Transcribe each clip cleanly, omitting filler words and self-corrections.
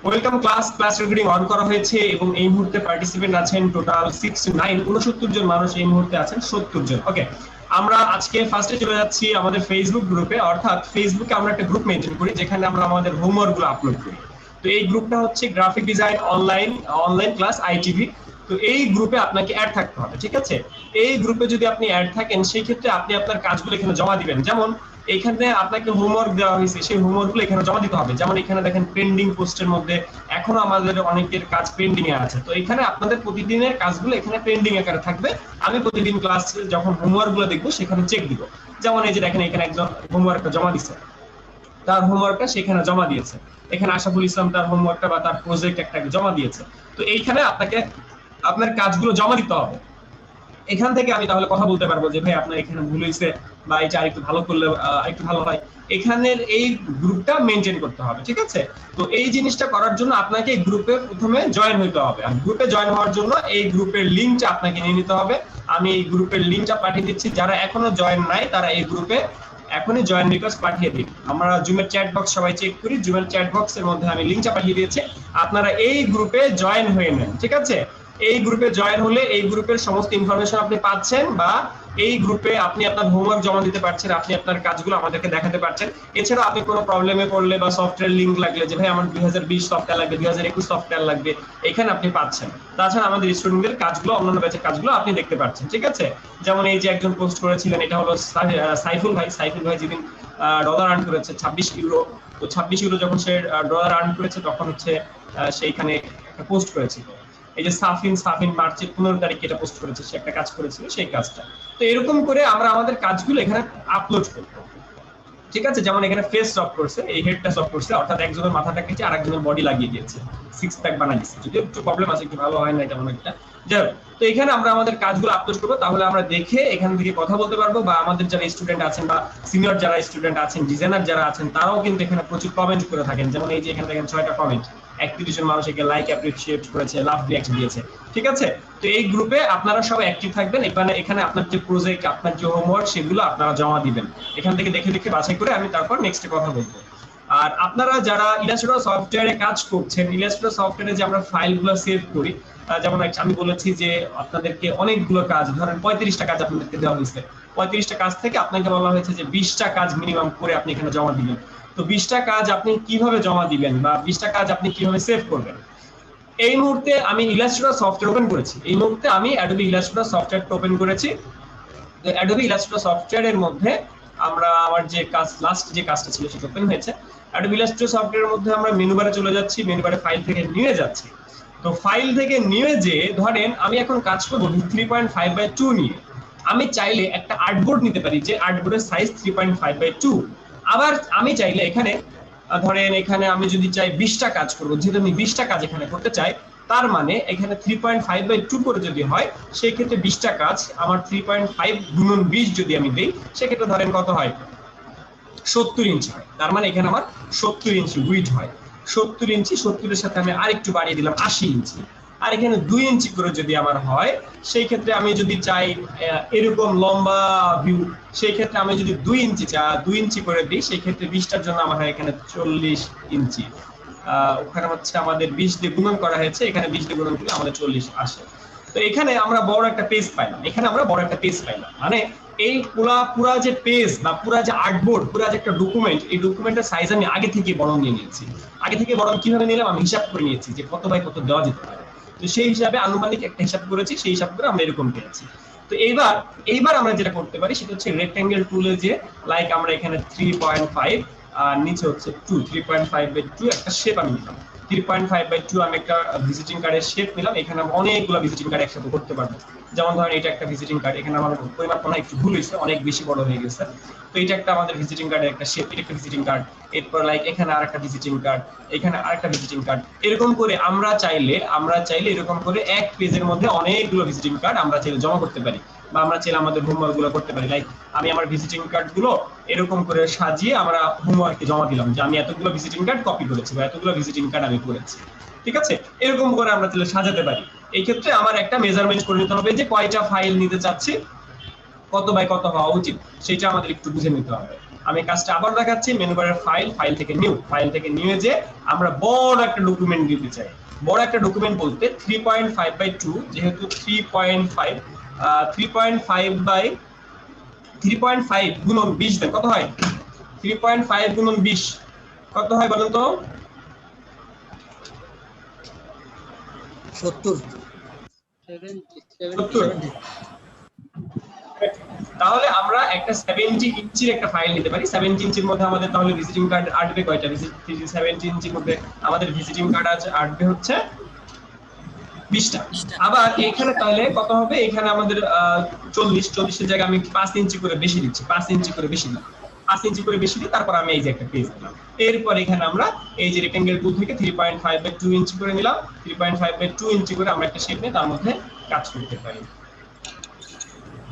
Welcome class recording on করা হয়েছে এবং এই মুহূর্তে পার্টিসিপেন্ট আছেন টোটাল 69 জন মানুষ এই মুহূর্তে আছেন 70 জন। ওকে, আমরা আজকে ফার্স্টে চলে যাচ্ছি আমাদের ফেসবুক গ্রুপে, অর্থাৎ ফেসবুকে আমরা একটা গ্রুপ মেনটেন করি যেখানে আমরা আমাদের হোমওয়ার্ক গুলো আপলোড করি। তো এই গ্রুপটা হচ্ছে graphic design online class ITV. তো এই গ্রুপে আপনাকে অ্যাড থাকতে হবে, ঠিক আছে? এই গ্রুপে যদি আপনি অ্যাড থাকেন সেই ক্ষেত্রে আপনি আপনার কাজগুলো এখানে জমা দিবেন। যেমন এইখানে আপনাকে হোমওয়ার্ক দেওয়া হয়েছে, সেই হোমওয়ার্কগুলো এখানে জমা দিতে হবে। যেমন এখানে দেখেন পেন্ডিং পোস্টের মধ্যে এখনো আমাদের অনেকের কাজ পেন্ডিং এ আছে। তো এখানে আপনাদের প্রতিদিনের কাজগুলো এখানে পেন্ডিং আকারে থাকবে। আমি প্রতিদিন ক্লাস যখন হোমওয়ার্ক গুলো দেখবো সেখানে চেক দিব। যেমন এই যে দেখেন এখানে একজন হোমওয়ার্কটা জমা দিচ্ছে, তার হোমওয়ার্কটা সেখানে জমা দিয়েছে। এখানে আশাফুল ইসলাম তার হোমওয়ার্কটা বা তার প্রজেক্ট একটা জমা দিয়েছে। তো এইখানে আপনাকে আপনার কাজগুলো জমা দিতে হবে। এখান থেকে আমি তাহলে কথা বলতে পারবো যে ভাই আপনার এখানে ভুল হয়েছে বা এটা আরেকটু ভালো করলে আরেকটু ভালো হয়। এখানের এই গ্রুপটা মেনটেন করতে হবে, ঠিক আছে? তো এই জিনিসটা করার জন্য আপনাকে এই গ্রুপে প্রথমে জয়েন হইতে হবে। আর গ্রুপে জয়েন হওয়ার জন্য এই গ্রুপের লিংকটা আপনাকে নিয়ে নিতে হবে। আমি এই গ্রুপের লিংকটা পাঠিয়ে দিচ্ছি, যারা এখনো জয়েন নাই তারা এই গ্রুপে এখনই জয়েন রিকোয়েস্ট পাঠিয়ে দিন। আমরা জুমের চ্যাট বক্স সবাই চেক করি, জুমের চ্যাট বক্সের মধ্যে আমি লিংকটা পাঠিয়ে দিয়েছি, আপনারা এই গ্রুপে জয়েন হয়ে নেন, ঠিক আছে? এই গ্রুপে জয়েন হলে এই গ্রুপের সমস্ত ইনফরমেশন আপনি পাচ্ছেন, বা এই গ্রুপে আপনি আপনার হোমওয়ার্ক জমা দিতে পারছেন, আপনি আপনার কাজগুলো আমাদেরকে দেখাতে পারছেন। এছাড়া আপনি কোনো প্রবলেমে পড়লে বা সফটওয়্যার লিংক লাগলে যে ভাই আমার 2020 সফটওয়্যার লাগবে, 2021 সফটওয়্যার লাগবে, এখানে আপনি পাচ্ছেন। তাছাড়া আমাদের স্টুডেন্টদের কাজগুলো, অন্যান্য ব্যাচের কাজগুলো আপনি দেখতে পাচ্ছেন, ঠিক আছে? যেমন এই যে একজন পোস্ট করেছিলেন, এটা হলো সাইফুল ভাই যেদিন ডলার আর্ন করেছে 26 ইউরো। তো 26 ইউরো যখন সে ডলার আর্ন করেছে তখন হচ্ছে সেইখানে একটা পোস্ট করেছিল। এই যে সাফিন মার্চের 15 তারিখে এটা পোস্ট করেছে, সে একটা কাজ করেছিল সেই কাজটা। তো এরকম করে আমরা আমাদের কাজগুলো এখানে আপলোড করব, ঠিক আছে? যেমন এখানে ফেস সফট করছে, এই হেডটা সফট করছে, অর্থাৎ একজনের মাথাটা কেটে আরেকজনের বডি লাগিয়ে দিয়েছে, সিক্স প্যাক বানিয়ে দিয়েছে। যদি একটু প্রবলেম আছে, একটু ভালো হয় না এটা মনে একটা। যাই হোক, তো এখানে আমরা আমাদের কাজগুলো আপলোড করবো, তাহলে আমরা দেখে এখান থেকে কথা বলতে পারবো, বা আমাদের যারা স্টুডেন্ট আছেন বা সিনিয়র যারা স্টুডেন্ট আছেন, ডিজাইনার যারা আছেন, তারাও কিন্তু এখানে প্রচুর কমেন্ট করে থাকেন। যেমন এই যে এখানে দেখেন 6টা কমেন্ট, 31 জন মানুষ একে লাইক অ্যাপ্রিশিয়েট করেছে, লাভ রিঅ্যাক্ট দিয়েছে, ঠিক আছে? তো এই গ্রুপে আপনারা সবাই অ্যাক্টিভ থাকবেন। এখানে আপনার যে প্রজেক্ট, আপনার যে হোমওয়ার্ক, সেগুলো আপনারা জমা দিবেন। এখান থেকে দেখে দেখে বাছাই করে আমি তারপর নেক্সটে কথা বলবো। আর আপনারা যারা ইলাস্ট্রেটর সফটওয়্যারে কাজ করছেন, ইলাস্ট্রেটর সফটওয়্যারে যে আমরা ফাইলগুলো সেভ করি, যেমন আমি বলেছি যে আপনাদেরকে অনেকগুলো কাজ, ধরেন 35টা কাজ আপনাদেরকে দেওয়া হয়েছে, 35টা কাজ থেকে আপনাকে বলা হয়েছে যে 20টা কাজ মিনিমাম করে আপনি এখানে জমা দিবেন। তো 20টা কাজ আপনি কিভাবে জমা দিবেন বা 20টা কাজ আপনি কিভাবে সেভ করবেন? এই মুহূর্তে আমি ইলাস্ট্রেটর সফটওয়্যার ওপেন করেছি, এই মুহূর্তে আমি অ্যাডোবি ইলাস্ট্রেটর সফটওয়্যারটা ওপেন করেছি। অ্যাডোবি ইলাস্ট্রেটর সফটওয়্যারের মধ্যে আমরা আমার যে কাজ, লাস্ট যে কাজটা ছিল সেটা ওপেন হয়েছে। অ্যাডোবি ইলাস্ট্রেটর সফটওয়্যারের মধ্যে আমরা মেনু বারে চলে যাচ্ছি, মেনু বারে ফাইল থেকে নিয়ে যাচ্ছি। তো ফাইল থেকে নিয়ে যে ধরেন আমি এখন কাজ করব 3.5/2 নিয়ে। আমি চাইলে একটা আর্টবোর্ড নিতে পারি, যে আর্টবোর্ডের সাইজ 3.5/2। আবার আমি চাইলে এখানে ধরেন এখানে আমি যদি চাই 20টা কাজ করব, যেহেতু আমি 20টা কাজ এখানে করতে চাই, তার মানে এখানে 3.5/2 করে যদি হয়, সেই ক্ষেত্রে 20টা কাজ আমার 3.5 গুণন 20 যদি আমি দেই, সেক্ষেত্রে ধরেন কত হয়, 70 ইঞ্চি হয়। তার মানে এখানে আমার 70 ইঞ্চি উইড হয়। 70 ইঞ্চি, 70-এর সাথে আমি আরেকটু বাড়িয়ে দিলাম 80 ইঞ্চি। আর এখানে 2 ইঞ্চি করে যদি আমার হয়, সেই ক্ষেত্রে আমি যদি চাই এরকম লম্বা ভিউ, সেই ক্ষেত্রে আমি যদি 2 ইঞ্চি করে দিই, সেই ক্ষেত্রে 20টার জন্য আমার হয় এখানে 40 ইঞ্চি। ওখানে হচ্ছে আমাদের 20 দিয়ে গুণন করা হয়েছে, এখানে 20 দিয়ে গুণন করলে আমাদের 40 আসে। তো এখানে আমরা বড় একটা পেজ পাইলাম, মানে এই পুরা যে পেজ বা পুরা যে আর্টবোর্ড, পুরা যে একটা ডকুমেন্ট, এই ডকুমেন্টের সাইজ আমি আগে থেকে বড় নিয়ে নিয়েছি। আগে থেকে বড় কিভাবে নিলাম, আমি হিসাব করে নিয়েছি যে কত বাই কত দেওয়া যেতে পারে। তো সেই হিসাবে আনুমানিক একটা হিসাব করেছি, সেই হিসাব করে আমরা এরকম পেয়েছি। তো এইবার আমরা যেটা করতে পারি সেটা হচ্ছে রেক্ট্যাঙ্গেল টুলে, যে লাইক আমরা এখানে 3.5 আর নিচে হচ্ছে 2, 3.5/2 একটা শেপ আমি নিলাম। 3.5/2 আমি একটা ভিজিটিং কার্ডের শেপ নিলাম। এখানে আমি অনেকগুলো ভিজিটিং কার্ড একসাথে করতে পারবো। যেমন ধরেন এটা একটা ভিজিটিং কার্ড, এখানে আমার পরিমাপনা একটু ভুল হয়েছে, অনেক বেশি বড় হয়ে গেছে। তো এটা একটা আমাদের ভিজিটিং কার্ডের একটা শেপ, এটা একটা ভিজিটিং কার্ড। এরপর লাইক এখানে আরেকটা ভিজিটিং কার্ড, এখানে আরেকটা ভিজিটিং কার্ড। এরকম করে আমরা চাইলে এরকম করে এক পেজের মধ্যে অনেকগুলো ভিজিটিং কার্ড আমরা চাইলে জমা করতে পারি, বা আমরা চাইলে আমাদের হোমওয়ার্ক গুলো করতে পারি। লাইক আমি আমার ভিজিটিং কার্ড গুলো এরকম করে সাজিয়ে আমরা হোমওয়ার্কে জমা দিলাম যে আমি এতগুলো ভিজিটিং কার্ড কপি করেছি বা এতগুলো ভিজিটিং কার্ড আমি করেছি, ঠিক আছে? এরকম করে আমরা তাহলে সাজাতে পারি। এই ক্ষেত্রে আমার একটা মেজারমেন্ট করে নিতে হবে যে কয়টা ফাইল নিতে চাচ্ছি, কত বাই কত হওয়া উচিত, সেটা আমাদের একটু বুঝে নিতে হবে। আমি কাজটা আবার দেখাচ্ছি, মেনু বারের ফাইল থেকে নিউ, ফাইল থেকে নিয়ে যে আমরা বড় একটা ডকুমেন্ট দিতে চাই। বড় একটা ডকুমেন্ট বলতে 3.5/2, যেহেতু 3.5 3.5 বাই 3.5 গুণন 20 দেন, কত হয়? 3.5 গুণন 20 কত হয় বলেন তো? 70। তাহলে আমরা একটা 70 ইঞ্চির একটা ফাইল নিতে পারি। 70 ইঞ্চির মধ্যে আমাদের তাহলে ভিজিটিং কার্ড আসবে কয়টা? 70 ইঞ্চির মধ্যে আমাদের ভিজিটিং কার্ড আসবে হচ্ছে 20টা। আবার এখানে তাহলে কত হবে? এখানে আমাদের 40 এর জায়গায় আমি 5 ইঞ্চি করে বেশি দিচ্ছি, 5 ইঞ্চি করে বেশি দিলাম, 5 ইঞ্চি করে বেশি দিই, তারপর আমি এই যে একটা পেজ দিলাম। এরপর এখানে আমরা এই যে রেক্টেঙ্গেল টুল থেকে 3.5/2 ইঞ্চি করে নিলাম, 3.5/2 ইঞ্চি করে আমরা একটা শেপ নিয়ে তার মধ্যে কাজ করতে পারি।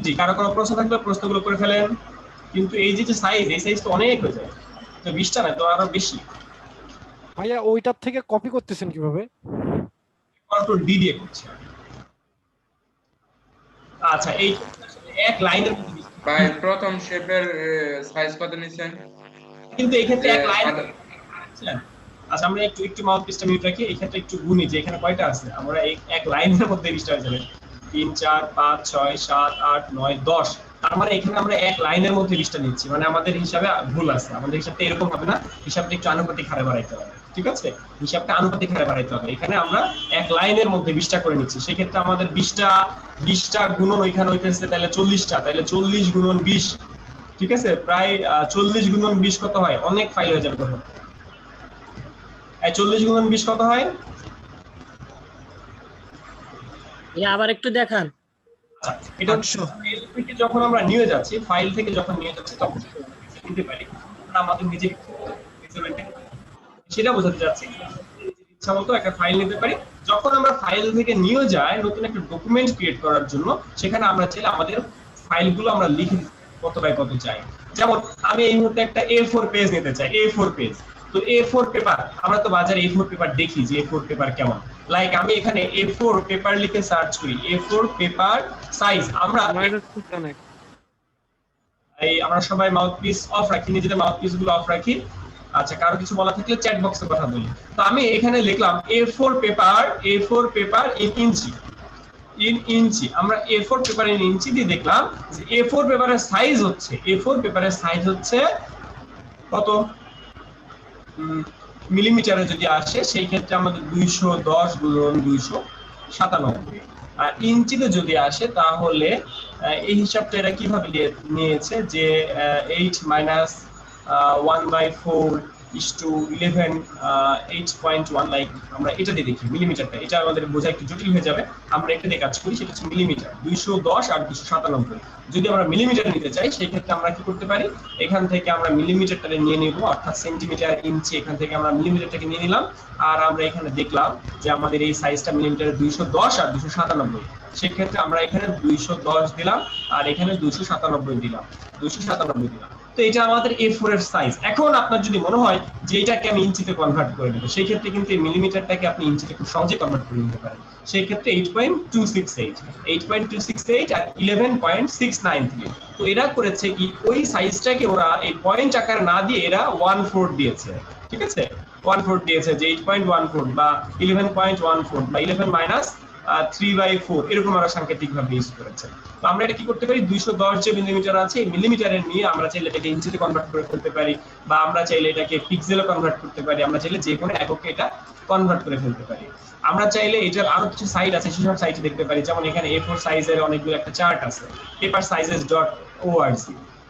জি, কারো কোনো প্রশ্ন থাকলে প্রশ্নগুলো করে ফেলেন। কিন্তু এই যে সাইজ, এই সাইজ তো অনেক হয়ে যায়, তো 20টা না তো আরো বেশি। ভাইয়া ওইটার থেকে কপি করতেছেন কিভাবে? কন্ট্রোল ডি দিয়ে করছি। আচ্ছা, এই এক লাইনের মধ্যে ভাই প্রথম শেপের সাইজ কত নিছেন? কিন্তু এই ক্ষেত্রে এক লাইন। আচ্ছা, আমরা একটু একটু মাউথ পিসটা মিউট রাখি। এই ক্ষেত্রে একটু গুনি যে এখানে কয়টা আছে। আমরা এক লাইনের মধ্যে 20টা হয়ে যাবে। 3 4 5 6 7 8 9 10। তার মানে এখানে আমরা এক লাইনের মধ্যে 20টা নিচ্ছি, মানে আমাদের হিসাবে ভুল আছে। আমাদের হিসাবটা এরকম হবে না, হিসাবটা একটু আনুপাতিক হারে বাড়াইতে হবে। ঠিক আছে, হিসাবটা আনুপাতিক হারে বাড়াইতে হবে। এখানে আমরা এক লাইনের মধ্যে 20টা করে নিচ্ছি, সেই ক্ষেত্রে আমাদের 20টা গুণন ওইখানে হইতেছে তাহলে 40টা, তাহলে 40 গুণন 20, ঠিক আছে, প্রায় 40 গুণন 20 কত হয়? অনেক ফাইল হয়ে যাবে তখন। 40 গুণন 20 কত হয়? আবার একটু দেখান। এটা ফাইল থেকে যখন আমরা নিয়ে যাচ্ছি, ফাইল থেকে যখন নিয়ে যাচ্ছি তখন নিতে পারি আমাদের নিজে মেজারমেন্টে, সেটা বোঝাতে যাচ্ছি। ইচ্ছা মতো একটা ফাইল নিতে পারি। যখন আমরা ফাইল থেকে নিয়ে যাই নতুন একটা ডকুমেন্ট ক্রিয়েট করার জন্য, সেখানে আমরা চাইলে আমাদের ফাইলগুলো আমরা লিখে কত বাই কত চাই। যেমন আমি এই মুহূর্তে একটা A4 পেজ নিতে চাই, A4 পেজ। তো A4 পেপার, আমরা তো বাজারে A4 পেপার দেখি যে A4 পেপার কেমন। লাইক আমি এখানে A4 পেপার লিখে সার্চ করি, A4 পেপার সাইজ। আমরা আমরা সবাই মাউথপিস অফ রাখি, নিজেদের মাউথপিস গুলো অফ রাখি। আচ্ছা, কারো কিছু বলা থাকলে চ্যাট বক্সে কথা বলি। তো আমি এখানে লিখলাম A4 পেপার ইন ইঞ্চি। আমরা A4 পেপার ইন ইঞ্চি দিয়ে দেখলাম যে A4 পেপারের সাইজ হচ্ছে কত মিলিমিটারে যদি আসে, সেই ক্ষেত্রে আমাদের 210 গুণন 297। আর ইঞ্চিতে যদি আসে তাহলে এই হিসাবটা এরা কিভাবে নিয়েছে যে 8 মাইনাস 1/4 11 8.1, লাইক আমরা এটা দিয়ে দেখি মিলিমিটারটা, এটা আমাদের বোঝা একটু জটিল হয়ে যাবে। আমরা এটা দিয়ে কাজ করি, সেটা হচ্ছে মিলিমিটার। 210 আর 297 যদি আমরা মিলিমিটার নিতে চাই, সেই ক্ষেত্রে আমরা কি করতে পারি? এখান থেকে আমরা মিলিমিটারটা নিয়ে নিব, অর্থাৎ সেন্টিমিটার ইঞ্চি, এখান থেকে আমরা মিলিমিটারটাকে নিয়ে নিলাম। আর আমরা এখানে দেখলাম যে আমাদের এই সাইজটা মিলিমিটারে 210 আর 297। সেক্ষেত্রে আমরা এখানে 210 দিলাম আর এখানে 297 দিলাম। তো এটা আমাদের A4 এর সাইজ। এখন আপনার যদি মনে হয় যে এটাকে আমি ইঞ্চিতে কনভার্ট করে দেব, সেই ক্ষেত্রে কিন্তু এই মিলিমিটারটাকে আপনি ইঞ্চিতে খুব সহজে কনভার্ট করে নিতে পারেন। সেই ক্ষেত্রে 8.268 আর 11.693। তো এরা করেছে কি, ওই সাইজটাকে ওরা এই পয়েন্ট আকারে না দিয়ে এরা 1/4 দিয়েছে। ঠিক আছে, 1/4 দিয়েছে, যে 8.14 বা 11.14 বা 11 মাইনাস 3/4 এরকম আমরা সাংকেতিক ভাবে ইউজ করেছে। তো আমরা এটা কি করতে পারি? 210 যে মিলিমিটার আছে, এই মিলিমিটারের নিয়ে আমরা চাইলে এটাকে ইঞ্চিতে কনভার্ট করে ফেলতে পারি, বা আমরা চাইলে এটাকে পিক্সেলে কনভার্ট করতে পারি, আমরা চাইলে যে কোনো এককে এটা কনভার্ট করে ফেলতে পারি। আমরা চাইলে এটার আরো কিছু সাইট আছে, সেসব সাইটে দেখতে পারি। যেমন এখানে A4 সাইজের অনেকগুলো একটা চার্ট আছে, papersizes.org।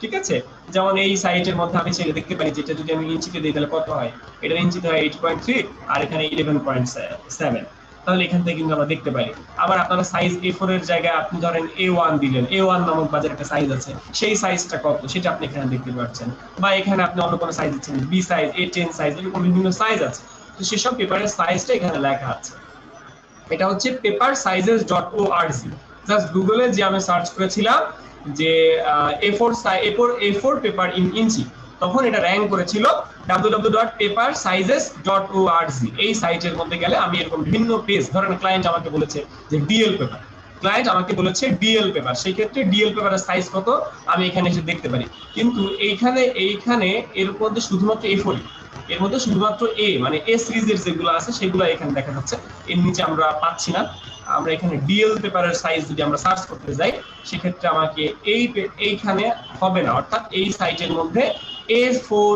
ঠিক আছে, যেমন এই সাইটের মধ্যে আমি চাইলে দেখতে পারি যেটা যদি আমি ইঞ্চিতে দিই তাহলে কত হয়। এটা ইঞ্চিতে হয় 8.3 আর এখানে 11.7। তাহলে এখান থেকে কিন্তু আমরা দেখতে পারি। আবার আপনারা সাইজ A4 এর জায়গায় আপনি ধরেন A1 দিলেন, A1 নামক বাজারে একটা সাইজ আছে, সেই সাইজটা কত সেটা আপনি এখানে দেখতে পাচ্ছেন। বা এখানে আপনি অন্য কোনো সাইজ দিচ্ছেন, B সাইজ, A10 সাইজ, এরকম বিভিন্ন সাইজ আছে। তো সেসব পেপারের সাইজটা এখানে লেখা আছে। এটা হচ্ছে papersizes.org। জাস্ট গুগলে যে আমি সার্চ করেছিলাম যে A4 পেপার ইন ইঞ্চি, তখন এটা র‍্যাঙ্ক করেছিল www.papersizes.org। এই সাইটের মধ্যে গেলে আমি এরকম বিভিন্ন পেজ, ধরেন ক্লায়েন্ট আমাকে বলেছে যে DL পেপার, ক্লায়েন্ট আমাকে বলেছে ডিএল পেপার, সেই ক্ষেত্রে ডিএল পেপারের সাইজ কত আমি এখানে এসে দেখতে পারি। কিন্তু এইখানে এর মধ্যে শুধুমাত্র A4, এর মধ্যে শুধুমাত্র এ মানে এ সিরিজের যেগুলো আছে সেগুলো এখানে দেখা যাচ্ছে, এর নিচে আমরা পাচ্ছি না। আমরা এখানে ডিএল পেপারের সাইজ যদি আমরা সার্চ করতে যাই সেক্ষেত্রে আমাকে এইখানে হবে না, অর্থাৎ এই সাইটের মধ্যে A4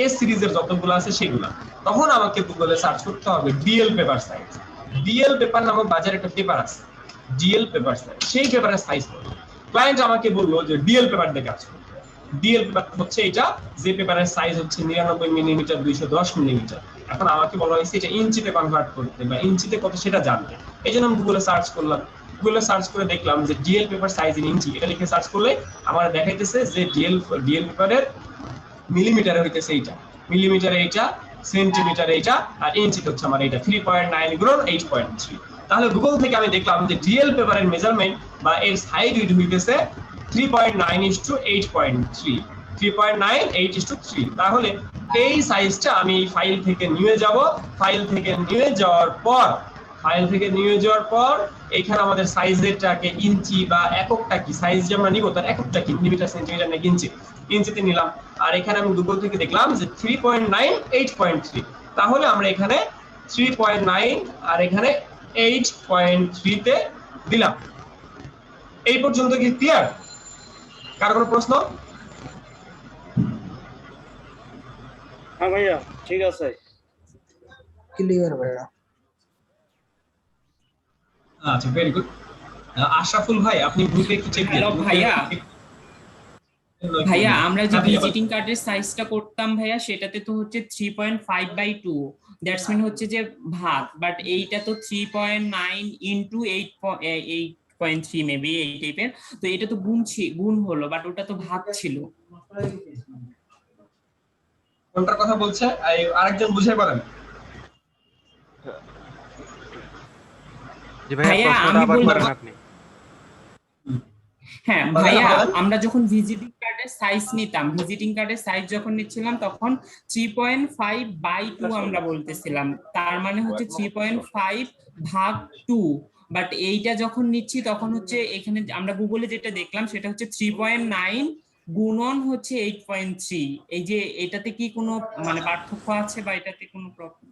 এ সিরিজের যতগুলো আছে সেগুলো, তখন আমাকে গুগলে সার্চ করতে হবে DL paper size. DL paper নামক বাজারে একটা পেপার আছে ডিএল পেপার সাইজ, সেই পেপারের সাইজ কত। ক্লায়েন্ট আমাকে বললো যে ডিএল পেপার দেখে কাজ করতে। ডিএল পেপার হচ্ছে এটা যে পেপারের সাইজ হচ্ছে 99 মিলিমিটার 210 মিলিমিটার। এখন আমাকে বলা হয়েছে এটা ইঞ্চিতে কনভার্ট করতে বা ইঞ্চিতে কত সেটা জানতে। এই জন্য আমি গুগলে সার্চ করলাম, গুগলে সার্চ করে দেখলাম যে ডিএল পেপার সাইজ ইন ইঞ্চি, এটা লিখে সার্চ করলে আমার দেখাইতেছে যে ডিএল পেপারের মিলিমিটারে হইতেছে এইটা, মিলিমিটারে এইটা, সেন্টিমিটারে এইটা, আর ইঞ্চিতে হচ্ছে আমার এইটা 3.9 গুণন 8.3। তাহলে গুগল থেকে আমি দেখলাম যে ডিএল পেপারের মেজারমেন্ট বা এর সাইজ হইতেছে 3.9:8.3, 3.98:3। তাহলে এই সাইজটা আমি ফাইল থেকে নিয়ে যাব। ফাইল থেকে নিয়ে যাওয়ার পর এখানে আমাদের সাইজেরটাকে ইঞ্চি বা এককটা কি, সাইজ যে আমরা নিব তার এককটা কি, মিলিমিটার, সেন্টিমিটার নাকি ইঞ্চি, ইঞ্চিতে নিলাম। আর এখানে আমি গুগল থেকে দেখলাম যে 3.98.3। তাহলে আমরা এখানে 3.9 আর এখানে 8.3 তে দিলাম। এই পর্যন্ত কি ক্লিয়ার? কার কোনো প্রশ্ন? হ্যাঁ ভাইয়া ঠিক আছে, ক্লিয়ার ভাইয়া। আচ্ছা, ভেরি গুড। আশরাফুল ভাই আপনি গ্রুপে কি চেক হ্যালো ভাইয়া, ভাইয়া আমরা যে হ্যাঁ, ভাইয়া, ভিজিটিং কার্ডের সাইজটা করতাম ভাইয়া সেটাতে তো হচ্ছে 3.5/2, দ্যাটস মিন হচ্ছে যে ভাগ, বাট এইটা তো 3.9 ইনটু 8.3 মেবি এই টাইপের। তো এটা তো গুণ হলো, বাট ওটা তো ভাগ ছিল। কোনটার কথা বলছে আরেকজন বুঝাই বলেন। জি ভাইয়া, ভাইয়া, প্রশ্নটা আমি আবার বলবো- করেন আপনি। হ্যাঁ ভাইয়া, আমরা যখন ভিজিটিং কার্ডের সাইজ নিতাম, ভিজিটিং কার্ডের সাইজ যখন নিচ্ছিলাম তখন 3.5/2 আমরা বলতেছিলাম, তার মানে হচ্ছে 3.5 ভাগ 2। বাট এইটা যখন নিচ্ছি তখন হচ্ছে এখানে আমরা গুগলে যেটা দেখলাম সেটা হচ্ছে 3.9 গুণন হচ্ছে 8.3। এই যে এটাতে কি কোনো মানে পার্থক্য আছে বা এটাতে কোনো প্রবলেম?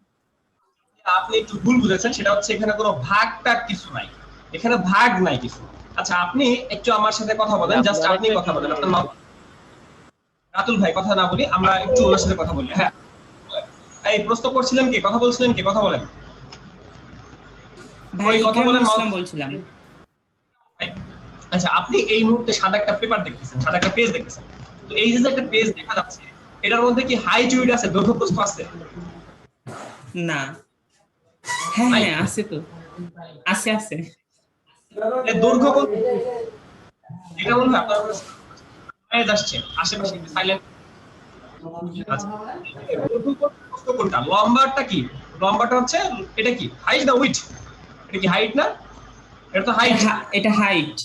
আপনি একটু ভুল বুঝেছেন, সেটা হচ্ছে এখানে কোনো ভাগটাগ কিছু নাই, এখানে ভাগ নাই কিছু। আচ্ছা, আপনি একটু আমার সাথে কথা বলেন, জাস্ট আপনি কথা বলেন, আপনার নাম রাতুল ভাই, কথা না বলি, আমরা একটু ওনার সাথে কথা বলি। হ্যাঁ, এই প্রশ্ন করছিলেন কে, কথা বলছিলেন কে, কথা বলেন ভাই কথা ইকরামুল বলেন। ইসলাম বলছিলাম। আচ্ছা, আপনি এই মুহূর্তে সাদা একটা পেপার দেখতেছেন, সাদা একটা পেজ দেখতেছেন, তো এই যে একটা পেজ দেখা যাচ্ছে এটার মধ্যে কি হাইট উইড আছে, দৈর্ঘ্য প্রস্থ আছে? না, হ্যাঁ হ্যাঁ আছে তো, আছে আছে। এর দৈর্ঘ্য কোন, এটা বলুন আপনার নয়েজ আসছে আশেপাশে, সাইলেন্ট। আচ্ছা, প্রস্থ কোনটা, লম্বাটা কি, লম্বাটা হচ্ছে এটা কি হাইট না উইড, এটা কি হাইট না, এটা তো হাইট, এটা হাইট,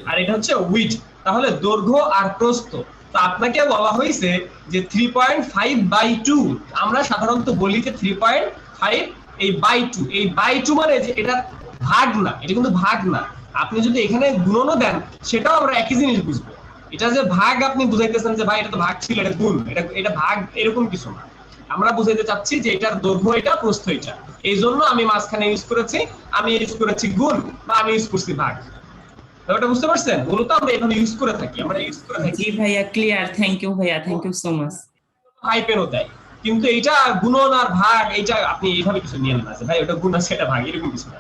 আর এটা হচ্ছে উইড। তাহলে দৈর্ঘ্য আর প্রস্থ, তো আপনাকে বলা হয়েছে যে 3.5/2। আমরা সাধারণত বলি যে 3.5 এই বাই 2, এই বাই 2 মানে যে এটা ভাগ না, এটা কিন্তু ভাগ না। আপনি যদি এখানে গুণনও দেন সেটাও আমরা একই জিনিস বুঝবো। এটা যে ভাগ আপনি বুঝাইতেছেন যে ভাই এটা তো ভাগ ছিল, এটা গুণ, এটা ভাগ এরকম কিছু না। আমরা বুঝাইতে চাচ্ছি যে এটার দৈর্ঘ্য এটা, প্রস্থ এটা, এই জন্য আমি মাঝখানে ইউজ করেছি, আমি ইউজ করেছি গুণ বা আমি ইউজ করছি ভাগ। ব্যাপারটা বুঝতে পারছেন? মূলত আমরা এভাবে ইউজ করে থাকি, আমরা ইউজ করে থাকি। জি ভাইয়া ক্লিয়ার, থ্যাংক ইউ ভাইয়া, থ্যাংক ইউ সো মাচ। হাইপেনও দেয়, কিন্তু এইটা গুণন আর ভাগ এইটা আপনি এইভাবে কিছু নিয়ে নেন আছে ভাই, ওটা গুণ আছে এটা ভাগ, এরকম কিছু না।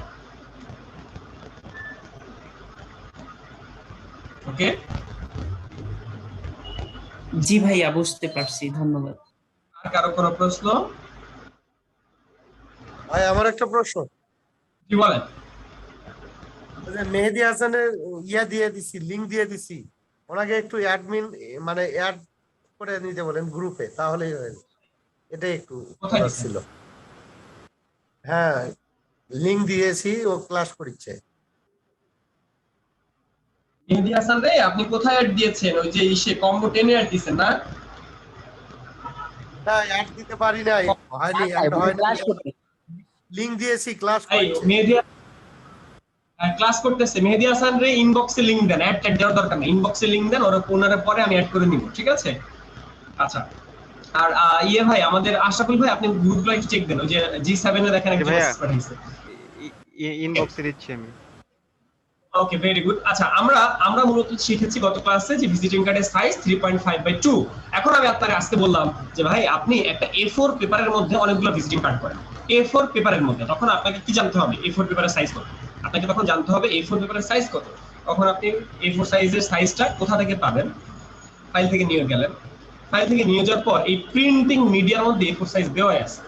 ওকে, জি ভাইয়া বুঝতে পারছি, ধন্যবাদ। আর কারো কোনো প্রশ্ন? ভাই আমার একটা প্রশ্ন, কি বলেন? মেহেদি হাসানের ইয়া দিয়ে দিছি, লিংক দিয়ে দিছি, ওনাকে একটু অ্যাডমিন মানে অ্যাড করে নিতে বলেন গ্রুপে, তাহলেই হয়ে যাবে। এটা একটু কোথায় দরকার ছিল। হ্যাঁ, লিংক দিয়েছি, ও ক্লাস করছে। মেহেদী হাসান রে, আপনি কোথায় অ্যাড দিয়েছেন? ওই যে ইসে কম্বো 10 অ্যাড দিয়েছেন না? না অ্যাড দিতে পারি নাই, হয়নি, অ্যাড হয়নি। লিংক দিয়েছি, ক্লাস এই করছে। মেহেদী, ক্লাস করতেছে, মেহেদী হাসান রে ইনবক্সে লিংক দেন, অ্যাড দেওয়ার দরকার নেই, ইনবক্সে লিংক দেন, ওনার পরে আমি অ্যাড করে নিব, ঠিক আছে? আচ্ছা, আর ইয়ে ভাই, আমাদের আশরাফুল ভাই, আপনি গ্রুপগুলো একটু চেক দেন, ওই যে G7 এ দেখেন একটা ভাইয়া। মেসেজ পাঠিয়েছে। ইনবক্সে দিচ্ছি আমি। ওকে, ভেরি গুড। আচ্ছা, আমরা মূলত শিখেছি গত ক্লাসে যে ভিজিটিং কার্ডের সাইজ 3.5/2। এখন আমি আপনাকে আজকে বললাম যে ভাই আপনি একটা A4 পেপারের মধ্যে অনেকগুলো ভিজিটিং কার্ড করেন, A4 পেপারের মধ্যে, তখন আপনাকে কি জানতে হবে? A4 পেপারের সাইজ কত। আপনাকে তখন জানতে হবে A4 পেপারের সাইজ কত। তখন আপনি A4 সাইজের সাইজটা কোথা থেকে পাবেন? ফাইল থেকে নিয়ে গেলেন, ফাইল থেকে নিয়ে যাওয়ার পর এই প্রিন্টিং মিডিয়ার মধ্যে A4 সাইজ দেওয়া আছে,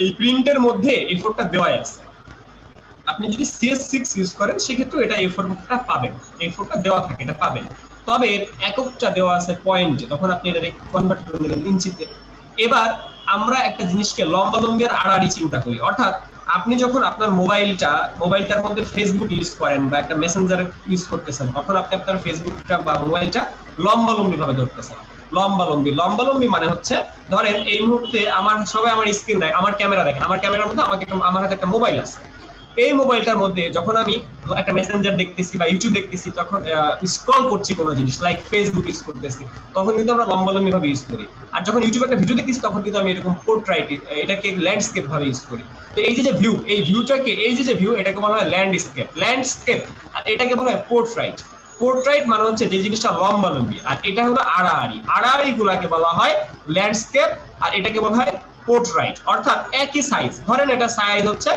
এই প্রিন্টের মধ্যে A4টা দেওয়া আছে। আপনি যদি CS6 ইউজ করেন সেক্ষেত্রে এটা A4টা পাবেন, A4টা দেওয়া থাকে, এটা পাবেন। তবে এককটা দেওয়া আছে পয়েন্টে, তখন আপনি এটা কনভার্ট করে নেবেন ইঞ্চিতে। এবার আমরা একটা জিনিসকে লম্বালম্বি আর আড়াআড়ি চিন্তা করি, অর্থাৎ আপনি যখন আপনার মোবাইলটার মধ্যে ফেসবুক ইউজ করেন বা একটা মেসেঞ্জার ইউজ করতেছেন, তখন আপনি আপনার ফেসবুকটা বা মোবাইলটা লম্বালম্বি ভাবে ধরতেছেন। লম্বালম্বি মানে হচ্ছে, ধরেন এই মুহূর্তে আমার স্ক্রিন দেয়, আমার ক্যামেরা দেখেন, আমার ক্যামেরার মধ্যে আমার হাতে একটা মোবাইল আছে। এই মোবাইলটার মধ্যে যখন আমি একটা মেসেঞ্জার দেখতেছি বা ইউটিউব দেখতেছি, তখন স্ক্রল করছি কোনো জিনিস, লাইক ফেসবুক ইউজ করতেছি, তখন কিন্তু আমরা লম্বালম্বি ভাবে ইউজ করি। আর যখন ইউটিউবে একটা ভিডিও দেখতেছি, তখন কিন্তু আমি এরকম পোর্ট্রাইট, এটাকে ল্যান্ডস্কেপ ভাবে ইউজ করি। তো এই যে ভিউ, এই ভিউটাকে, এই যে ভিউ, এটাকে বলা হয় ল্যান্ডস্কেপ, আর এটাকে বলা হয় পোর্ট্রাইট মানে হচ্ছে যে জিনিসটা লম্বালম্বি, আর এটা হলো আড়াআড়ি গুলাকে বলা হয় ল্যান্ডস্কেপ, আর এটাকে বলা হয় পোর্ট্রাইট। অর্থাৎ একই সাইজ, ধরেন এটা সাইজ হচ্ছে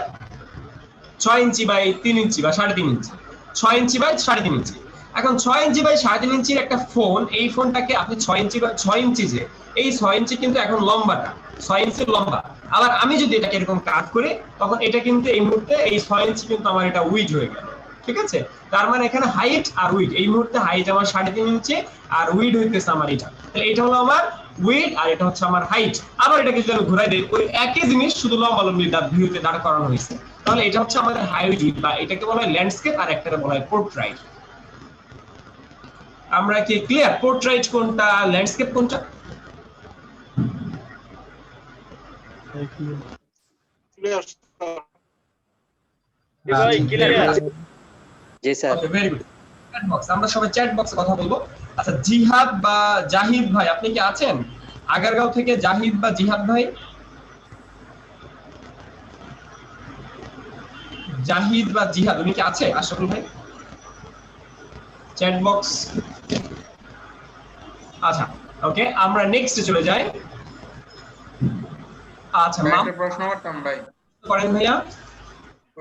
6 ইঞ্চি বাই 3 ইঞ্চি বা 3.5 ইঞ্চি, 6 ইঞ্চি বাই 3.5 ইঞ্চি। এখন 6 ইঞ্চি বাই 3.5 ইঞ্চির একটা ফোন, এই ফোনটাকে আপনি 6 ইঞ্চি বা 6 ইঞ্চি, যে এই 6 ইঞ্চি কিন্তু এখন লম্বাটা 6 ইঞ্চি লম্বা। আবার আমি যদি এটাকে এরকম কাট করি, তখন এটা কিন্তু এই মুহূর্তে এই 6 ইঞ্চি কিন্তু আমার এটা উইড হয়ে গেল, ঠিক আছে? তার মানে এখানে হাইট আর উইড, এই মুহূর্তে হাইট আমার 3.5 ইঞ্চি আর উইড হইতেছে আমার এটা, তাহলে এটা হলো আমার উইড আর এটা হচ্ছে আমার হাইট। আবার এটাকে যদি আমি ঘুরাই দেই, ওই একই জিনিস শুধু লম্বালম্বি ভিউতে দাঁড় করানো হয়েছে, তাহলে এটা হচ্ছে আমাদের হাইট, বা এটাকে বলা হয় ল্যান্ডস্কেপ, আর একটাকে বলা হয় পোর্ট্রাইট। আমরা কি ক্লিয়ার? পোর্ট্রাইট কোনটা, ল্যান্ডস্কেপ কোনটা? জি sir. Very good. Chat box, আমরা সবাই চ্যাট বক্সে কথা বলবো। আচ্ছা, জিহাদ বা জাহিদ ভাই, আপনি কি আছেন? আগারগাঁও থেকে জাহিদ বা জিহাদ ভাই, জাহিদ বা জিহাদ, উনি কি আছে? আশরাফুল ভাই, চ্যাট বক্স। আচ্ছা, ওকে, আমরা নেক্সটে চলে যাই। আচ্ছা, ভাই, একটা প্রশ্ন করতাম ভাই। করেন ভাইয়া।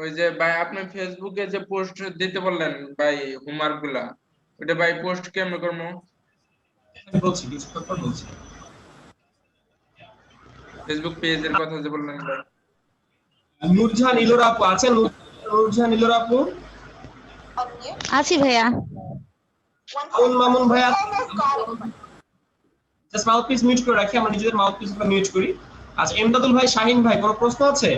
ওই যে ভাই আপনি ফেসবুকে যে পোস্ট দিতে বললেন ভাই, হোমওয়ার্ক গুলা, ওটা ভাই পোস্ট কেমনে করবো? আমি বলছি, কিছুক্ষণ পর বলছি। ফেসবুক পেজের কথা যে বললেন ভাই। নূরজাহান ইলোর আপু আছেন? নূরজাহান ইলোর আপু আছি ভাইয়া। মামুন ভাইয়া, জাস্ট মাউথপিস মিউট করে রাখি, আমরা নিজেদের মাউথপিসটা মিউট করি। আচ্ছা, এমদাদুল ভাই, শাহিন ভাই, কোনো প্রশ্ন আছে?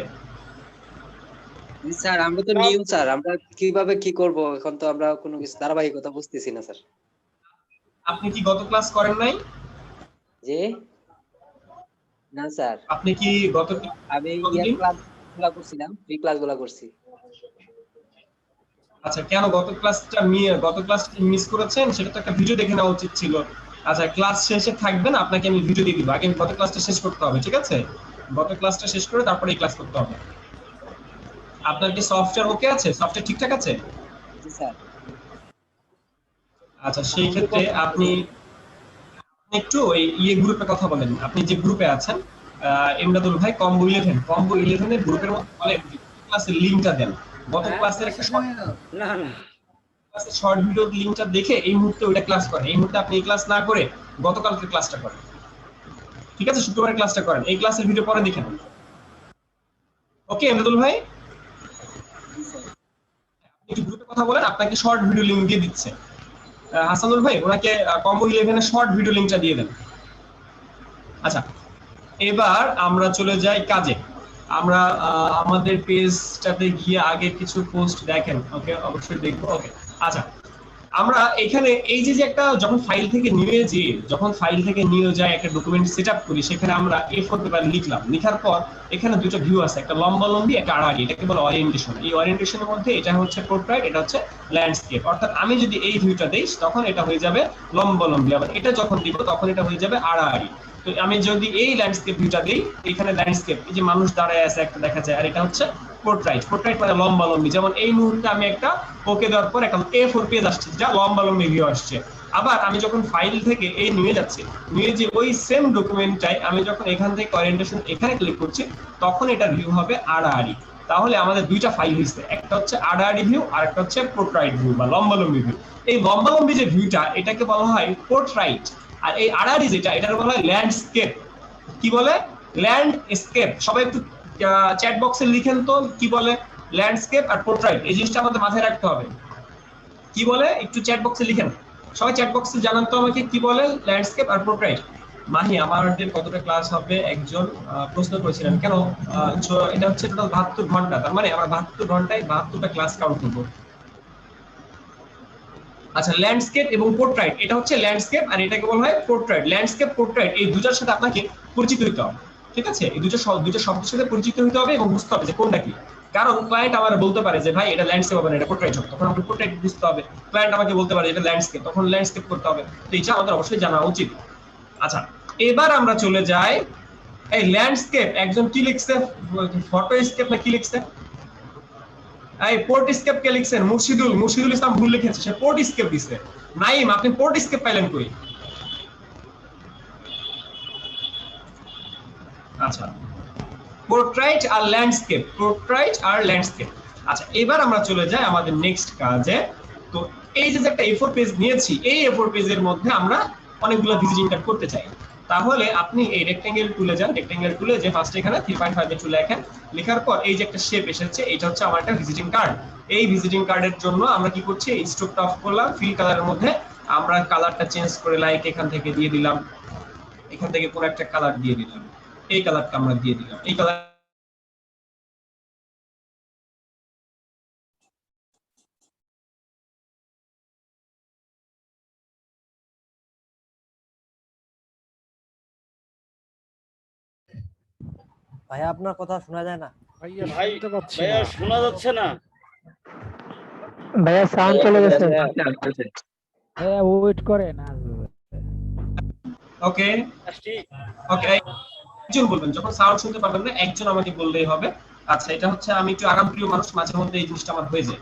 স্যার আমরা তো নিউ স্যার, আমরা কিভাবে কি করব এখন তো আমরা কোনো কিছু ধারাবাহিকতা বুঝতেছি না স্যার। আপনি কি গত ক্লাস করেন নাই? জি না স্যার। আপনি কি গত আমি ক্লাসগুলো করছিলাম, এই ক্লাসগুলো করছি। আচ্ছা, কেন গত ক্লাসটা মিস করেছেন? সেটা তো একটা ভিডিও দেখে নেওয়া উচিত ছিল। আচ্ছা, ক্লাস শেষে থাকবেন, আপনাকে আমি ভিডিও দিয়ে দিব, আগে গত ক্লাসটা শেষ করতে হবে, ঠিক আছে? গত ক্লাসটা শেষ করে তারপরে এই ক্লাস করতে হবে। আপনার কি সফটওয়্যার ওকে আছে? সফটওয়্যার ঠিকঠাক আছে? জি স্যার। আচ্ছা, সেই ক্ষেত্রে আপনি একটু ওই গ্রুপে কথা বলেন, আপনি যে গ্রুপে আছেন, এমদাদুল ভাই, কম্বো 11 এর গ্রুপের মধ্যে ক্লাসের লিংকটা দেন। গত ক্লাসের একটা শর্ট ভিডিওর লিংকটা দেখে এই মুহূর্তে ওইটা ক্লাস করেন। এই মুহূর্তে আপনি এই ক্লাস না করে গতকালকের ক্লাসটা করেন, ঠিক আছে? শুক্রবারের ক্লাসটা করেন, এই ক্লাসের ভিডিও পরে দেখেন। ওকে এমদাদুল ভাই, একটু গ্রুপে কথা বলেন, আপনাকে শর্ট ভিডিও লিংক দিয়ে দিচ্ছে হাসানুল ভাই, ওনাকে কম্বো 11 এর শর্ট ভিডিও লিংকটা দিয়ে দেন। আচ্ছা, এবার আমরা চলে যাই কাজে। আমরা আমাদের পেজটাতে গিয়ে আগে কিছু পোস্ট দেখেন, ওকে? অবশ্যই দেখবো। ওকে, আচ্ছা, আমরা এখানে এই যে একটা যখন ফাইল থেকে নিয়ে যায় একটা ডকুমেন্ট সেটআপ করি, সেখানে আমরা A4 পেপার লিখলাম, লেখার পর এখানে দুটো ভিউ আছে, একটা লম্বালম্বি একটা আড়াআড়ি, এটাকে বলে ওরিয়েন্টেশন। এই ওরিয়েন্টেশনের মধ্যে এটা হচ্ছে পোর্ট্রেট, এটা হচ্ছে ল্যান্ডস্কেপ। অর্থাৎ আমি যদি এই ভিউটা দেই তখন এটা হয়ে যাবে লম্বালম্বি, আবার এটা যখন দিব তখন এটা হয়ে যাবে আড়াআড়ি। তো আমি যদি এই ল্যান্ডস্কেপ ভিউটা দিই, এখানে ল্যান্ডস্কেপ এই যে মানুষ দাঁড়ায় আছে একটা দেখা যায়, আর এটা হচ্ছে পোর্ট্রেট মানে লম্বালম্বি। যেমন এই মুহূর্তে আমি একটা ওকে দেওয়ার পর একটা A4 পেজ আসছে যেটা লম্বালম্বি ভিউ আসছে। আবার আমি যখন ফাইল থেকে এই নিয়ে যাচ্ছি, নিয়ে যে ওই সেম ডকুমেন্টটাই আমি যখন এখান থেকে ওরিয়েন্টেশন এখানে ক্লিক করছি, তখন এটা ভিউ হবে আড়াআড়ি। তাহলে আমাদের দুইটা ফাইল হয়েছে, একটা হচ্ছে আড়াআড়ি ভিউ আর একটা হচ্ছে পোর্ট্রেট ভিউ বা লম্বালম্বি ভিউ। এই লম্বালম্বি যে ভিউটা এটাকে বলা হয় পোর্ট্রেট, আর এই আড়াআড়ি যেটা এটাকে বলা হয় ল্যান্ডস্কেপ। কি বলে? ল্যান্ডস্কেপ। সবাই একটু চ্যাট বক্সে লিখেন তো কি বলে ল্যান্ডস্কেপ আর পোর্ট্রেট, এই জিনিসটা আমাদের মাথায় রাখতে হবে। কি বলে একটু চ্যাট বক্সে লিখেন, সবাই চ্যাট বক্সে জানান তো আমাকে কি বলে ল্যান্ডস্কেপ আর পোর্ট্রেট। মাহি, আমাদের কতটা ক্লাস হবে একজন প্রশ্ন করেছিলেন, কেন এটা হচ্ছে টোটাল 72 ঘন্টা, তার মানে আমরা 72 ঘন্টায় 72টা ক্লাস কাউন্ট করব। আচ্ছা, ল্যান্ডস্কেপ এবং পোর্ট্রেট, এটা হচ্ছে ল্যান্ডস্কেপ আর এটাকে বলা হয় পোর্ট্রেট। ল্যান্ডস্কেপ পোর্ট্রেট এই দুটার সাথে আপনাকে পরিচিত হতে হবে, ঠিক আছে? এই দুটো শব্দের সাথে পরিচিত হতে হবে এবং বুঝতে হবে যে কোনটা কি। কারণ ক্লায়েন্ট আমার বলতে পারে যে ভাই এটা ল্যান্ডস্কেপ হবে না, এটা পোর্ট্রেট হবে, তখন আমাকে পোর্ট্রেট বুঝতে হবে। ক্লায়েন্ট আমাকে বলতে পারে এটা ল্যান্ডস্কেপ, তখন ল্যান্ডস্কেপ করতে হবে। তো এটা আমাদের অবশ্যই জানা উচিত। আচ্ছা, এবার আমরা চলে যাই এই ল্যান্ডস্কেপ একজন কি লিখছে, ফটোস্কেপ না কি লিখছে? এই পোর্টস্কেপ কে লিখছেন? মুর্শিদুল ইসলাম ভুল লিখেছে, সে পোর্টস্কেপ দিছে। নাইম, আপনি পোর্টস্কেপ পাইলেন কই? আচ্ছা, পোর্ট্রেট আর ল্যান্ডস্কেপ, আচ্ছা, এবার আমরা চলে যাই আমাদের নেক্সট কাজে। তো এই যে একটা A4 পেজ নিয়েছি, এই A4 পেজের মধ্যে আমরা অনেকগুলো ভিজিটিং কার্ড করতে চাই। তাহলে আপনি এই রেক্টেঙ্গেল টুলে যান, রেক্টেঙ্গেল টুলে যে ফার্স্ট এখানে 3.5 এ টুলে লেখেন, লেখার পর এই যে একটা শেপ এসেছে, এটা হচ্ছে আমার একটা ভিজিটিং কার্ড। এই ভিজিটিং কার্ডের জন্য আমরা কি করছি, এই স্ট্রোকটা অফ করলাম, ফিল কালারের মধ্যে আমরা কালারটা চেঞ্জ করে লাইক এখান থেকে দিয়ে দিলাম, এখান থেকে কোন একটা কালার দিয়ে দিলাম, এই কালারটা আমরা দিয়ে দিলাম, এই কালার। ভাইয়া আপনার কথা শোনা যায় না। ভাইয়া শুনতে পাচ্ছি না। ভাইয়া শোনা যাচ্ছে না। ভাইয়া সাউন্ড চলে গেছে। ভাইয়া ওয়েট করেন। ওকে ওকে, একজন বলবেন, যখন সাউন্ড শুনতে পারবেন না একজন আমাকে বললেই হবে। আচ্ছা, এটা হচ্ছে আমি একটু আরামপ্রিয় মানুষ, মাঝে মধ্যে এই জিনিসটা আমার হয়ে যায়।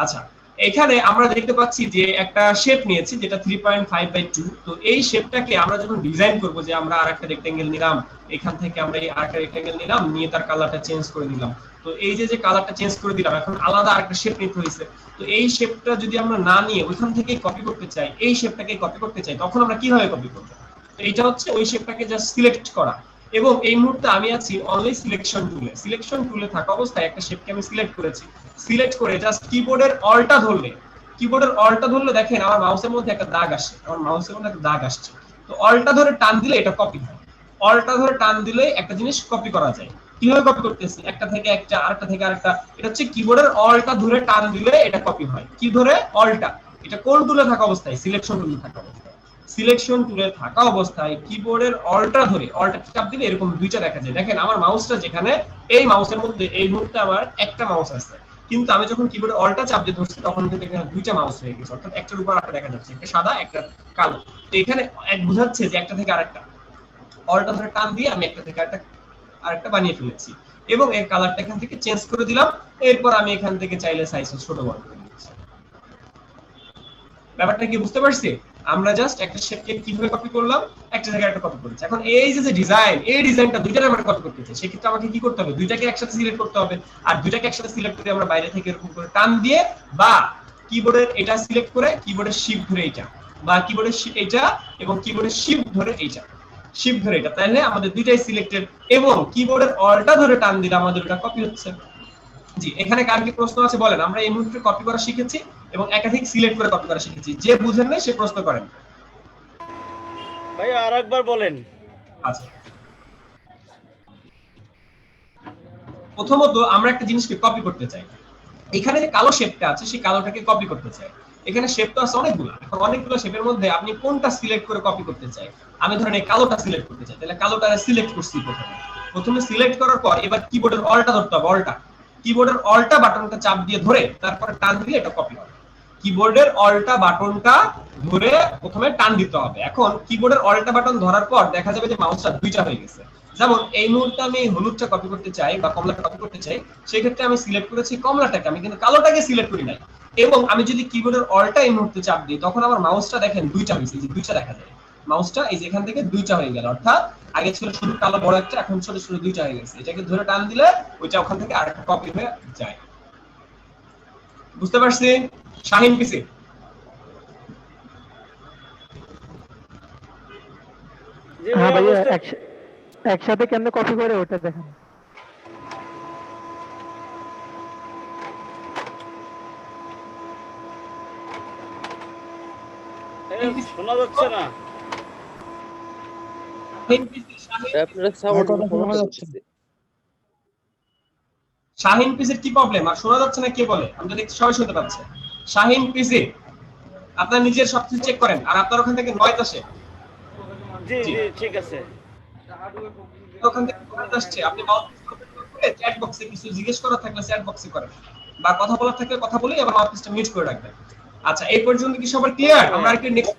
আচ্ছা, এখানে আমরা দেখতে পাচ্ছি যে একটা শেপ নিয়েছি যেটা 3.5/2। তো এই শেপটাকে আমরা যখন ডিজাইন করব, যে আমরা আরেকটা রেক্টেঙ্গেল নিলাম, এখান থেকে আমরা এই আরেকটা রেক্টেঙ্গেল নিলাম, নিয়ে তার কালারটা চেঞ্জ করে দিলাম। তো এই যে কালারটা চেঞ্জ করে দিলাম, এখন আলাদা আরেকটা শেপ নিতে হয়েছে। তো এই শেপটা যদি আমরা না নিয়ে ওইখান থেকেই কপি করতে চাই, এই শেপটাকে কপি করতে চাই, তখন আমরা কিভাবে কপি করব? তো এটা হচ্ছে ওই শেপটাকে জাস্ট সিলেক্ট করা। এবং এই মুহূর্তে আমি আছি অনলি সিলেকশন টুলে থাকা অবস্থায় একটা শেপকে আমি সিলেক্ট করেছি। সিলেক্ট করে জাস্ট কিবোর্ডের অলটা ধরলে দেখেন আমার মাউসের মধ্যে একটা দাগ আসছে, তো অলটা ধরে টান দিলে এটা কপি হয়। অলটা ধরে টান দিলে একটা জিনিস কপি করা যায়। কিভাবে কপি করতেছি? একটা থেকে একটা, আরেকটা থেকে আরেকটা। এটা হচ্ছে কিবোর্ডের অলটা ধরে টান দিলে এটা কপি হয়। কি ধরে? অলটা। এটা কোন টুলে থাকা অবস্থায়? সিলেকশন টুলে থাকা অবস্থায় কিবোর্ডের অলটা ধরে, অলটা চাপ দিলে এরকম দুইটা দেখা যায়। দেখেন আমার মাউসটা যেখানে, এই মাউসের মধ্যে এই মুহূর্তে আমার একটা মাউস আছে, কিন্তু আমি যখন কিবোর্ডে অলটা চাপ দিয়ে ধরছি তখন কিন্তু এখানে দুইটা মাউস হয়ে গেছে, অর্থাৎ একটার উপর আরেকটা দেখা যাচ্ছে, একটা সাদা একটা কালো। তো এখানে এক বোঝাচ্ছে যে একটা থেকে আরেকটা, অলটা ধরে টান দিয়ে আমি একটা থেকে আরেকটা বানিয়ে ফেলেছি এবং এর কালারটা এখান থেকে চেঞ্জ করে দিলাম। এরপর আমি এখান থেকে চাইলে সাইজ ছোট বড় করে দিচ্ছি। ব্যাপারটা কি বুঝতে পারছি? আমরা জাস্ট একটা শেপকে কিভাবে কপি করলাম, একটা জায়গায় একটা কপি করেছি। এখন এই যে ডিজাইন, এই ডিজাইনটা দুইটার আমরা কপি করতে চাই, সেক্ষেত্রে আমাকে কি করতে হবে? দুইটাকে একসাথে সিলেক্ট করতে হবে। আর দুইটাকে একসাথে সিলেক্ট করে আমরা বাইরে থেকে এরকম করে টান দিয়ে, বা কিবোর্ডের এটা সিলেক্ট করে কিবোর্ডের শিফট ধরে এইটা, বা কিবোর্ডের এইটা এবং কিবোর্ডের শিফট ধরে এইটা, তাহলে আমাদের দুইটাই সিলেক্টেড। এবং কিবোর্ডের অলটা ধরে টান দিলে আমাদের ওটা কপি হচ্ছে। জি, এখানে কার কি প্রশ্ন আছে বলেন? আমরা এই মুহূর্তে কপি করা শিখেছি এবং একাধিক সিলেক্ট করে কপি করা শিখেছি। যে বুঝেন না সে প্রশ্ন করেন। ভাই আরেকবার বলেন। আচ্ছা, প্রথমত আমরা একটা জিনিসকে কপি করতে চাই। এখানে যে কালো শেপটা আছে সেই কালোটাকে কপি করতে চাই। এখানে শেপ তো আছে অনেকগুলো। এখন অনেকগুলো শেপের মধ্যে আপনি কোনটা সিলেক্ট করে কপি করতে চাই? আমি ধরেন এই কালোটা সিলেক্ট করতে চাই, তাহলে কালোটা সিলেক্ট করছি। প্রথমে সিলেক্ট করার পর এবার কিবোর্ডের অলটা ধরতে হবে, অলটা কিবোর্ডের অলটা বাটনটা চাপ দিয়ে ধরে তারপরে টান দিলে এটা কপি হবে। কিবোর্ডের অলটা বাটনটা ধরে প্রথমে টান দিতে হবে। এখন কিবোর্ডের অলটা বাটন ধরার পর দেখা যাবে যে মাউসটা দুইটা হয়ে গেছে। যেমন এই মুহূর্তে আমি হলুদটা কপি করতে চাই বা কমলাটা কপি করতে চাই, সেই ক্ষেত্রে আমি সিলেক্ট করেছি কমলাটাকে, আমি কিন্তু কালোটাকে সিলেক্ট করি নাই। এবং আমি যদি কিবোর্ডের অলটা এই মুহূর্তে চাপ দিই তখন আমার মাউসটা দেখেন দুইটা হয়েছে, যে দুইটা দেখা যায়। মাউসটা এই যে এখান থেকে দুইটা হয়ে গেল, অর্থাৎ আগে ছিল শুধু কালো বড় একটা, এখন ছোট ছোট দুইটা হয়ে গেছে। এটাকে ধরে টান দিলে ওইটা ওখান থেকে আরেকটা কপি হয়ে যায়। বুঝতে পারছি? শাহিন পিসি হ্যাঁ ভাইয়া একসাথে কেমনে কপি করে ওটা দেখেন। শোনা যাচ্ছে না শাহিন পিসির কি প্রবলেম? আর শোনা যাচ্ছে না কে বলে? আমি তো দেখছি সবাই শুনতে পাচ্ছে। শাহিন পিসি আপনার নিজের সবকিছু চেক করেন, আর আপনার ওখান থেকে নয়েজ আসে। জি জি ঠিক আছে। ওখান থেকে নয়েজ আসছে, আপনি মাউস করে চ্যাট বক্সে কিছু জিজ্ঞেস করার থাকলে চ্যাট বক্সে করেন, বা কথা বলার থাকলে কথা বলেই আবার মাউসটা মিউট করে রাখবেন। আচ্ছা, এই পর্যন্ত কি সবার ক্লিয়ার? আমরা আরেকটু নেক্সট।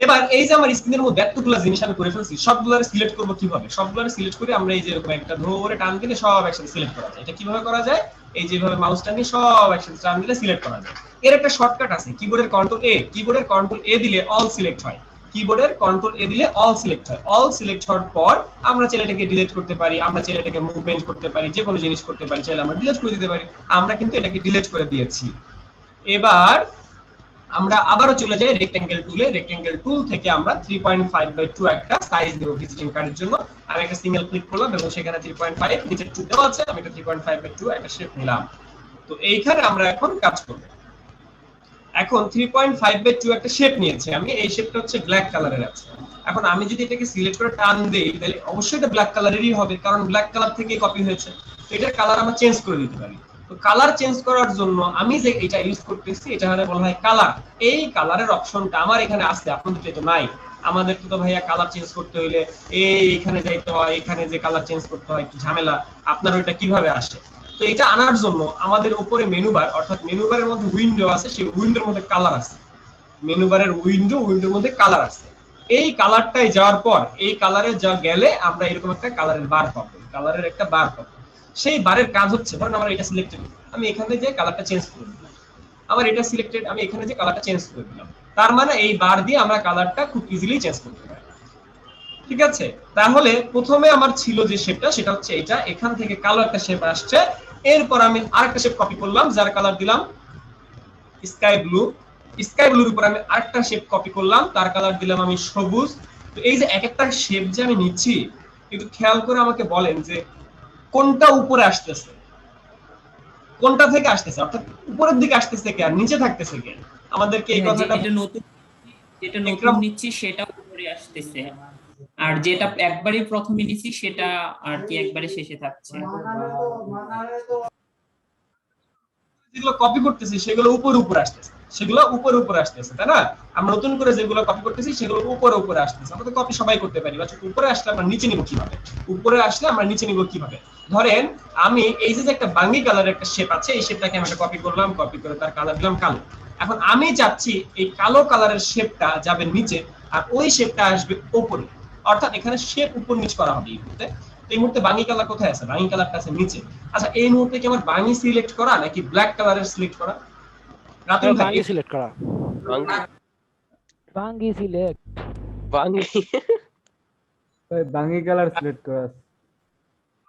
এবার এই যে আমার স্ক্রিনের মধ্যে এতগুলো জিনিস আমি করে ফেলছি, সবগুলোরে সিলেক্ট করব কিভাবে? সবগুলোরে সিলেক্ট করে আমরা এই যে এরকম একটা ধরে টান দিলে সব একসাথে সিলেক্ট করা যায়। এটা কিভাবে করা যায়? এই যেভাবে মাউসটা নিয়ে সব একসাথে টান দিলে সিলেক্ট করা যায়। এর একটা শর্টকাট আছে, কিবোর্ডের কন্ট্রোল এ, কিবোর্ডের কন্ট্রোল এ দিলে অল সিলেক্ট হয়। কিবোর্ডের কন্ট্রোল এ দিলে অল সিলেক্ট হয়। অল সিলেক্ট হওয়ার পর আমরা চাইলে এটাকে ডিলিট করতে পারি, আমরা চাইলে এটাকে মুভমেন্ট করতে পারি, যে কোনো জিনিস করতে পারি, চাইলে আমরা ডিলিট করে দিতে পারি। আমরা কিন্তু এটাকে ডিলিট করে দিয়েছি। এবার আমরা আবারও চলে যাই রেক্টেঙ্গেল টুলে। রেক্টেঙ্গেল টুল থেকে আমরা 3.5/2 একটা সাইজ দেব ভিজিটিং কার্ডের জন্য। আমি একটা সিঙ্গেল ক্লিক করলাম এবং সেখানে 3.5 নিচে 2 দেওয়া আছে, আমি এটা 3.5/2 একটা শেপ নিলাম। তো এইখানে আমরা এখন কাজ করব। এখন 3.5/2 একটা শেপ নিয়েছি আমি, এই শেপটা হচ্ছে ব্ল্যাক কালারের আছে। এখন আমি যদি এটাকে সিলেক্ট করে টান দেই তাহলে অবশ্যই এটা ব্ল্যাক কালারেরই হবে, কারণ ব্ল্যাক কালার থেকেই কপি হয়েছে। তো এটার কালার আমরা চেঞ্জ করে দিতে পারি। তো কালার চেঞ্জ করার জন্য আমি যে এটা ইউজ করতেছি এটা হলো বলা হয় কালার। এই কালারের অপশনটা আমার এখানে আছে, আপনাদের তো নাই। আমাদের তো ভাইয়া কালার চেঞ্জ করতে হইলে এইখানে যাইতে হয়, এখানে যে কালার চেঞ্জ করতে হয় একটু ঝামেলা। আপনার ওইটা কিভাবে আসে? তো এটা আনার জন্য আমাদের উপরে মেনু বার, অর্থাৎ মেনু বারের মধ্যে উইন্ডো আছে, সেই উইন্ডোর মধ্যে কালার আছে। মেনু বারের উইন্ডোর মধ্যে কালার আছে। এই কালারটাই যাওয়ার পর এই কালারে যা গেলে আমরা এরকম একটা কালারের বার পাবো, কালারের একটা বার পাবো। সেই বারের কাজ হচ্ছে, ধরুন আমার এটা সিলেক্টেড, আমি এখানে যে কালারটা চেঞ্জ করে দিলাম, আমার এটা সিলেক্টেড, আমি এখানে যে কালারটা চেঞ্জ করে দিলাম, তার মানে এই বার দিয়ে আমরা কালারটা খুব ইজিলি চেঞ্জ করতে পারি। ঠিক আছে? তাহলে প্রথমে আমার ছিল যে শেপটা, সেটা হচ্ছে এটা, এখান থেকে কালো একটা শেপ আসছে। এরপর আমি আরেকটা শেপ কপি করলাম, যার কালার দিলাম স্কাই ব্লু। স্কাই ব্লুর উপর আমি আরেকটা শেপ কপি করলাম, তার কালার দিলাম আমি সবুজ। তো এই যে এক একটা শেপ যে আমি নিচ্ছি, একটু খেয়াল করে আমাকে বলেন যে কোনটা উপরে আসতেছে, কোনটা থেকে আসতেছে, অর্থাৎ উপরের দিকে আসতেছে কে আর নিচে থাকতেছে কে? আমাদেরকে এই কথাটা, যেটা নতুন নিচ্ছি সেটা উপরে আসতেছে, আর যেটা একবারই প্রথমে নিচ্ছি সেটা আর কি একবারে শেষে থাকছে। যেগুলো কপি করতেছি সেগুলো উপরে আসতেছে, সেগুলো উপরে আসতেছে, তাই না? আমরা নতুন করে যেগুলো কপি করতেছি সেগুলো উপরে আসতেছে। আমরা তো কপি সবাই করতে পারি, বাট উপরে আসলে আমরা নিচে নিব কিভাবে? উপরে আসলে আমরা নিচে নিব কিভাবে? ধরেন আমি এই যে একটা বাঙ্গি কালারের একটা শেপ আছে, এই শেপটাকে আমি কপি করলাম, কপি করে তার কালার দিলাম কালো। এখন আমি চাচ্ছি এই কালো কালারের শেপটা যাবে নিচে আর ওই শেপটা আসবে উপরে, অর্থাৎ এখানে শেপ উপর নিচ করা হবে। এই মুহূর্তে বাঙ্গি কালার কোথায় আছে? বাঙ্গি কালারটা আছে নিচে। আচ্ছা, এই মুহূর্তে কি আমার বাঙ্গি সিলেক্ট করা নাকি ব্ল্যাক কালারের সিলেক্ট করা? রাতুল ভাই বাঙ্গি সিলেক্ট করা। বাঙ্গি সিলেক্ট, বাঙ্গি ওই বাঙ্গি কালার সিলেক্ট করা।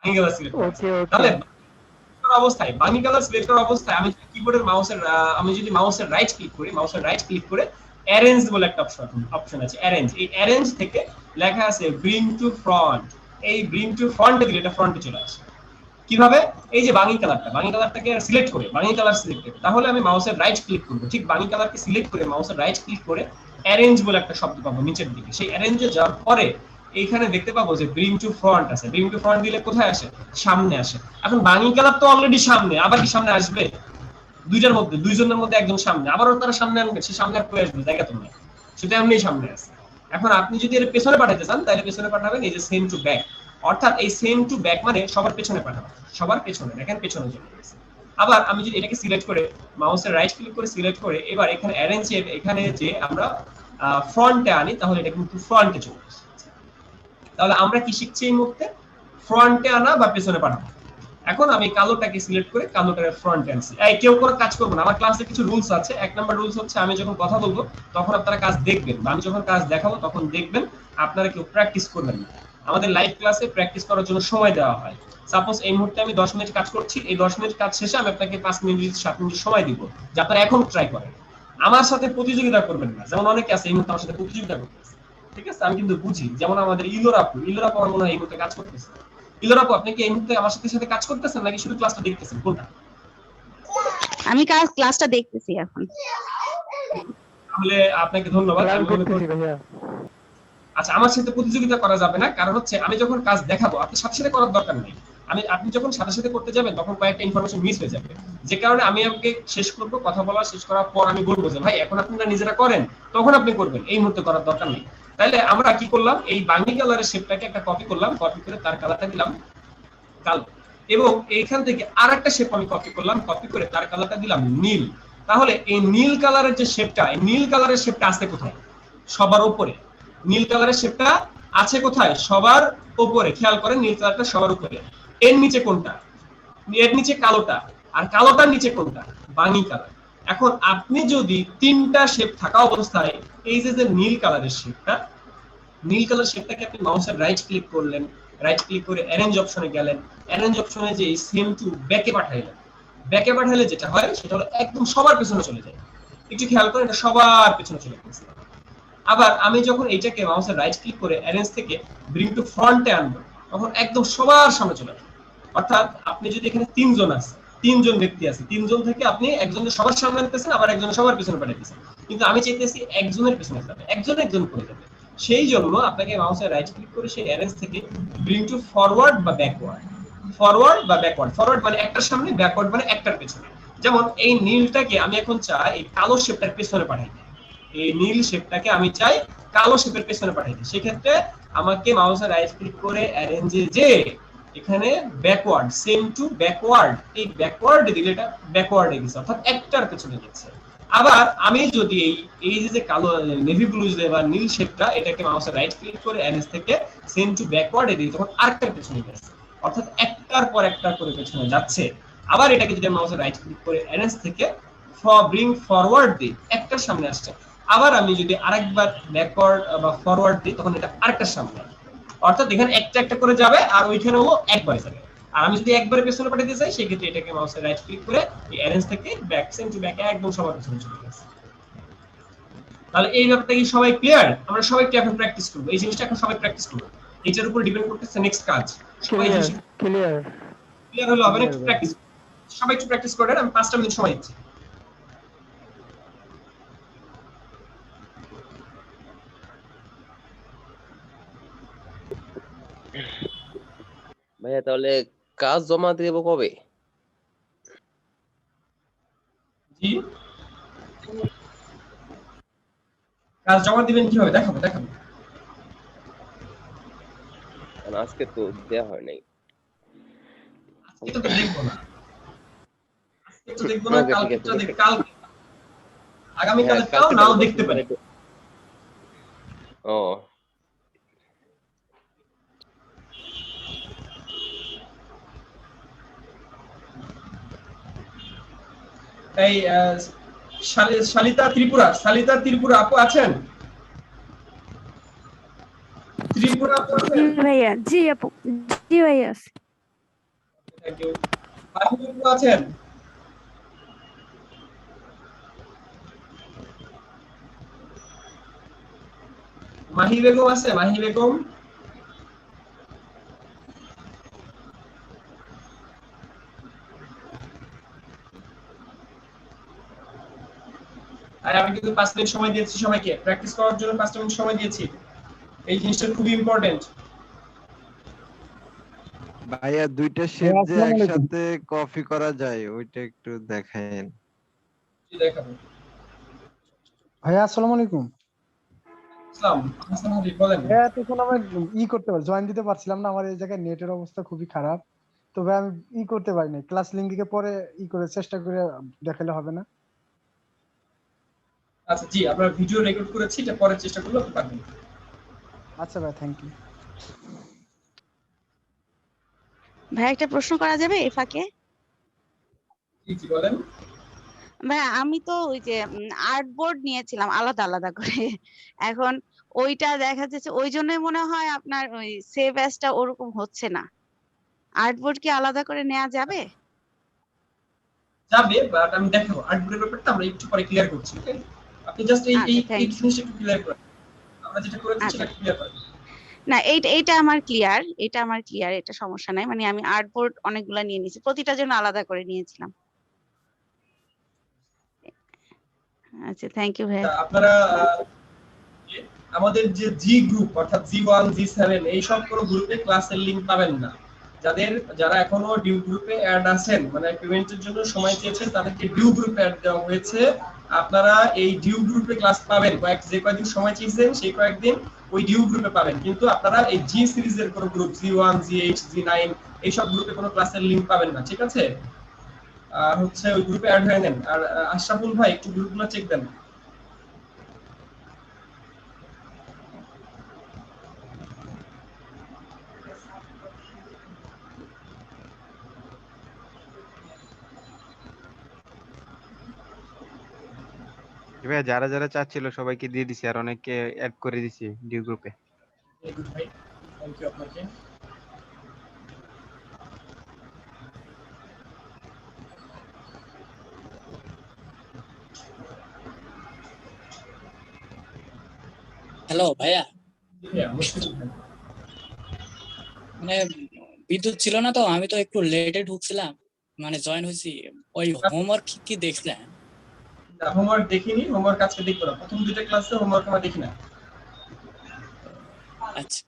বাঙ্গি কালার সিলেক্ট করা। তাহলে অবস্থায় বাঙ্গি কালার সিলেক্ট করা অবস্থায় আমি যদি কিবোর্ডের মাউসের রাইট ক্লিক করে অ্যারেঞ্জ বলে একটা অপশন আছে, অ্যারেঞ্জ। এই অ্যারেঞ্জ থেকে লেখা আছে ব্রিং টু ফ্রন্ট। এই ব্রিং টু ফ্রন্টে দিলে এটা ফ্রন্টে চলে আসে। কিভাবে? এই যে বাঙ্গি কালারটাকে সিলেক্ট করে, বাঙ্গি কালার সিলেক্টেড, তাহলে আমি মাউসের রাইট ক্লিক করব, ঠিক বাঙ্গি কালারকে সিলেক্ট করে মাউসের রাইট ক্লিক করে অ্যারেঞ্জ বলে একটা শব্দ পাবো নিচের দিকে। সেই অ্যারেঞ্জে যাওয়ার পরে এইখানে দেখতে পাবো যে ব্রিং টু ফ্রন্ট আছে। ব্রিং টু ফ্রন্ট দিলে কোথায় আসে? সামনে আসে। এখন বাঙ্গি কালার তো অলরেডি সামনে, আবার কি সামনে আসবে? দুইটার মধ্যে, দুইজনের মধ্যে একজন সামনে, আবারও তারা সামনে আনবে, সে সামনে আর কয়ে আসবে, জায়গা তো নাই, সেটা এমনি সামনে আছে। এখন আপনি যদি এর পেছনে পাঠাতে চান তাহলে পেছনে পাঠাবেন এই যে সেন্ড টু ব্যাক, অর্থাৎ এই সেন্ড টু ব্যাক মানে সবার পেছনে পাঠাবেন, সবার পেছনে, দেখেন পেছনে চলে গেছে। আবার আমি যদি এটাকে সিলেক্ট করে মাউসের রাইট ক্লিক করে সিলেক্ট করে এবার এখানে অ্যারেঞ্জ এখানে যে আমরা ফ্রন্টে আনি, তাহলে এটা কিন্তু ফ্রন্টে চলে আসে। তাহলে আমরা কি শিখছি এই মুহূর্তে? ফ্রন্টে আনা বা পেছনে পাঠানো। এখন আমি কালোটাকে সিলেক্ট করে কালোটাকে ফ্রন্টে আনছি। এই কেউ কোনো কাজ করবো না, আমার ক্লাসে কিছু রুলস আছে। এক নাম্বার রুলস হচ্ছে আমি যখন কথা বলবো তখন আপনারা কাজ দেখবেন, বা আমি যখন কাজ দেখাবো তখন দেখবেন, আপনারা কেউ প্র্যাকটিস করবেন না। আমাদের লাইভ ক্লাসে প্র্যাকটিস করার জন্য সময় দেওয়া হয়। সাপোজ এই মুহূর্তে আমি 10 মিনিট কাজ করছি, এই 10 মিনিট কাজ শেষে আমি আপনাকে 5 মিনিট 7 মিনিট সময় দিব, যে আপনারা এখন ট্রাই করেন। আমার সাথে প্রতিযোগিতা করবেন না, যেমন অনেকে আছে এই মুহূর্তে আমার সাথে প্রতিযোগিতা করতেছে, ঠিক আছে? আমি কিন্তু বুঝি, যেমন আমাদের ইলোরাপু আমার মনে হয় এই মুহূর্তে কাজ করতেছে। ইলোরাপু, আপনি কি এই মুহূর্তে আমার সাথে কাজ করতেছেন নাকি শুধু ক্লাসটা দেখতেছেন, কোনটা? আমি ক্লাসটা দেখতেছি এখন। তাহলে আপনাকে ধন্যবাদ। আমি মনে করি আচ্ছা, আমার সাথে প্রতিযোগিতা করা যাবে না, কারণ হচ্ছে আমি যখন কাজ দেখাবো আপনি সাথে সাথে করার দরকার নেই। আপনি যখন সাথে সাথে করতে যাবেন তখন কয়েকটা ইনফরমেশন মিস হয়ে যাবে, যে কারণে আমি আপনাকে শেষ করব, কথা বলা শেষ করার পর আমি বলবো যে ভাই এখন আপনারা নিজেরা করেন, তখন আপনি করবেন, এই মুহূর্তে করার দরকার নেই। তাহলে আমরা কি করলাম, এই বাঙ্গি কালারের শেপটাকে একটা কপি করলাম, কপি করে তার কালারটা দিলাম কালো, এবং এইখান থেকে আরেকটা শেপ আমি কপি করলাম, কপি করে তার কালারটা দিলাম নীল। তাহলে এই নীল কালারের যে শেপটা, এই নীল কালারের শেপটা আছে কোথায়? সবার উপরে। নীল কালারের শেপটা আছে কোথায়? সবার উপরে। খেয়াল করেন, নীল কালারটা সবার উপরে। এর নিচে কোনটা? এর নিচে কালোটা। আর কালোটার নিচে কোনটা? বাঙ্গি কালার। এখন আপনি যদি তিনটা শেপ থাকা অবস্থায় এই যে নীল কালারের শেপটা, নীল কালার শেপটাকে আপনি মাউসের রাইট ক্লিক করলেন, রাইট ক্লিক করে অ্যারেঞ্জ অপশনে গেলেন, অ্যারেঞ্জ অপশনে যে সেম টু ব্যাকে পাঠাইলেন, ব্যাকে পাঠাইলে যেটা হয় সেটা হলো একদম সবার পেছনে চলে যায়। একটু খেয়াল করেন, এটা সবার পেছনে চলে গেছে। আবার আমি যখন এইটাকে মাউসের রাইট ক্লিক করে অ্যারেঞ্জ থেকে ব্রিং টু ফ্রন্টে আনবো, তখন একদম সবার সামনে চলে আসবে। অর্থাৎ আপনি যদি এখানে তিনজন আছে, তিনজন ব্যক্তি আছে, তিনজন থেকে আপনি একজনের সবার সামনে আনতেছেন, আবার একজনের সবার পেছনে পাঠাইতেছেন, কিন্তু আমি চাইতেছি একজনের পেছনে যাবে, একজন করে যাবে। সেই জন্য আপনাকে মাউসের রাইট ক্লিক করে সেই অ্যারেঞ্জ থেকে ব্রিং টু ফরওয়ার্ড বা ব্যাকওয়ার্ড, ফরওয়ার্ড বা ব্যাকওয়ার্ড, ফরওয়ার্ড মানে একটার সামনে, ব্যাকওয়ার্ড মানে একটার পেছনে। যেমন এই নীলটাকে আমি এখন চাই এই কালো শেপটার পেছনে পাঠাইতে, এই নীল শেপটাকে আমি চাই কালো শেপের পেছনে পাঠাইতে। সেক্ষেত্রে আমাকে মাউসের রাইট ক্লিক করে অ্যারেঞ্জে যে এখানে ব্যাকওয়ার্ড, সেম টু ব্যাকওয়ার্ড, এই ব্যাকওয়ার্ড দিলে এটা ব্যাকওয়ার্ডে গেছে, অর্থাৎ একটার পেছনে গেছে। আবার আমি যদি এই যে কালো নেভি ব্লু যে বা নীল শেপটা, এটাকে মাউসের রাইট ক্লিক করে অ্যারেঞ্জ থেকে সেম টু ব্যাকওয়ার্ডে দিই, তখন আরেকটার পেছনে গেছে, অর্থাৎ একটার পর একটা করে পেছনে যাচ্ছে। আবার এটাকে যদি মাউসের রাইট ক্লিক করে অ্যারেঞ্জ থেকে ব্রিং ফরওয়ার্ড দিই, একটার সামনে আসছে। আবার আমি যদি আরেকবার ব্যাকওয়ার্ড বা ফরওয়ার্ড দিই, তখন এটা আরেকটার সামনে, অর্থাৎ এখানে একটা একটা করে যাবে, আর ওইখানেও একবার যাবে। আর আমি যদি একবারে পেছনে পাঠাতে চাই, সেই ক্ষেত্রে এটাকে মাউসের রাইট ক্লিক করে এই অ্যারেঞ্জ থেকে ব্যাক সেম টু ব্যাক একদম সবার পেছনে চলে গেছে। তাহলে এই ব্যাপারটা কি সবাই ক্লিয়ার? আমরা সবাই কি এখন প্র্যাকটিস করব, এই জিনিসটা এখন সবাই প্র্যাকটিস করব, এটার উপর ডিপেন্ড করতেছে নেক্সট কাজ। সবাই ক্লিয়ার হলো হবে না? একটু প্র্যাকটিস, সবাই একটু প্র্যাকটিস করেন। আমি 5টা মিনিট সময় দিচ্ছি। ভাইয়া তাহলে কাজ জমা দেব কবে? জি, কাজ জমা দিবেন কিভাবে দেখাবো? আজকে তো দেয়া হয় নাই। এটা তো দেখবো না, আজকে তো দেখবো না, কাল আগামী কাল তাও নাও দেখতে পারে। ও এই শালিতা ত্রিপুরা আপু আছেন? ত্রিপুরা আপু আছেন? ভাইয়া, জি আপু, জি ভাইয়া। Thank you. আপু আছেন? মাহি বেগম আছে? মাহি বেগম আর আমি কিন্তু 5 মিনিট সময় দিয়েছি সবাইকে প্র্যাকটিস করার জন্য, 5 মিনিট সময় দিয়েছি। এই জিনিসটা খুবই ইম্পর্টেন্ট। ভাইয়া দুইটা শেপ যে একসাথে কপি করা যায় ওইটা একটু দেখায়েন। দেখাবো। ভাইয়া আসসালামু আলাইকুম। আসসালাম, হাসান হাবিব বলেন। ভাইয়া তখন আমি করতে পারি, জয়েন দিতে পারছিলাম না, আমার এই জায়গায় নেটের অবস্থা খুবই খারাপ। তবে আমি করতে পারিনি, ক্লাস লিংক দিকে পরে করে চেষ্টা করে দেখালে হবে না? আচ্ছা জি, আমরা ভিডিও রেকর্ড করেছি, এটা পরে চেষ্টা করলে আপনি পারবেন। আচ্ছা ভাই, থ্যাংক ইউ। ভাই একটা প্রশ্ন করা যাবে এই ফাঁকে? জি জি বলেন। ভাই আমি তো ওই যে আর্ট বোর্ড নিয়েছিলাম আলাদা আলাদা করে। এখন ওইটা দেখা যাচ্ছে ওই জন্যই মনে হয় আপনার ওই সেভ অ্যাজটা ওরকম হচ্ছে না। আর্ট বোর্ড কি আলাদা করে নেওয়া যাবে? যাবে, বাট আমি দেখাবো আর্টবোর্ডের ব্যাপারটা আমরা একটু পরে ক্লিয়ার করছি। ওকে, আপনি জাস্ট এই আচ্ছা, এই thank এই you. জিনিসটা একটু ক্লিয়ার করেন, আমরা যেটা করেছি আচ্ছা। সেটা ক্লিয়ার করেন। না এইটা আমার ক্লিয়ার, এটা সমস্যা নাই। মানে আমি আর্ট বোর্ড অনেকগুলা নিয়ে নিয়েছি, প্রতিটার জন্য আলাদা করে নিয়েছিলাম। আচ্ছা, থ্যাংক ইউ ভাই। আপনারা আমাদের যে জি গ্রুপ অর্থাৎ জি1 জি7 এই সব কোনো গ্রুপে ক্লাসের লিংক পাবেন না। যারা এখনো ডিউ গ্রুপে অ্যাড আছেন, মানে পেমেন্টের জন্য সময় চেয়েছেন, তাদেরকে ডিউ গ্রুপে অ্যাড দেওয়া হয়েছে। আপনারা এই ডিউ গ্রুপে ক্লাস পাবেন, যে কয়েকদিন সময় চেয়েছেন সেই কয়েকদিন ওই ডিউ গ্রুপে পাবেন, কিন্তু আপনারা এই জি সিরিজের কোনো গ্রুপ জি1 জি8 জি9 এই সব গ্রুপে কোনো ক্লাসের লিংক পাবেন না, ঠিক আছে? আর হচ্ছে ওই গ্রুপে অ্যাড হয়ে নেন। আর আশরাফুল ভাই একটু গ্রুপগুলো চেক দেন। ভাইয়া যারা যারা চাচ্ছিল সবাইকে দিয়ে দিছি, আর অনেককে অ্যাড করে দিছি ডিউ গ্রুপে। ভাই থ্যাংক ইউ আপনাকে। হ্যালো ভাইয়া, হ্যাঁ মুশকিল ভাই। মানে বিদ্যুৎ ছিল না তো, আমি তো একটু লেটে ঢুকছিলাম, মানে জয়েন হয়েছি। ওই হোমওয়ার্ক কি দেখলেন? হোমওয়ার্ক দেখিনি, হোমওয়ার্ক আজকে দেখবো না, প্রথম দুইটা ক্লাসে হোমওয়ার্ক আমরা দেখি না। আচ্ছা,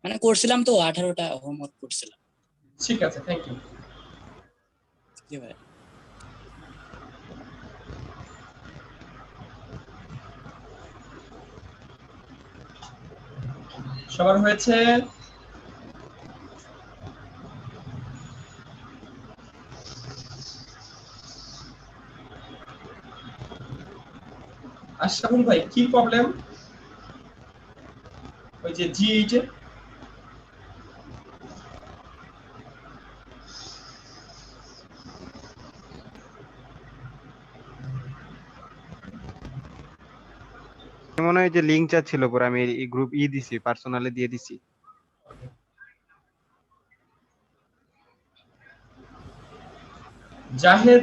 মানে করছিলাম তো 18টা হোমওয়ার্ক করছিলাম। ঠিক আছে, থ্যাংক ইউ। জি ভাই। সবার হয়েছে? আশরাফুল ভাই কি প্রবলেম ওই যে জি8 এ? মনে হয় যে লিংক চাচ্ছিল, পরে আমি এই গ্রুপ দিছি, পার্সোনালি দিয়ে দিছি। জাহেদ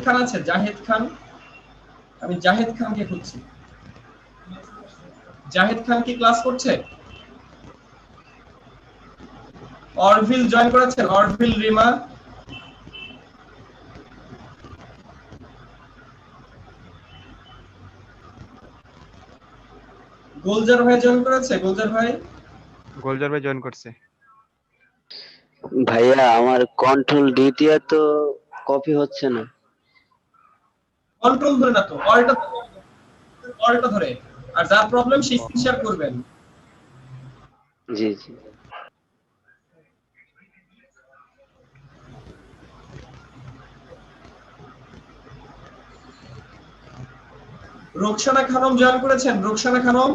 খান আছে? জাহেদ খান, আমি জাহেদ খানকে খুঁজছি। জাহেদ খান কি ক্লাস করছে? অরভিল জয়েন করেছেন? অরভিল, রিমা, গোলজার ভাই জয়েন করেছে? গোলজার ভাই জয়েন করছে। ভাইয়া আমার কন্ট্রোল ডিটিআর তো কপি হচ্ছে না। কন্ট্রোল ধরে না তো, অলটা ধরে, আর যার প্রবলেম সেই স্ক্রিন শেয়ার করবেন। জি জি। রোকসানা খানম জয়েন করেছেন? রোকসানা খানম,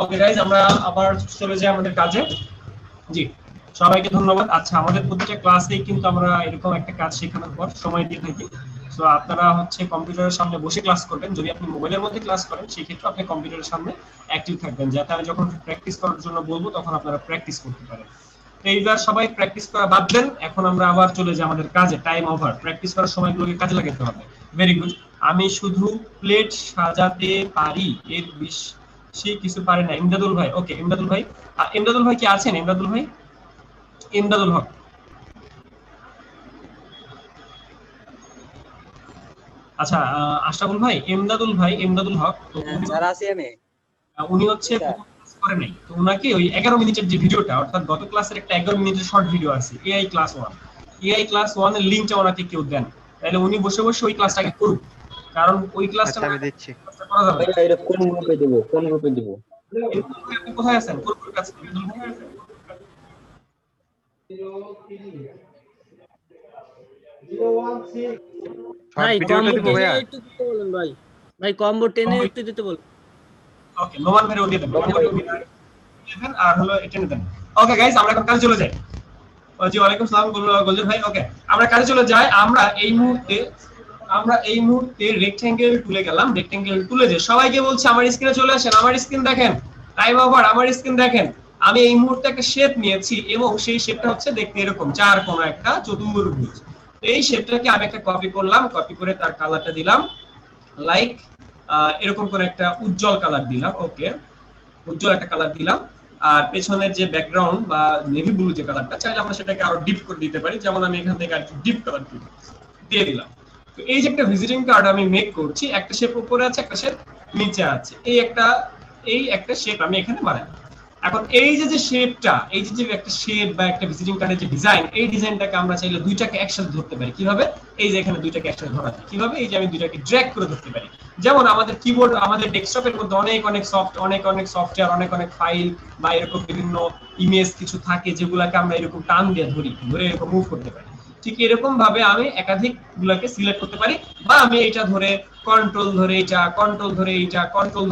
ওকে গাইজ, আমরা আবার চলে যাই আমাদের কাজে। জি, সবাইকে ধন্যবাদ। আচ্ছা, আমাদের প্রতিটা ক্লাসেই কিন্তু আমরা এরকম একটা কাজ শেখানোর পর সময় দিয়ে থাকি। সো আপনারা হচ্ছে কম্পিউটারের সামনে বসে ক্লাস করবেন। যদি আপনি মোবাইলের মধ্যে ক্লাস করেন সেই ক্ষেত্রে আপনি কম্পিউটারের সামনে অ্যাক্টিভ থাকবেন, যাতে আমি যখন প্র্যাকটিস করার জন্য বলবো তখন আপনারা প্র্যাকটিস করতে পারেন। তো এইবার সবাই প্র্যাকটিস করা বাদ দেন, এখন আমরা আবার চলে যাই আমাদের কাজে। টাইম ওভার, প্র্যাকটিস করার সময়গুলোকে কাজে লাগাতে হবে। Very good. আমি শুধু প্লেট সাজাতে পারি, এর বেশি কিছু পারি না। ইমদাদুল ভাই, ওকে ইমদাদুল ভাই, ইমদাদুল ভাই কি আছেন? ইমদাদুল ভাই, ইমদাদুল হক, আচ্ছা আশরাফুল ভাই, এমদাদুল হক, তো স্যার আছি আমি। উনি হচ্ছে class করে নাই, তো উনাকে ওই 11 মিনিটের যে ভিডিওটা, অর্থাৎ গত ক্লাসের একটা 11 মিনিটের শর্ট ভিডিও আছে এআই ক্লাস 1 এর লিংকটা ওনাকে কেউ দেন, তাহলে উনি বসে বসে ওই ক্লাসটাকে করুক, কারণ ওই ক্লাসটা আচ্ছা আমি দিচ্ছি। করা যাবে। ভাইয়া এটা কোন গ্রুপে দিব, কোন গ্রুপে দিব? আপনি কোথায় আছেন? কোন কাছে? শর্ট ভিডিওটা দিব ভাইয়া। ভাই কম্বো 10 এ একটু দিতে বল। ওকে, নোমান ভাই ওদিকে দেন, নোমান ভাই ওদিকে দেন, আর হলো এটা দেন। ওকে গাইস, আমরা এখন কাজে চলে যাই। জি ওয়ালাইকুম সালাম গোলজার ভাই। ওকে, আমরা কাজে চলে যাই। আমরা এই মুহূর্তে রেক্টেঙ্গেল টুলে গেলাম। রেক্টেঙ্গেল টুলে যে সবাইকে বলছি আমার স্ক্রিনে চলে আসেন, আমার স্ক্রিন দেখেন, টাইম ওভার, আমার স্ক্রিন দেখেন। আমি এই মুহূর্তে একটা শেপ নিয়েছি এবং সেই শেপটা হচ্ছে দেখতে এরকম চার কোণা একটা চতুর্ভুজ। এই শেপটাকে আমি একটা কপি করলাম, কপি করে তার কালারটা দিলাম লাইক এরকম করে একটা উজ্জ্বল কালার দিলাম। ওকে, উজ্জ্বল একটা কালার দিলাম। আর পেছনের যে ব্যাকগ্রাউন্ড বা নেভি ব্লু যে কালারটা, চাইলে আমরা সেটাকে আরো ডিপ করে দিতে পারি, যেমন আমি এখান থেকে একটু ডিপ কালার দিয়ে দিলাম। তো এই যে একটা ভিজিটিং কার্ড আমি মেক করছি, একটা শেপ উপরে আছে, একটা শেপ নিচে আছে, এই একটা শেপ আমি এখানে বানাই। এখন এই যে শেপটা, এই যে একটা শেপ বা একটা ভিজিটিং কার্ডের যে ডিজাইন, এই ডিজাইনটাকে আমরা চাইলে দুইটাকে একসাথে ধরতে পারি। কিভাবে? এই যে এখানে দুইটাকে একসাথে ধরা যায়। কিভাবে? এই যে আমি দুইটাকে ড্র্যাগ করে ধরতে পারি। যেমন আমাদের কিবোর্ড, আমাদের ডেস্কটপের মধ্যে অনেক সফটওয়্যার, অনেক ফাইল বা এরকম বিভিন্ন ইমেজ কিছু থাকে, যেগুলোকে আমরা এরকম টান দিয়ে ধরে এরকম মুভ করতে পারি। ঠিক এরকম ভাবে আমি একাধিক গুলাকে সিলেক্ট করতে পারি, বা আমি এটা ধরে কন্ট্রোল ধরে এইটা, কন্ট্রোল ধরে এইটা, কন্ট্রোল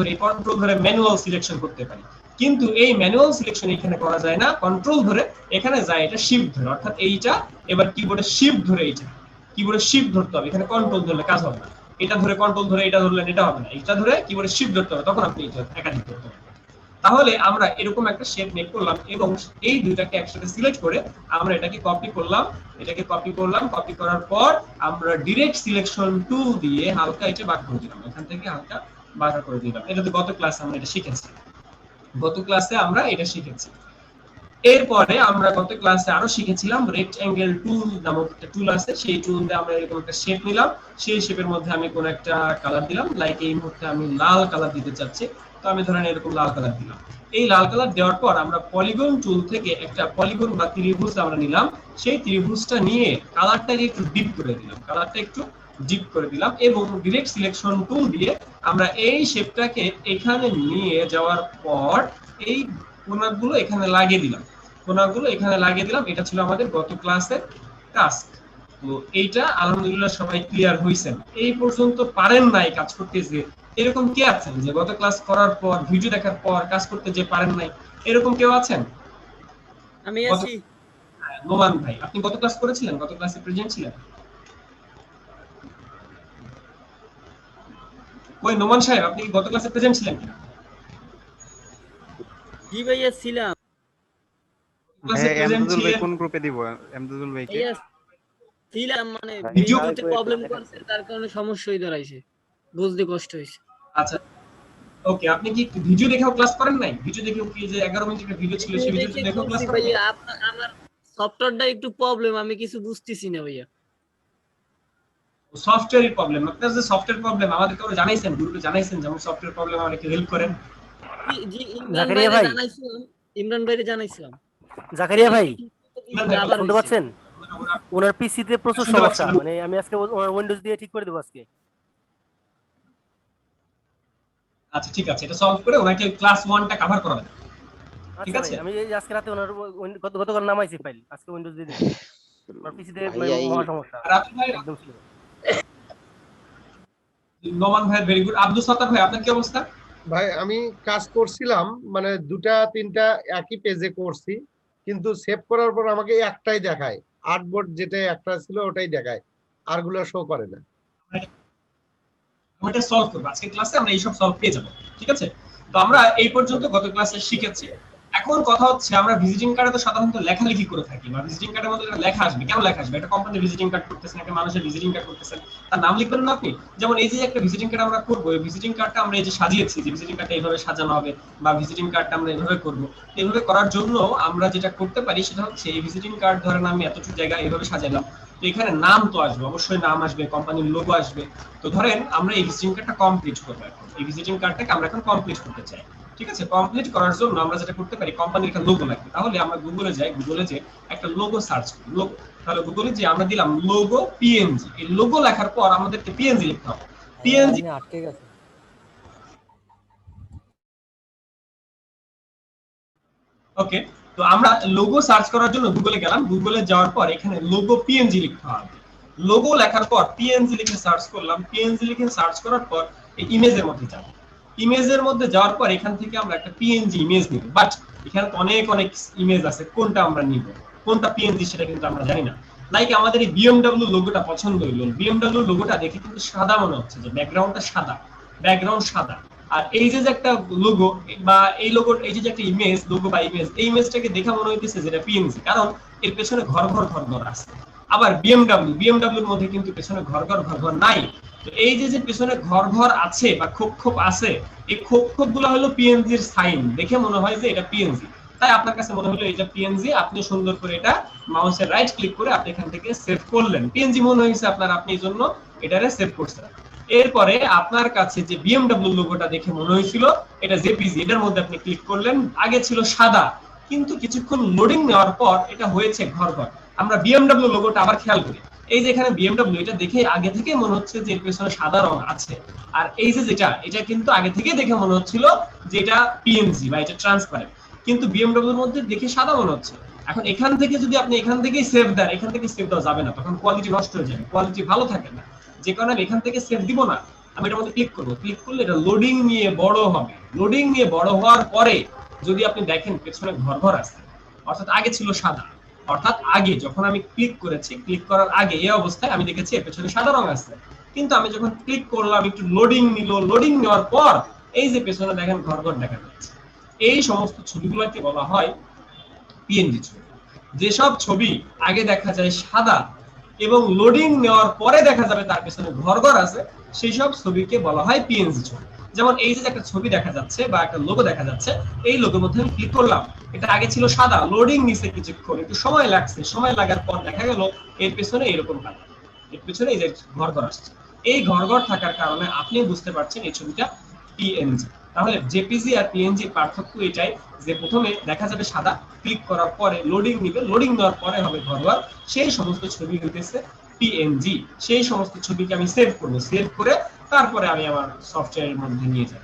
ধরে ম্যানুয়াল সিলেকশন করতে পারি। কিন্তু এই ম্যানুয়াল সিলেকশন এখানে করা যায় না, কন্ট্রোল ধরে এখানে যায় এটা শিফট ধরে, অর্থাৎ এইটা এবার কিবোর্ডে শিফট ধরে, এইটা কিবোর্ডে শিফট ধরতে হবে, এখানে কন্ট্রোল ধরলে কাজ হবে না। এটা ধরে কন্ট্রোল ধরে এটা ধরলেন এটা হবে না, এটা ধরে কিবোর্ডে শিফট ধরতে হবে, তখন আপনি এটা একাধিক করতে পারবেন। তাহলে আমরা এরকম একটা শেপ মেক করলাম এবং এই দুইটাকে একসাথে সিলেক্ট করে আমরা এটাকে কপি করলাম, কপি করার পর আমরা ডাইরেক্ট সিলেকশন টুল দিয়ে হালকা এটা বাঁকা করে দিলাম, এখান থেকে হালকা বাঁকা করে দিলাম। এটা তো গত ক্লাসে আমরা এটা শিখেছি, এরপরে আমরা গত ক্লাসে আরো শিখেছিলাম রেক্টেঙ্গেল টুল নামক একটা টুল আছে, সেই টুল দিয়ে আমরা এরকম একটা শেপ নিলাম, সেই শেপের মধ্যে আমি কোন একটা কালার দিলাম, লাইক এই মুহূর্তে আমি লাল কালার দিতে চাচ্ছি, তো আমি ধরেন এরকম লাল কালার দিলাম। এই লাল কালার দেওয়ার পর আমরা পলিগন টুল থেকে একটা পলিগন বা ত্রিভুজ আমরা নিলাম, সেই ত্রিভুজটা নিয়ে কালারটাকে একটু ডিপ করে দিলাম এবং ডাইরেক্ট সিলেকশন টুল দিয়ে আমরা এই শেপটাকে এখানে নিয়ে যাওয়ার পর এই কোণাগুলো এখানে লাগিয়ে দিলাম। এটা ছিল আমাদের গত ক্লাসের টাস্ক। তো এইটা আলহামদুলিল্লাহ সবাই ক্লিয়ার হইছেন। এই পর্যন্ত পারেন নাই কাজ করতে, যে এরকম কে আছেন যে গত ক্লাস করার পর ভিডিও দেখার পর কাজ করতে যে পারেন নাই, এরকম কেউ আছেন? আমি আছি। নোমান ভাই, আপনি গত ক্লাস করেছিলেন? গত ক্লাসে প্রেজেন্ট ছিলেন? ওই নোমান সাহেব, আপনি গত ক্লাসে প্রেজেন্ট ছিলেন কিনা? জি ভাইয়া ছিলাম। এমদাদুল ভাই কোন গ্রুপে দিব? এমদাদুল ভাইকে ছিলাম, মানে ভিডিওতে প্রবলেম করছে, তার কারণে সমস্যা হই দাঁড়াইছে, বুঝতে কষ্ট হইছে। আচ্ছা ওকে, আপনি কি ভিডিও দেখেও ক্লাস করেন নাই? ভিডিও দেখেও কি যে 11 মিনিটের ভিডিও ছিল সেই ভিডিওটা দেখেও ক্লাস করেন? ভাইয়া আমার সফটওয়্যারটা একটু প্রবলেম, আমি কিছু বুঝতেছি না ভাইয়া। সফটওয়্যারের প্রবলেম? আপনার যে সফটওয়্যার প্রবলেম আমাদের কারো জানাইছেন, গ্রুপে জানাইছেন যেমন সফটওয়্যার প্রবলেম, আমাকে হেল্প করেন। জি ইমরান ভাইরে জানাইছিলাম। জাকারিয়া ভাই শুনতে পাচ্ছেন? ওনার পিসিতে প্রচুর সমস্যা, মানে আমি আজকে ওনার উইন্ডোজ দিয়ে ঠিক করে দেব আজকে। আচ্ছা ঠিক আছে, এটা সলভ করে ওনাকে ক্লাস 1টা কভার করাবেন। ঠিক আছে, আমি আজকে রাতে ওনার গতকাল নামাইছি ফাইল, আজকে উইন্ডোজ দিয়ে দেব। ওনার পিসিতে মহা সমস্যা একদম ছিল। নোমান ভাই ভেরি গুড। আব্দুল সাত্তার ভাই, আপনার কি অবস্থা? ভাই আমি কাজ করছিলাম, মানে 2-3টা একই পেজে করছি, কিন্তু সেভ করার পর আমাকে একটাই দেখায়, আর্টবোর্ড যেটা একটা ছিল ওটাই দেখায়, আরগুলো শো করে না। আমরা এটা সলভ করব আজকে ক্লাসে, আমরা এই সব সলভ পেয়ে যাব। ঠিক আছে, তো আমরা এই পর্যন্ত গত ক্লাসে শিখেছি। এখন কথা হচ্ছে আমরা ভিজিটিং কার্ডে তো সাধারণত লেখালেখি করে থাকি, বা ভিজিটিং কার্ডের মধ্যে একটা লেখা আসবে। কেন লেখা আসবে? একটা কোম্পানির ভিজিটিং কার্ড করতেছেন, একটা মানুষের ভিজিটিং কার্ড করতেছেন, তার নাম লিখবেন না আপনি? যেমন এই যে একটা ভিজিটিং কার্ড আমরা করবো, এই ভিজিটিং কার্ডটা আমরা এই যে সাজিয়েছি, যে ভিজিটিং কার্ডটা এইভাবে সাজানো হবে বা ভিজিটিং কার্ডটা আমরা এইভাবে করবো, এইভাবে করার জন্য আমরা যেটা করতে পারি সেটা হচ্ছে এই ভিজিটিং কার্ড ধরেন আমি এতটুকু জায়গা এইভাবে সাজালাম, তো এখানে নাম তো আসবে, অবশ্যই নাম আসবে, কোম্পানির লোগো আসবে। তো ধরেন আমরা এই ভিজিটিং কার্ডটা কমপ্লিট করবো, এখন এই ভিজিটিং কার্ডটাকে আমরা এখন কমপ্লিট করতে চাই। ঠিক আছে, কমপ্লিট করার জন্য আমরা যেটা করতে পারি, কোম্পানির একটা লোগো লাগবে। তাহলে আমরা গুগলে যাই, গুগলে যে একটা লোগো সার্চ করি, লোগো। তাহলে গুগলে যে আমরা দিলাম লোগো পিএনজি, এই লোগো লেখার পর আমাদেরকে পিএনজি লিখতে হবে। পিএনজি আটকে গেছে। ওকে, তো আমরা লোগো সার্চ করার জন্য গুগলে গেলাম, গুগলে যাওয়ার পর এখানে লোগো পিএনজি লিখতে হবে। লোগো লেখার পর পিএনজি লিখে সার্চ করলাম, পিএনজি লিখে সার্চ করার পর এই ইমেজের মধ্যে যাব। ইমেজের মধ্যে যাওয়ার পর এখান থেকে আমরা একটা পিএনজি ইমেজ নিব, বাট এখানে তো অনেক অনেক ইমেজ আছে, কোনটা আমরা নিব, কোনটা পিএনজি সেটা কিন্তু আমরা জানি না। লাইক আমাদের এই বিএমডব্লিউ লোগোটা পছন্দ হইলো, বিএমডব্লিউ লোগোটা দেখে কিন্তু সাদা মনে হচ্ছে, যে ব্যাকগ্রাউন্ডটা সাদা, ব্যাকগ্রাউন্ড সাদা। আর এই যে একটা লোগো বা এই লোগো, এই যে একটা ইমেজ, লোগো বা ইমেজ, এই ইমেজটাকে দেখে মনে হইতেছে যেটা পিএনজি, কারণ এর পেছনে ঘর ঘর ঘর ঘর আছে। আবার বিএমডব্লিউর মধ্যে কিন্তু পেছনে ঘর ঘর ঘর ঘর নাই। তো এই যে পেছনে ঘর ঘর আছে বা খোপ খোপ আছে, এই খোপ খোপ গুলো হলো পিএনজির সাইন, দেখে মনে হয় যে এটা পিএনজি। তাই আপনার কাছে মনে হলো এটা পিএনজি, আপনি সুন্দর করে এটা মাউসের রাইট ক্লিক করে আপনি এখান থেকে সেভ করলেন, পিএনজি মনে হয়েছে আপনার, আপনি এই জন্য এটারে সেভ করছেন। এরপরে আপনার কাছে যে বিএমডব্লিউ লোগোটা দেখে মনে হয়েছিল এটা জেপিজি, এটার মধ্যে আপনি ক্লিক করলেন। আগে ছিল সাদা, কিন্তু কিছুক্ষণ লোডিং নেওয়ার পর এটা হয়েছে ঘর ঘর। আমরা বিএমডব্লিউ লোগোটা আবার খেয়াল করি, এই যে এখানে বিএমডব্লিউ, এটা দেখে আগে থেকে মনে হচ্ছে যে এর পেছনে সাদা রং আছে। আর এই যে এটা কিন্তু আগে থেকে দেখে মনে হচ্ছিল যে এটা পিএনজি বা এটা ট্রান্সপারেন্ট, কিন্তু বিএমডব্লিউর মধ্যে দেখে সাদা মনে হচ্ছে। এখন এখান থেকে যদি আপনি এখান থেকেই সেভ দেন, এখান থেকে সেভ দেওয়া যাবে না, তখন কোয়ালিটি নষ্ট হয়ে যাবে, কোয়ালিটি ভালো থাকে না। যে কারণে আমি এখান থেকে সেভ দিব না, আমি এটার মধ্যে ক্লিক করব। ক্লিক করলে এটা লোডিং নিয়ে বড় হবে, লোডিং নিয়ে বড় হওয়ার পরে যদি আপনি দেখেন পেছনে ঘর ঘর আছে, অর্থাৎ আগে ছিল সাদা, অর্থাৎ আগে যখন আমি ক্লিক করেছি, ক্লিক করার আগে এই অবস্থায় আমি দেখেছি এর পেছনে সাদা রং আছে, কিন্তু আমি যখন ক্লিক করলাম, একটু লোডিং নিল, লোডিং নেওয়ার পর এই যে পেছনে দেখেন ঘর ঘর দেখা যাচ্ছে। এই সমস্ত ছবিগুলোকে বলা হয় পিএনজি ছবি। যেসব ছবি আগে দেখা যায় সাদা এবং লোডিং নেওয়ার পরে দেখা যাবে তার পেছনে ঘর ঘর আছে, সেই সব ছবিকে বলা হয় পিএনজি ছবি। যেমন এই যে একটা ছবি দেখা যাচ্ছে বা একটা লোগো দেখা যাচ্ছে, এই লোগোর মধ্যে আমি ক্লিক করলাম, এটা আগে ছিল সাদা, লোডিং নিছে কিছুক্ষণ, একটু সময় লাগছে, সময় লাগার পর দেখা গেল এর পেছনে এরকম কালার, এর পেছনে এই যে ঘর ঘর আসছে। এই ঘর ঘর থাকার কারণে আপনি বুঝতে পারছেন এই ছবিটা পিএনজি। তাহলে জেপিজি আর পিএনজি পার্থক্য এটাই যে প্রথমে দেখা যাবে সাদা, ক্লিক করার পরে লোডিং নিবে, লোডিং নেওয়ার পরে হবে ঘর ঘর, সেই সমস্ত ছবি হইতেছে পিএনজি। সেই সমস্ত ছবিকে আমি সেভ করব, সেভ করে তারপরে আমি আমার সফটওয়্যারের মধ্যে নিয়ে যাব।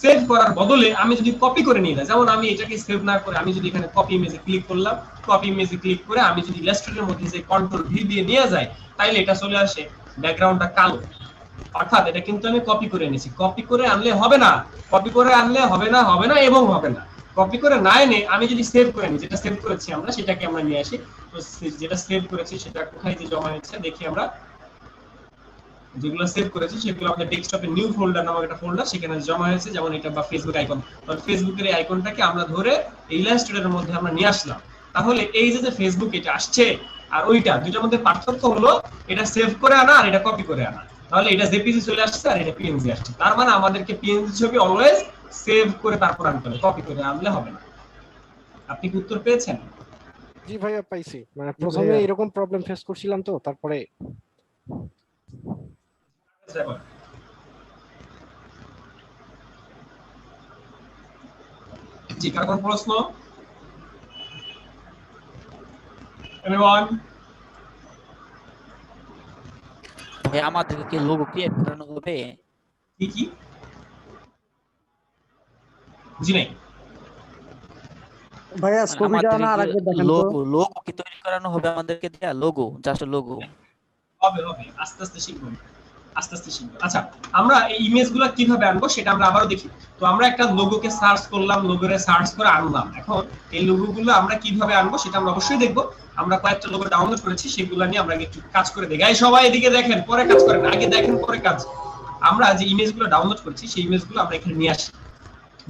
সেভ করার বদলে আমি যদি কপি করে নিই না, যেমন আমি এটাকে সেভ না করে আমি যদি এখানে কপি ইমেজে ক্লিক করলাম, কপি ইমেজে ক্লিক করে আমি যদি ইলাস্ট্রেটরের মধ্যে যে কন্ট্রোল ভি দিয়ে নিয়ে যাই, তাইলে এটা চলে আসে ব্যাকগ্রাউন্ডটা কালো, অর্থাৎ এটা কিন্তু আমি কপি করে এনেছি। কপি করে আনলে হবে না, কপি করে আনলে হবে না, হবে না এবং হবে না। কপি করে না এনে আমি যদি সেভ করে নিই, যেটা সেভ করেছি আমরা সেটাকে আমরা নিয়ে আসি। তো যেটা সেভ করেছি সেটা কোথায় যে জমা হয়েছে দেখি আমরা, যেগুলো সেভ করেছি সেগুলো আমাদের ডেস্কটপে নিউ ফোল্ডার নামক একটা ফোল্ডার, সেখানে জমা হয়েছে, যেমন এটা বা ফেসবুক আইকন। তো ফেসবুকের এই আইকনটাকে আমরা ধরে ইলাস্ট্রেটরের মধ্যে আমরা নিয়ে আসলাম। তাহলে এই যে ফেসবুক এটা আসছে আর ওইটা দুইটার মধ্যে পার্থক্য হলো এটা সেভ করে আনা আর এটা কপি করে আনা। তাহলে এটা জেপিজি চলে আসছে আর এটা পিএনজি আসছে, তার মানে আমাদেরকে পিএনজি ছবি অলওয়েজ সেভ করে তারপর আনতে হবে, কপি করে আনলে হবে না। আপনি কি উত্তর পেয়েছেন? জি ভাইয়া পাইছি, মানে প্রথমে এরকম প্রবলেম ফেস করছিলাম, তো তারপরে জি, কার কোন প্রশ্ন? এনিওয়ান? ভাই আমাদেরকে কি লোগো ক্রিয়েট করানো হবে? কি কি? জি নাই ভাইয়া ছবিটা না আরেকবার দেখেন তো। লোগো কি তৈরি করানো হবে আমাদেরকে দেয়া? লোগো, জাস্ট লোগো হবে, আস্তে আস্তে শিখবো, আস্তে আস্তে শিখবো। আচ্ছা, আমরা এই ইমেজগুলো কিভাবে আনবো সেটা আমরা আবারও দেখি। তো আমরা একটা লোগোকে সার্চ করলাম, লোগোরে সার্চ করে আনলাম। এখন এই লোগোগুলো আমরা কিভাবে আনবো সেটা আমরা অবশ্যই দেখবো। আমরা কয়েকটা লোগো ডাউনলোড করেছি, সেগুলো নিয়ে আমরা একটু কাজ করে দেখি। এই সবাই এদিকে দেখেন, পরে কাজ করেন, আগে দেখেন পরে কাজ। আমরা যে ইমেজগুলো ডাউনলোড করছি সেই ইমেজগুলো আমরা এখানে নিয়ে আসি।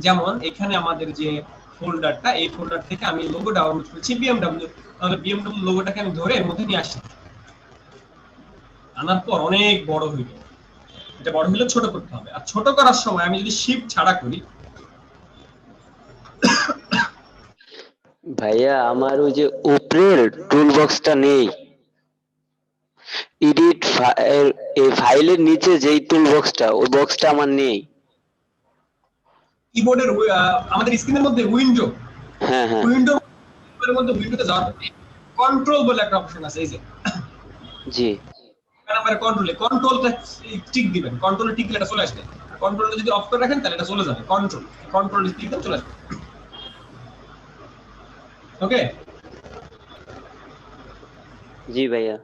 যেমন এখানে আমাদের যে ফোল্ডারটা, এই ফোল্ডার থেকে আমি লোগো ডাউনলোড করেছি বিএমডব্লিউ, তাহলে বিএমডব্লিউ লোগোটাকে আমি ধরে এর মধ্যে নিয়ে আসি। আনার পর অনেক বড় হইল, এটা বড় হলে ছোট করতে হবে। আর ছোট করার সময় আমি যদি শিফট ছাড়া করি, ভাইয়া আমার ওই যে উপরের টুল বক্সটা নেই, এডিট এই ফাইলের নিচে যেই টুল বক্সটা, ওই বক্সটা আমার নেই। কিবোর্ডের আমাদের স্ক্রিনের মধ্যে উইন্ডো, হ্যাঁ হ্যাঁ, উইন্ডোর মধ্যে উইন্ডোতে যাওয়ার কন্ট্রোল বলে একটা অপশন আছে, এই যে জি আমার কন্ট্রোলটা টিক দিবেন, কন্ট্রোলে টিক দিলে এটা চলে আসবে। কন্ট্রোলটা যদি অফ করে রাখেন তাহলে এটা চলে যাবে, কন্ট্রোল টিক দিলে চলে আসবে। ওকে জি ভাইয়া।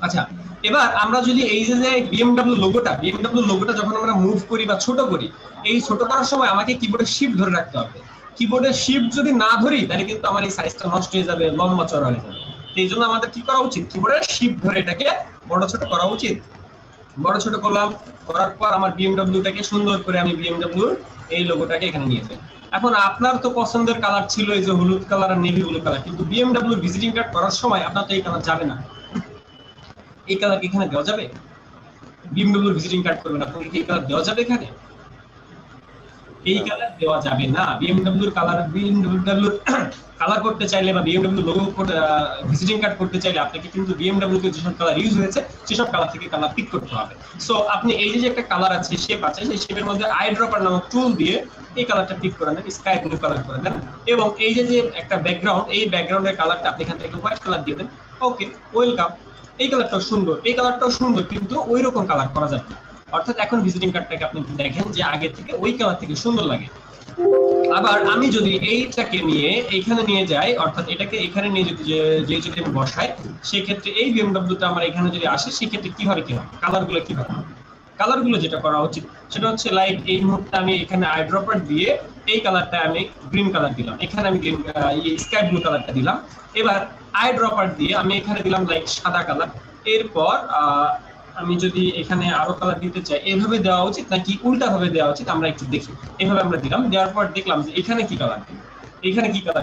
আচ্ছা, এবার আমরা যদি এই যে বিএমডব্লিউ লোগোটা যখন আমরা মুভ করি বা ছোট করি, এই ছোট করার সময় আমাকে কিবোর্ডের শিফট ধরে রাখতে হবে। কিবোর্ডের শিফট যদি না ধরি তাহলে কিন্তু আমার এই সাইজটা নষ্ট হয়ে যাবে, লম্বা চড়া হয়ে যাবে। এই জন্য আমাদের কি করা উচিত, কিবোর্ডের শিফট ধরে এটাকে বড় ছোট করা উচিত। বড় ছোট করলাম, করার পর আমার বিএমডব্লিউটাকে সুন্দর করে আমি বিএমডব্লিউ এই লোগোটাকে এখানে নিয়ে যাই। এখন আপনার তো পছন্দের কালার ছিল এই যে হলুদ কালার আর নেভি ব্লু কালার, কিন্তু বিএমডব্লিউ ভিজিটিং কার্ড করার সময় আপনার তো এই কালার যাবে না। এই কালার কি এখানে দেওয়া যাবে? বিএমডব্লিউ ভিজিটিং কার্ড করবেন, আপনাকে কি কালার দেওয়া যাবে এখানে? এই কালার দেওয়া যাবে না। বিএমডব্লিউ কালার করতে চাইলে বা বিএমডব্লিউ লোগো ভিজিটিং কার্ড করতে চাইলে আপনাকে কিন্তু বিএমডব্লিউ তে যেসব কালার ইউজ হয়েছে সেসব কালার থেকে কালার পিক করতে হবে। সো আপনি এই যে একটা কালার আছে, শেপ আছে, সেই শেপের মধ্যে আই ড্রপার নামক টুল দিয়ে এই কালারটা পিক করে নেন, স্কাই ব্লু কালার করে দেন, এবং এই যে একটা ব্যাকগ্রাউন্ড, এই ব্যাকগ্রাউন্ডের কালারটা আপনি এখান থেকে হোয়াইট কালার দিয়ে দেন। ওকে, ওয়েলকাম। এই কালারটাও সুন্দর, কিন্তু ওই রকম কালার করা যাবে না। অর্থাৎ এখন ভিজিটিং কার্ডটাকে আপনি দেখেন যে আগে থেকে ওই কালার থেকে সুন্দর লাগে। আবার আমি যদি এইটাকে নিয়ে এইখানে নিয়ে যাই, অর্থাৎ এটাকে এখানে নিয়ে যদি আমি বসাই, সেই ক্ষেত্রে এই বিএমডব্লিউটা আমার এখানে যদি আসে, সেই ক্ষেত্রে কিভাবে কালারগুলো কিভাবে কালারগুলো যেটা করা উচিত সেটা হচ্ছে লাইক এই মুহূর্তে আমি এখানে আই ড্রপার দিয়ে এই কালারটা আমি গ্রিন কালার দিলাম, এখানে আমি স্কাই ব্লু কালারটা দিলাম। এবার আই ড্রপার দিয়ে আমি এখানে দিলাম লাইক সাদা কালার। এরপর আমি যদি এখানে আরো কালার দিতে চাই, এভাবে দেওয়া উচিত নাকি উল্টা ভাবে দেওয়া উচিত আমরা একটু দেখি। এভাবে আমরা দিলাম, দেওয়ার পর দেখলাম যে এখানে কি কালার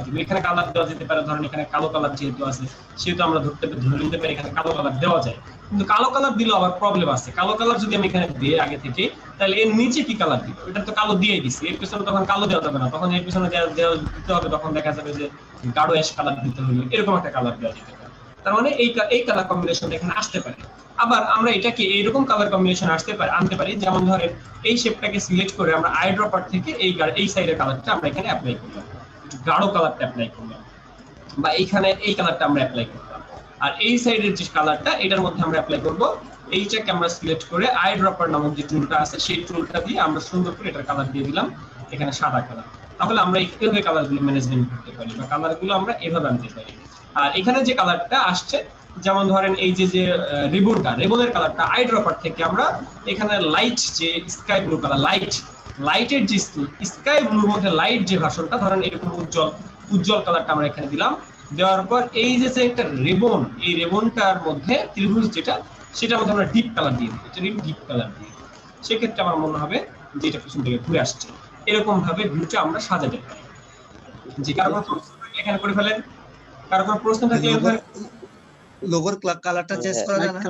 দিব, এখানে কালার দেওয়া যেতে পারে। ধরেন এখানে কালো কালার যেহেতু আছে সেহেতু আমরা ধরে নিতে পারি এখানে কালো কালার দেওয়া যায়। কিন্তু কালো কালার দিলেও আবার প্রবলেম আছে। কালো কালার যদি আমি এখানে দিই আগে থেকে, তাহলে এর নিচে কি কালার দিব? এটা তো কালো দিয়েই দিচ্ছি, এর পিছনে তখন কালো দেওয়া যাবে না, তখন এর পিছনে দিতে হবে, তখন দেখা যাবে যে গাঢ় অ্যাশ কালার দিতে হলো, এরকম একটা কালার দেওয়া যেতে পারে। তার মানে এই কালার কম্বিনেশন এখানে আসতে পারে। আবার আমরা এটাকে এইরকম কালার কম্বিনেশন আনতে পারি, যেমন ধরেন এই শেপটাকে সিলেক্ট করে আমরা আই ড্রপার থেকে এই সাইডের কালারটা আমরা এখানে অ্যাপ্লাই করলাম, গাঢ় কালারটা অ্যাপ্লাই করলাম, বা এইখানে এই কালারটা আমরা অ্যাপ্লাই করলাম। আর এই সাইডের যে কালারটা এটার মধ্যে আমরা অ্যাপ্লাই করব, এইটাকে আমরা সিলেক্ট করে আই ড্রপার নামক যে টুলটা আছে সেই টুলটা দিয়ে আমরা সুন্দর করে এটার কালার দিয়ে দিলাম এখানে সাদা কালার। তাহলে আমরা এইভাবে কালারগুলো ম্যানেজমেন্ট করতে পারি বা কালারগুলো আমরা এভাবে আনতে পারি। আর এখানে যে কালারটা আসছে, যেমন ধরেন এই যে রিবনের কালারটা আই ড্রপার থেকে আমরা এখানে লাইট যে স্কাই ব্লু কালার, লাইটের যে স্কাই ব্লুর মধ্যে লাইট যে ভার্সনটা, ধরেন এরকম উজ্জ্বল কালারটা আমরা এখানে দিলাম। দেওয়ার পর এই যে একটা রিবন, এই রিবনটার মধ্যে ত্রিভুজ যেটা, সেটার মধ্যে আমরা ডিপ কালার দিয়ে দিই, এটা ডিপ কালার দিয়ে। সেক্ষেত্রে আমার মনে হবে যে এটা পিছন থেকে ঘুরে আসছে। এরকম ভাবে ভিউটা আমরা সাজাতে পারি। যে কারো এখানে করে ফেলেন, কারো কোনো প্রশ্ন থাকলে লোগোর কালারটা চেঞ্জ করা যায় না?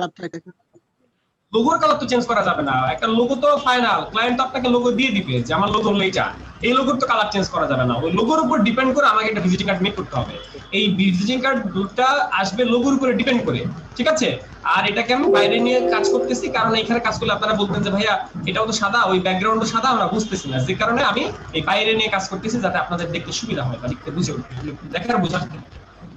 লোগোর কালার তো চেঞ্জ করা যাবে না, একটা লোগো তো ফাইনাল, ক্লায়েন্ট আপনাকে লোগো দিয়ে দিবে যে আমার লোগো হলো এইটা, এই লোগোর তো কালার চেঞ্জ করা যাবে না। ওই লোগোর উপর ডিপেন্ড করে আমাকে একটা ভিজিটিং কার্ড মেক করতে হবে। এই ভিজিটিং কার্ড দুটো আসবে লোগোর উপরে ডিপেন্ড করে, ঠিক আছে? আর এটাকে আমি বাইরে নিয়ে কাজ করতেছি, কারণ এখানে কাজ করলে আপনারা বলতেন যে ভাইয়া এটাও তো সাদা, ওই ব্যাকগ্রাউন্ডও সাদা, আমরা বুঝতেছি না, যে কারণে আমি এই বাইরে নিয়ে কাজ করতেছি যাতে আপনাদের দেখতে সুবিধা হয় বা দেখতে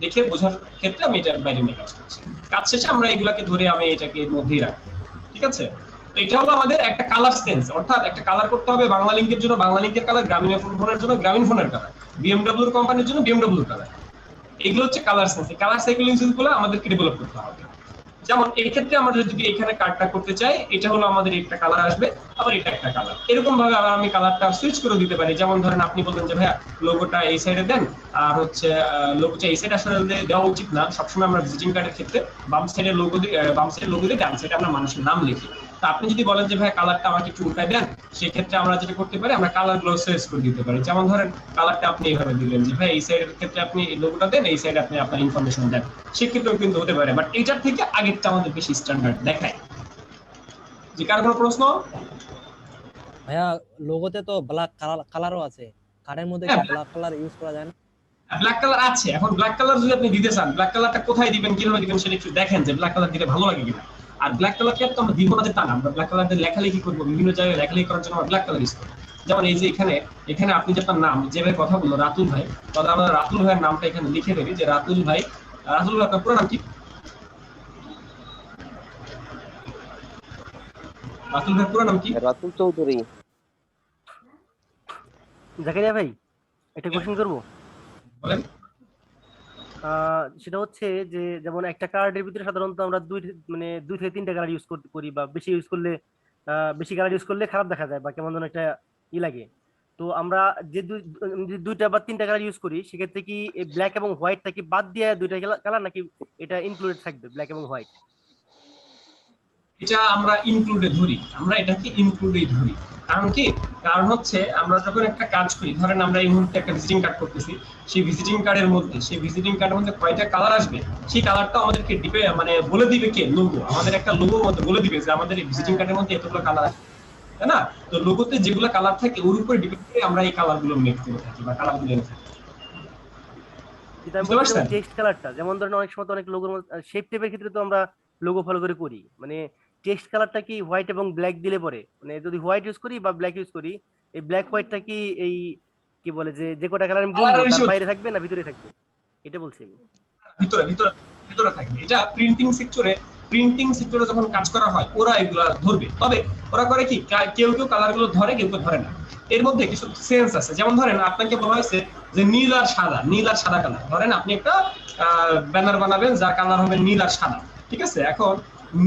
দেখে বোঝার ক্ষেত্রে আমি এটা বাইরে নিয়ে কাজ করছি। কাজ শেষে আমরা এগুলাকে ধরে আমি এটাকে এর মধ্যেই রাখবো, ঠিক আছে? তো এটা হলো আমাদের একটা কালার সেন্স, অর্থাৎ একটা কালার করতে হবে বাংলা লিংকের জন্য বাংলা লিংকের কালার, গ্রামীণ ফোনের জন্য গ্রামীণ ফোনের কালার, বিএমডব্লিউ কোম্পানির জন্য বিএমডব্লিউ কালার। এগুলো হচ্ছে কালার সেন্স। এই কালার সাইক্লিংসগুলো আমাদেরকে ডেভেলপ করতে হবে। যেমন এই ক্ষেত্রে আমরা যদি এখানে কার্ডটা করতে চাই, এটা হলো আমাদের একটা কালার আসবে, আবার এটা একটা কালার। এরকম ভাবে আবার আমি কালারটা সুইচ করে দিতে পারি। যেমন ধরেন আপনি বলবেন যে ভাইয়া লোগোটা এই সাইডে দেন, আর হচ্ছে লোগোটা এই সাইড আসলে দেওয়া উচিত না। সবসময় আমরা ভিজিটিং কার্ডের ক্ষেত্রে বাম সাইডের লোগো দিয়ে ডান সাইডে আমরা মানুষের নাম লিখি। তা আপনি যদি বলেন যে ভাই কালারটা আমাকে একটু উল্টায় দেন, সেক্ষেত্রে আমরা যেটা করতে পারি, আমরা কালার গুলো চেঞ্জ করে দিতে পারি। যেমন ধরেন কালারটা আপনি এইভাবে দিলেন যে ভাই এই সাইডের ক্ষেত্রে আপনি এই লোগোটা দেন, এই সাইডে আপনি আপনার ইনফরমেশন দেন, সেক্ষেত্রেও কিন্তু হতে পারে। বাট এটার থেকে আগেরটা আমাদের বেশি স্ট্যান্ডার্ড দেখায়। যে কার কোনো প্রশ্ন? ভাইয়া লোগোতে তো ব্ল্যাক কালারও আছে, কার্ডের মধ্যে কি ব্ল্যাক কালার ইউজ করা যায় না? ব্ল্যাক কালার আছে। এখন ব্ল্যাক কালার যদি আপনি দিতে চান, ব্ল্যাক কালারটা কোথায় দিবেন, কিভাবে দিবেন সেটা একটু দেখেন যে ব্ল্যাক কালার দিলে ভালো লাগে কিনা। আর ব্ল্যাক কালারকে তো আমরা দিব না যে তা না, আমরা ব্ল্যাক কালার দিয়ে লেখালেখি করবো, বিভিন্ন জায়গায় লেখালেখি করার জন্য আমরা ব্ল্যাক কালার ইউজ করি। যেমন এই যে এখানে আপনি যে আপনার নাম যেভাবে কথা বললো রাতুল ভাই, তাহলে আমরা রাতুল ভাইয়ের নামটা এখানে লিখে দেবি যে রাতুল ভাই। রাতুল ভাই আপনার পুরো নাম কি? রাতুল ভাই পুরো নাম কি? রাতুল চৌধুরী। জাকারিয়া ভাই একটা কোশ্চেন করবো। বলেন। সেটা হচ্ছে যে যেমন একটা কার্ডের ভিতরে সাধারণত আমরা দুই থেকে তিনটা কালার ইউজ করি, বা বেশি ইউজ করলে বেশি কালার ইউজ করলে খারাপ দেখা যায় বা কেমন যেন একটা লাগে। তো আমরা যে দুইটা বা তিনটা কালার ইউজ করি, সেক্ষেত্রে কি ব্ল্যাক এবং হোয়াইটটা কি বাদ দিয়ে দুইটা কালার, নাকি এটা ইনক্লুডেড থাকবে ব্ল্যাক এবং হোয়াইট? এটা আমরা ইনক্লুডেড ধরি, আমরা এটাকে ইনক্লুডেড ধরি। কারণ হচ্ছে আমরা যখন একটা কাজ করি, ধরেন আমরা এই মুহূর্তে একটা ভিজিটিং কার্ড করতেছি, সেই ভিজিটিং কার্ডের মধ্যে কয়টা কালার আসবে, সেই কালারটা আমাদেরকে বলে দিবে কে? লোগো। আমাদের একটা লোগোর মধ্যে বলে দিবে যে আমাদের এই ভিজিটিং কার্ডের মধ্যে এতগুলো কালার আছে, তাই না? তো লোগোতে যেগুলো কালার থাকে ওর উপরে ডিপেন্ড করে আমরা এই কালারগুলো মেক করে থাকি বা কালারগুলো এনে থাকি। টেক্সট কালারটা যেমন ধরেন অনেক সময় অনেক লোগোর শেপ টেপের ক্ষেত্রে তো আমরা লোগো ফলো করি, মানে টেক্সট কালারটা কি হোয়াইট এবং ব্ল্যাক দিলে পরে, মানে যদি হোয়াইট ইউজ করি বা ব্ল্যাক ইউজ করি, এই ব্ল্যাক হোয়াইটটা কি এই কি বলে যে কটা কালার আমি বলবো তার বাইরে থাকবে না ভিতরে থাকবে, এটা বলছি আমি। ভিতরে থাকবে। এটা প্রিন্টিং সেক্টরে যখন কাজ করা হয় ওরা এগুলা ধরবে। তবে ওরা করে কি, কেউ কালারগুলো ধরে, কেউ ধরে না। এর মধ্যে কিছু সেন্স আছে। যেমন ধরেন আপনাকে বলা হয়েছে যে নীল আর সাদা কালার। ধরেন আপনি একটা ব্যানার বানাবেন যার কালার হবে নীল আর সাদা, ঠিক আছে? এখন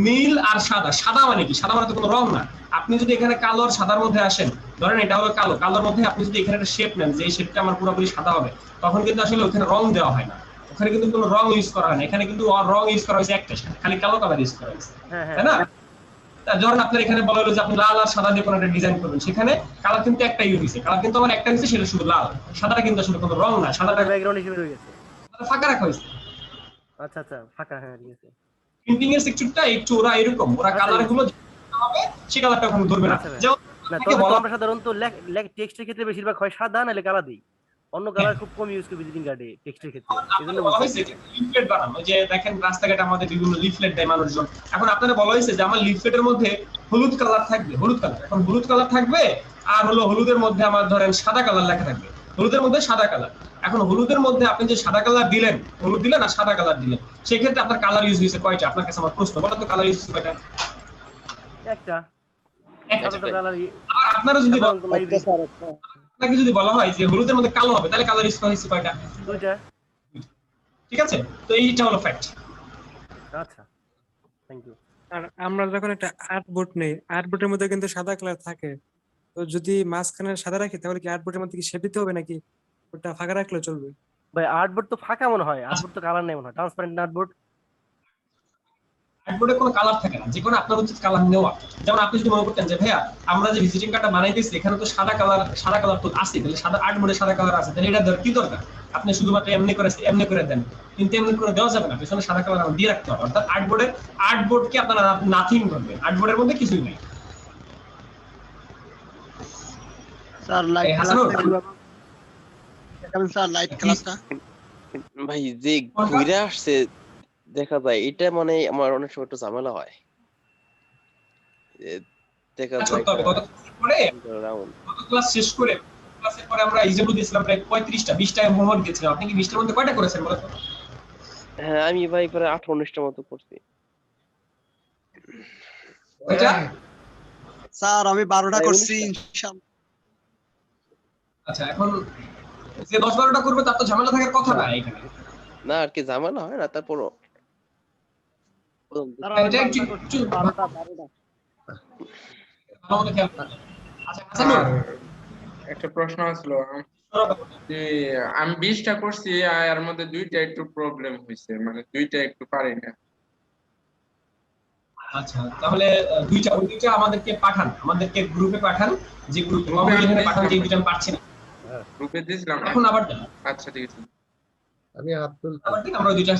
নীল আর সাদা মানে কি? সাদা মানে তো কোনো রং না। আপনি যদি এখানে কালো আর সাদার মধ্যে আসেন, ধরেন এটা হলো কালোর মধ্যে আপনি যদি এখানে একটা শেপ নেন যে এই শেপটা আমার পুরোপুরি সাদা হবে, তখন কিন্তু আসলে ওখানে রং দেওয়া হয় না, ওখানে কিন্তু কোনো রং ইউজ করা হয় না। এখানে কিন্তু রং ইউজ করা হয়েছে একটা, খালি কালো কালার ইউজ করা হয়েছে, তাই না? ধরেন আপনার এখানে বলা হলো যে আপনি লাল আর সাদা দিয়ে কোনো একটা ডিজাইন করবেন, সেখানে কালার কিন্তু একটা ইউজ হয়েছে, কালার কিন্তু আমার একটা হয়েছে, সেটা শুধু লাল। সাদাটা কিন্তু আসলে কোনো রং না, সাদাটা ব্যাকগ্রাউন্ড হিসেবে রয়ে গেছে, ফাঁকা রাখা হয়েছে। আচ্ছা ফাঁকা, হ্যাঁ ঠিক আছে। প্রিন্টিং এর সেকশনটা একটু ওরা এরকম, ওরা কালারগুলো হবে সেই কালারটা ওখানে ধরবে না। যেমন আমরা সাধারণত টেক্সটের ক্ষেত্রে বেশিরভাগ হয় সাদা নাহলে কালা দিই, অন্য কালার খুব কম ইউজ করি ভিজিটিং কার্ডে টেক্সটের ক্ষেত্রে। এজন্য বলা হয়েছে লিফলেট বানানো, যে দেখেন রাস্তাঘাটে আমাদের বিভিন্ন লিফলেট দেয় মানুষজন। এখন আপনাদের বলা হয়েছে যে আমার লিফলেটের মধ্যে হলুদ কালার থাকবে, হলুদ কালার। এখন হলুদ কালার থাকবে আর হলুদের মধ্যে আমার ধরেন সাদা কালার লেখা থাকবে, হলুদের মধ্যে সাদা কালার। এখন হলুদের মধ্যে আপনি যে সাদা কালার দিলেন, হলুদ দিলেন আর সাদা কালার দিলেন, সেই ক্ষেত্রে আপনার কালার ইউজ হয়েছে কয়টা? আপনার কাছে আমার প্রশ্ন, বলো তো কালার ইউজ হয়েছে কয়টা? একটা। আর আপনারা যদি আপনাকে যদি বলা হয় যে হলুদের মধ্যে কালো হবে, তাহলে কালার ইউজ হয়েছে কয়টা? দুইটা। ঠিক আছে, তো এইটা হলো ফ্যাক্ট। আচ্ছা, থ্যাংক ইউ। আর আমরা যখন একটা আর্টবোর্ড নেই, আর্টবোর্ডের মধ্যে কিন্তু সাদা কালার থাকে, তো যদি মাঝখানে সাদা রাখি তাহলে কি আর্টবোর্ডের মধ্যে কি শেপ দিতে হবে নাকি ওটা ফাঁকা রাখলেও চলবে? ভাই আর্টবোর্ড তো ফাঁকা মনে হয়, আর্টবোর্ড তো কালার নেই মনে হয়, ট্রান্সপারেন্ট আর্টবোর্ড। আর্টবোর্ডে কোনো কালার থাকে না, যে কোনো আপনার উচিত কালার নেওয়া। যেমন আপনি যদি মনে করতেন যে ভাইয়া আমরা যে ভিজিটিং কার্ডটা বানাইতেছি এখানে তো সাদা কালার তো আছে, তাহলে সাদা আর্টবোর্ডে সাদা কালার আছে, তাহলে এটা কি দরকার? আপনি শুধুমাত্র এমনি করে দেন, কিন্তু এমনি করে দেওয়া যাবে না, পেছনে সাদা কালার দিয়ে রাখতে হবে। অর্থাৎ আর্টবোর্ডকে আপনারা নাথিং করবেন, আর্টবোর্ডের মধ্যে কিছুই নেই। ভাই যে ঘুরে আসছে দেখা যায়, এটা মানে আমার অনেক সময় একটু ঝামেলা হয়। দেখা যায় ক্লাস শেষ করে ক্লাসের পরে আমরা এক্সাম্পল দিয়েছিলাম প্রায় 35টা 20টা হোমওয়ার্ক দিয়েছিলাম। আপনি কি 20টার মধ্যে কয়টা করেছেন বলুন তো? হ্যাঁ আমি ভাই প্রায় 18-19টার মতো করছি। এটা স্যার আমি 12টা করছি ইনশাআল্লাহ। আচ্ছা, এখন যে 10-12টা করবে তার তো ঝামেলা থাকার কথা না এখানে। না আর কি ঝামেলা হয় না, তারপরও এটা একটু 12টা ভালো মতো খেয়াল করুন। আচ্ছা, একটা প্রশ্ন ছিল, আমি 20টা করছি আর এর মধ্যে 2টা একটু প্রবলেম হয়েছে, মানে 2টা একটু পারি না। আচ্ছা তাহলে ওই দুইটা আমাদেরকে পাঠান, আমাদেরকে গ্রুপে পাঠান, যে গ্রুপে পাঠান যে দুইটা আমি পারছি না। গ্রুপে দিয়েছিলাম এখন আবার দেন। আচ্ছা ঠিক আছে, আমি হাত তুলছি। আবার দিন, আমরা ওই দুইটা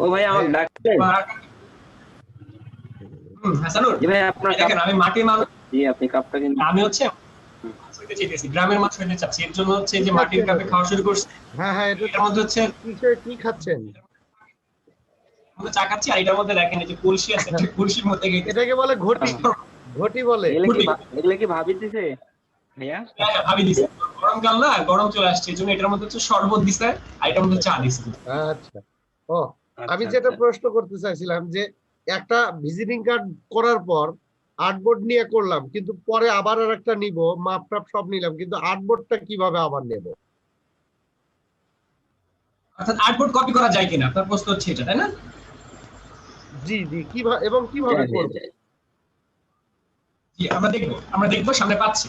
ও ভাই আমাকে ডাকছেন? হাসানুর জি ভাই আপনার দেখেন আমি মাটির মানুষ। জি আপনি কাপটা কিন্তু আমি হচ্ছে হইতে চাইতেছি, গ্রামের মানুষ হইতে চাচ্ছি, এর জন্য হচ্ছে যে মাটির কাপে খাওয়া শুরু করছি। হ্যাঁ হ্যাঁ, এটার মধ্যে হচ্ছে কি খাচ্ছেন? আমরা চা খাচ্ছি, আর এটার মধ্যে দেখেন এই যে কলসি আছে, একটা কলসির মধ্যে এটাকে বলে ঘটি। ঘটি বলে। এগুলা কি ভাবি দিছে ভাইয়া? হ্যাঁ ভাবি দিছে, গরমকাল না, গরম চলে আসছে, এই জন্য এটার মধ্যে হচ্ছে শরবত দিছে আর এটার মধ্যে চা দিছে। আচ্ছা ও, আমি যেটা প্রশ্ন করতে চাইছিলাম যে একটা ভিজিটিং কার্ড করার পর আর্টবোর্ড নিয়ে করলাম, কিন্তু পরে আবার আর একটা নিব, মাপ টাপ সব নিলাম, কিন্তু আর্টবোর্ডটা কিভাবে আবার নেব? অর্থাৎ আর্টবোর্ড কপি করা যায় কিনা আপনার প্রশ্ন হচ্ছে এটা, তাই না? জি জি, কিভাবে এবং কিভাবে করব? জি আমরা দেখবো সামনে পাচ্ছি।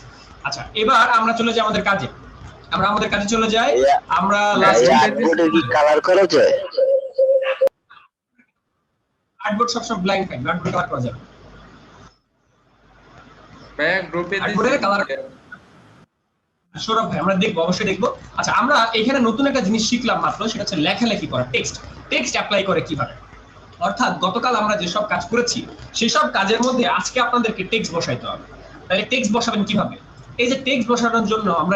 আচ্ছা এবার আমরা চলে যাই আমাদের কাজে, আমরা আমাদের কাজে চলে যাই। আমরা আর্টবোর্ডে কি কালার করা যায়? আর্টবোর্ড সবসময় ব্ল্যাঙ্ক থাকে, আর্টবোর্ড কালার করা যাবে। ভাইয়া গ্রুপে আর্টবোর্ডের কালার সৌরভ ভাই আমরা দেখবো, অবশ্যই দেখবো। আচ্ছা আমরা এখানে নতুন একটা জিনিস শিখলাম মাত্র, সেটা হচ্ছে লেখালেখি করা, টেক্সট অ্যাপ্লাই করে কিভাবে। অর্থাৎ গতকাল আমরা যেসব কাজ করেছি সেসব কাজের মধ্যে আজকে আপনাদেরকে টেক্সট বসাইতে হবে। তাহলে টেক্সট বসাবেন কিভাবে? এই যে টেক্সট বসানোর জন্য আমরা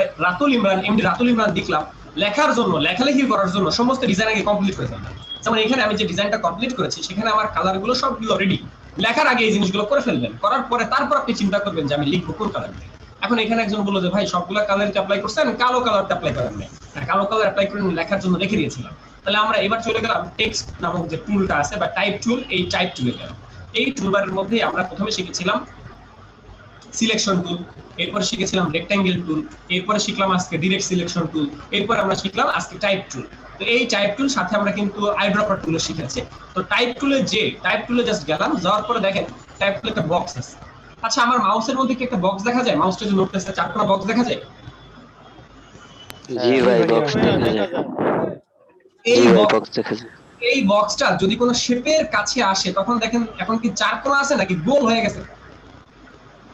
এমডি রাতুল ইমরান দেখলাম, লেখার জন্য, লেখালেখি করার জন্য সমস্ত ডিজাইন আগে কমপ্লিট করে ফেলবেন। যেমন এখানে আমি যে ডিজাইনটা কমপ্লিট করেছি সেখানে আমার কালারগুলো সবগুলো রেডি, লেখার আগে এই জিনিসগুলো করে ফেলবেন, করার পরে তারপর আপনি চিন্তা করবেন যে আমি লিখবো কোন কালার দিয়ে। এখন এখানে একজন বললো যে ভাই সবগুলো কালারটা অ্যাপ্লাই করছেন, কালো কালারটা অ্যাপ্লাই করেন নাই। কালো কালার অ্যাপ্লাই করে লেখার জন্য রেখে দিয়েছিলাম। তাহলে আমরা এবার চলে গেলাম টেক্সট নামক যে টুলটা আছে বা টাইপ টুল, এই টাইপ টুলে গেলাম। এই টুলবারের মধ্যে আমরা প্রথমে শিখেছিলাম সিলেকশন টুল, এরপরে শিখেছিলাম রেক্ট্যাঙ্গেল টুল, এরপরে শিখলাম আজকে ডিরেক্ট সিলেকশন টুল, এরপর আমরা শিখলাম আজকে টাইপ টুল। তো এই টাইপ টুল সাথে আমরা কিন্তু আইড্রপার টুলও শিখেছি। তো টাইপ টুলে জাস্ট গেলাম, যাওয়ার পরে দেখেন টাইপ টুলে একটা বক্স আছে। আচ্ছা আমার মাউসের মধ্যে কি একটা বক্স দেখা যায়? মাউসটা যে নড়তেছে চারটা বক্স দেখা যায়? জি ভাই বক্স দেখা যায়। এই বক্সটা যদি কোনো শেপের কাছে আসে তখন দেখেন এখন কি চার কোণা আছে নাকি গোল হয়ে গেছে?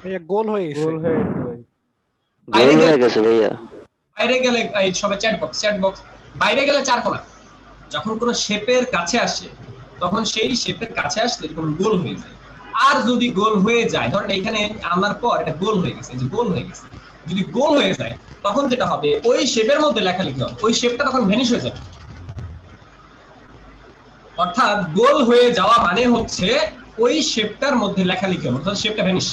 ভাইয়া গোল হয়ে গেছে। ভাইয়া বাইরে গেলে এই সবে চ্যাট বক্স বাইরে গেলে চার কোণা। যখন কোনো শেপের কাছে আসে তখন সেই শেপের কাছে আসলে এরকম গোল হয়ে যায়। আর যদি গোল হয়ে যায়, ধরেন এখানে আনার পর এটা গোল হয়ে গেছে, যে গোল হয়ে গেছে, যদি গোল হয়ে যায় তখন যেটা হবে ওই শেপের মধ্যে লেখালেখি হবে, ওই শেপটা তখন ভ্যানিশ হয়ে যাবে। অর্থাৎ গোল হয়ে যাওয়া মানে হচ্ছে ওই শেপটার মধ্যে লেখালেখি হবে, অর্থাৎ শেপটা ভ্যানিশ,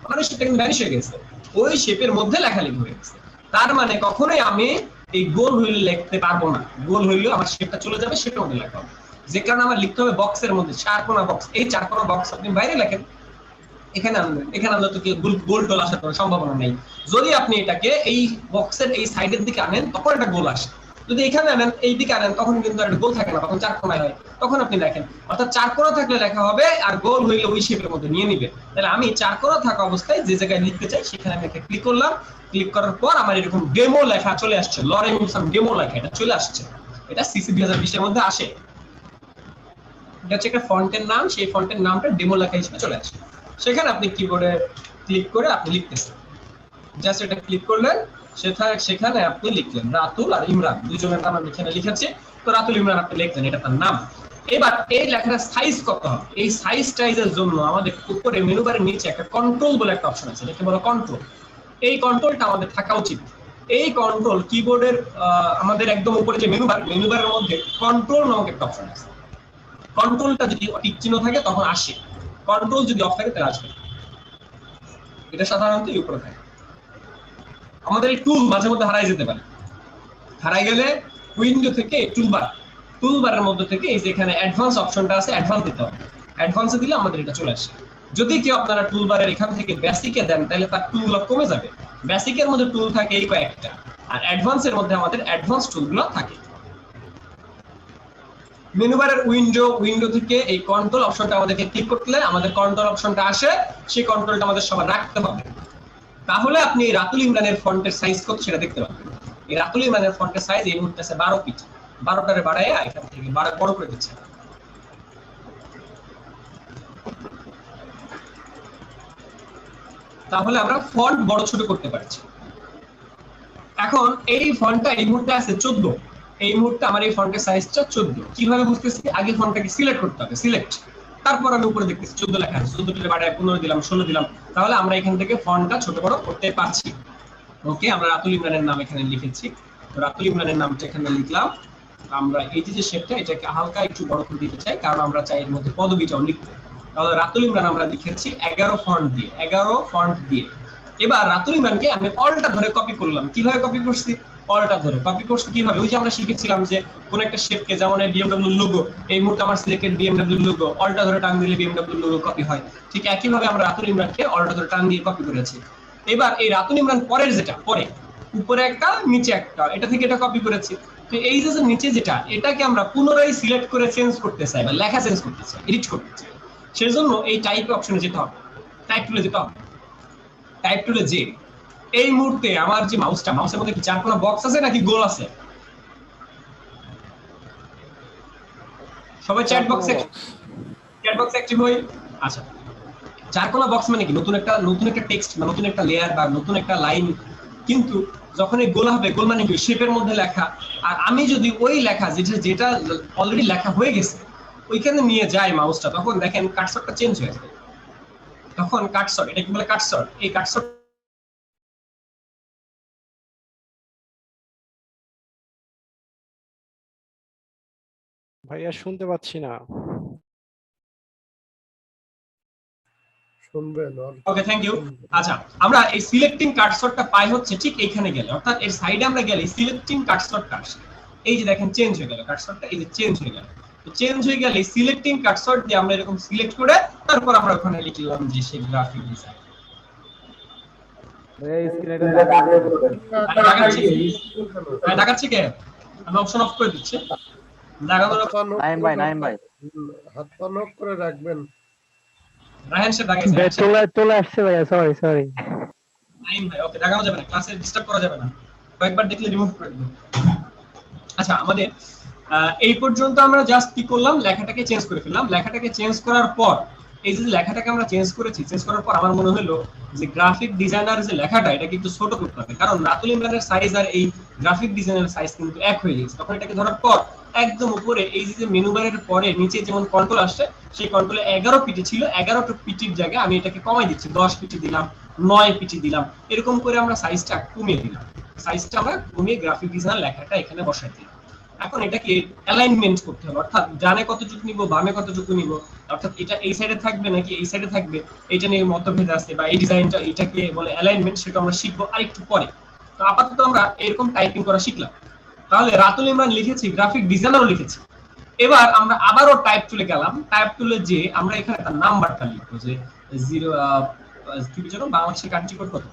মানে শেপটা কিন্তু ভ্যানিশ হয়ে গেছে, ওই শেপের মধ্যে লেখালেখি হয়ে গেছে। তার মানে কখনোই আমি এই গোল হইলে লিখতে পারবো না, গোল হইলেও আমার শেপটা চলে যাবে, সেটার মধ্যে লেখা হবে। যে কারণে আমার লিখতে হবে বক্সের মধ্যে, চার কোণা বক্স। এই চার কোণা বক্স আপনি বাইরে লেখেন, এখানে আনবেন, এখানে আনলে তো গোল টোল আসার কোনো সম্ভাবনা নেই। যদি আপনি এটাকে এই বক্সের এই সাইডের দিকে আনেন তখন একটা গোল আসে, যদি এখানে আনেন এই দিকে আনেন তখন কিন্তু একটা গোল থাকে না, তখন চার কোণায় হয়। তখন আপনি দেখেন অর্থাৎ চার কোণা থাকলে লেখা হবে, আর গোল হইলে ওই শেপের মধ্যে নিয়ে নিবে। তাহলে আমি চার কোণা থাকা অবস্থায় যে জায়গায় লিখতে চাই সেখানে আমি একটা ক্লিক করলাম, ক্লিক করার পর আমার এরকম ডেমো লেখা চলে আসছে, লরেন উইলসন ডেমো লেখা এটা চলে আসছে। এটা সিসি 2020 এর মধ্যে আসে, এটা হচ্ছে একটা ফন্টের নাম, সেই ফন্টের নামটা ডেমো লেখা হিসেবে চলে আসে। সেখানে আপনি কিবোর্ডে ক্লিক করে আপনি লিখতেছেন, জাস্ট এটা ক্লিক করলেন, সেখানে আপনি লিখলেন রাতুল আর ইমরান, দুজনের নাম আমি এখানে লিখেছি। তো রাতুল ইমরান আপনি লিখলেন, এটা তার নাম। এবার এই লেখাটার সাইজ কত হবে? এই সাইজের জন্য আমাদের উপরে মেনু বারের নিচে একটা কন্ট্রোল বলে একটা অপশন আছে, এটাকে বলা কন্ট্রোল। এই কন্ট্রোলটা আমাদের থাকা উচিত। এই কন্ট্রোল কিবোর্ডের আমাদের একদম উপরে যে মেনু বারের মধ্যে কন্ট্রোল নামক একটা অপশন আছে। কন্ট্রোলটা যদি টিক চিহ্ন থাকে তখন আসে, কন্ট্রোল যদি অফ থাকে তাহলে আসবে। এটা সাধারণত এই উপরে থাকে। আমাদের এই টুল মাঝে মধ্যে হারাই যেতে পারে, হারাই গেলে উইন্ডো থেকে টুলবারের মধ্যে থেকে এই যে এখানে অ্যাডভান্স অপশনটা আছে, অ্যাডভান্স দিতে হবে। অ্যাডভান্সে দিলে আমাদের এটা চলে আসে। যদি কেউ আপনারা টুলবারের এখান থেকে বেসিকে দেন তাহলে তার টুলগুলো কমে যাবে। বেসিকের মধ্যে টুল থাকে এই কয়েকটা, আর অ্যাডভান্সের মধ্যে আমাদের অ্যাডভান্স টুলগুলো থাকে। মেনু বারের উইন্ডো থেকে এই কন্ট্রোল অপশনটা আমাদেরকে ক্লিক করলে আমাদের কন্ট্রোল অপশনটা আসে, সেই কন্ট্রোলটা আমাদের সবার রাখতে হবে। তাহলে আপনি রাতুল ইমরানের ফন্টের সাইজ কত সেটা দেখতে পাবেন। এই রাতুল ইমরানের ফন্টের সাইজ এই মুহূর্তে আছে 12 পিট, 12টারে বাড়ায় এখান থেকে বড় করে দিচ্ছে। তাহলে আমরা ফন্ট বড় ছোট করতে পারছি। এখন এই ফন্টটা এই মুহূর্তে আছে 14, এই মুহূর্তে আমার এই ফন্টের সাইজটা 14। কিভাবে বুঝতেছি? আগে ফন্টটাকে সিলেক্ট করতে হবে, সিলেক্ট, তারপর আমি উপরে দেখতেছি 14 লেখা আছে, 14 বাড়ায় 15 দিলাম, 16 দিলাম, তাহলে আমরা এখান থেকে ফন্টটা ছোট বড় করতে পারছি। ওকে, আমরা রাতুল ইমরানের নাম এখানে লিখেছি, রাতুল ইমরানের নামটা এখানে লিখলাম। আমরা এই যে শেপটা এটাকে হালকা একটু বড় করে দিতে চাই, কারণ আমরা চাই এর মধ্যে পদবিটাও লিখতে। তাহলে রাতুল ইমরান আমরা লিখেছি 11 ফন্ট দিয়ে। এবার রাতুল ইমরানকে আমি অলটা ধরে কপি করলাম। কিভাবে কপি করছি? অলটা ধরে কপি করছি কিভাবে? ওই যে আমরা শিখেছিলাম যে কোন একটা শেপকে, যেমন এই বিএমডব্লিউ লোগো, এই মুহূর্তে আমার সিলেক্টেড বিএমডব্লিউ লোগো, অলটা ধরে টান দিলে বিএমডব্লিউ লোগো কপি হয়। ঠিক একই ভাবে আমরা রাতুল ইমরানকে অলটা ধরে টান দিয়ে কপি করেছি। এবার এই রাতুল ইমরান পরের যেটা, পরে উপরে একটা নিচে একটা, এটা থেকে এটা কপি করেছি। তো এই যে নিচে যেটা, এটাকে আমরা পুনরায় সিলেক্ট করে চেঞ্জ করতে চাই বা লেখা চেঞ্জ করতে চাই, এডিট করতে চাই। সেজন্য এই টাইপ অপশনে যেতে হবে, টাইপ টুলে যেতে হবে। টাইপ টুলে যে এই মুহূর্তে আমার যে মাউসের মধ্যে কি চারকোনা বক্স আছে নাকি গোল আছে? সবাই চ্যাট বক্সে অ্যাক্টিভ হই। আচ্ছা, চারকোনা বক্স মানে কি? নতুন একটা টেক্সট বা নতুন একটা লেয়ার বা নতুন একটা লাইন। কিন্তু যখন এই গোল হবে, গোল মানে কি? শেপের মধ্যে লেখা। আর আমি যদি ওই লেখা যেটা অলরেডি লেখা হয়ে গেছে ওইখানে নিয়ে যাই মাউসটা, তখন দেখেন কাটসরটা চেঞ্জ হয়ে যাবে। তখন কাটসর, এটা কি বলে? কাটসর। এই কাটসর ভাইয়া শুনতে পাচ্ছি না। শুনবেন? ওকে, থ্যাংক ইউ। আচ্ছা, আমরা এই সিলেক্টিং কাটসরটা পাই হচ্ছে ঠিক এইখানে গেলে, অর্থাৎ এর সাইডে আমরা গেলে সিলেক্টিং কাটসরটা আসে। এই যে দেখেন চেঞ্জ হয়ে গেল কাটসরটা, এই যে চেঞ্জ হয়ে গেল। তো চেঞ্জ হয়ে গেলে সিলেক্টিং কাটসর দিয়ে আমরা এরকম সিলেক্ট করে তারপর আমরা ওখানে লিখলাম যে সেই গ্রাফিক ডিজাইন। দেখাচ্ছি কে? আমি অপশন অফ করে দিচ্ছি। নাইম ভাই হাত পা নক করে রাখবেন। রায়হান সাহেব দেখাইছে। চলে আসছে ভাইয়া, সরি। নাইম ভাই, ওকে, দেখানো যাবে না, ক্লাসে ডিস্টার্ব করা যাবে না, কয়েকবার দেখলে রিমুভ করে দেব। আচ্ছা, আমাদের এই পর্যন্ত আমরা জাস্ট কি করলাম? লেখাটাকে চেঞ্জ করে ফেললাম। লেখাটাকে চেঞ্জ করার পর এই যে লেখাটাকে আমরা চেঞ্জ করেছি, চেঞ্জ করার পর আমার মনে হলো যে গ্রাফিক ডিজাইনার যে লেখাটা, এটা কিন্তু ছোট করতে হবে, কারণ রাতুল ইমরানের সাইজ আর এই গ্রাফিক ডিজাইনারের সাইজ কিন্তু এক হয়ে গেছে। তখন এটাকে ধরার পর একদম উপরে এই যে মেনু বারের পরে নিচে যেমন কন্ট্রোল আসছে, সেই কন্ট্রোলে 11 পিটি ছিল, 11টা পিটির জায়গায় আমি এটাকে কমাই দিচ্ছি, 10 পিটি দিলাম, 9 পিটি দিলাম, এরকম করে আমরা সাইজটা কমিয়ে দিলাম। সাইজটা আমরা কমিয়ে গ্রাফিক ডিজাইনার লেখাটা এখানে বসাই দিলাম। এখন এটাকে অ্যালাইনমেন্ট করতে হবে, অর্থাৎ ডানে কতটুকু নিব, বামে কতটুকু নিব, অর্থাৎ এটা এই সাইডে থাকবে নাকি এই সাইডে থাকবে, এটা নিয়ে মতভেদ আছে, বা এই ডিজাইনটা এটাকে বলে অ্যালাইনমেন্ট, সেটা আমরা শিখবো আরেকটু পরে। তো আপাতত আমরা এরকম টাইপিং করা শিখলাম। তাহলে রাতুল ইমরান লিখেছি, গ্রাফিক ডিজাইনারও লিখেছি। এবার আমরা আবারও টাইপ টুলে গেলাম। টাইপ টুলে যে আমরা এখানে একটা নাম্বারটা লিখবো যে 0 কি বলছো বাংলাদেশের কান্ট্রি কোড কত?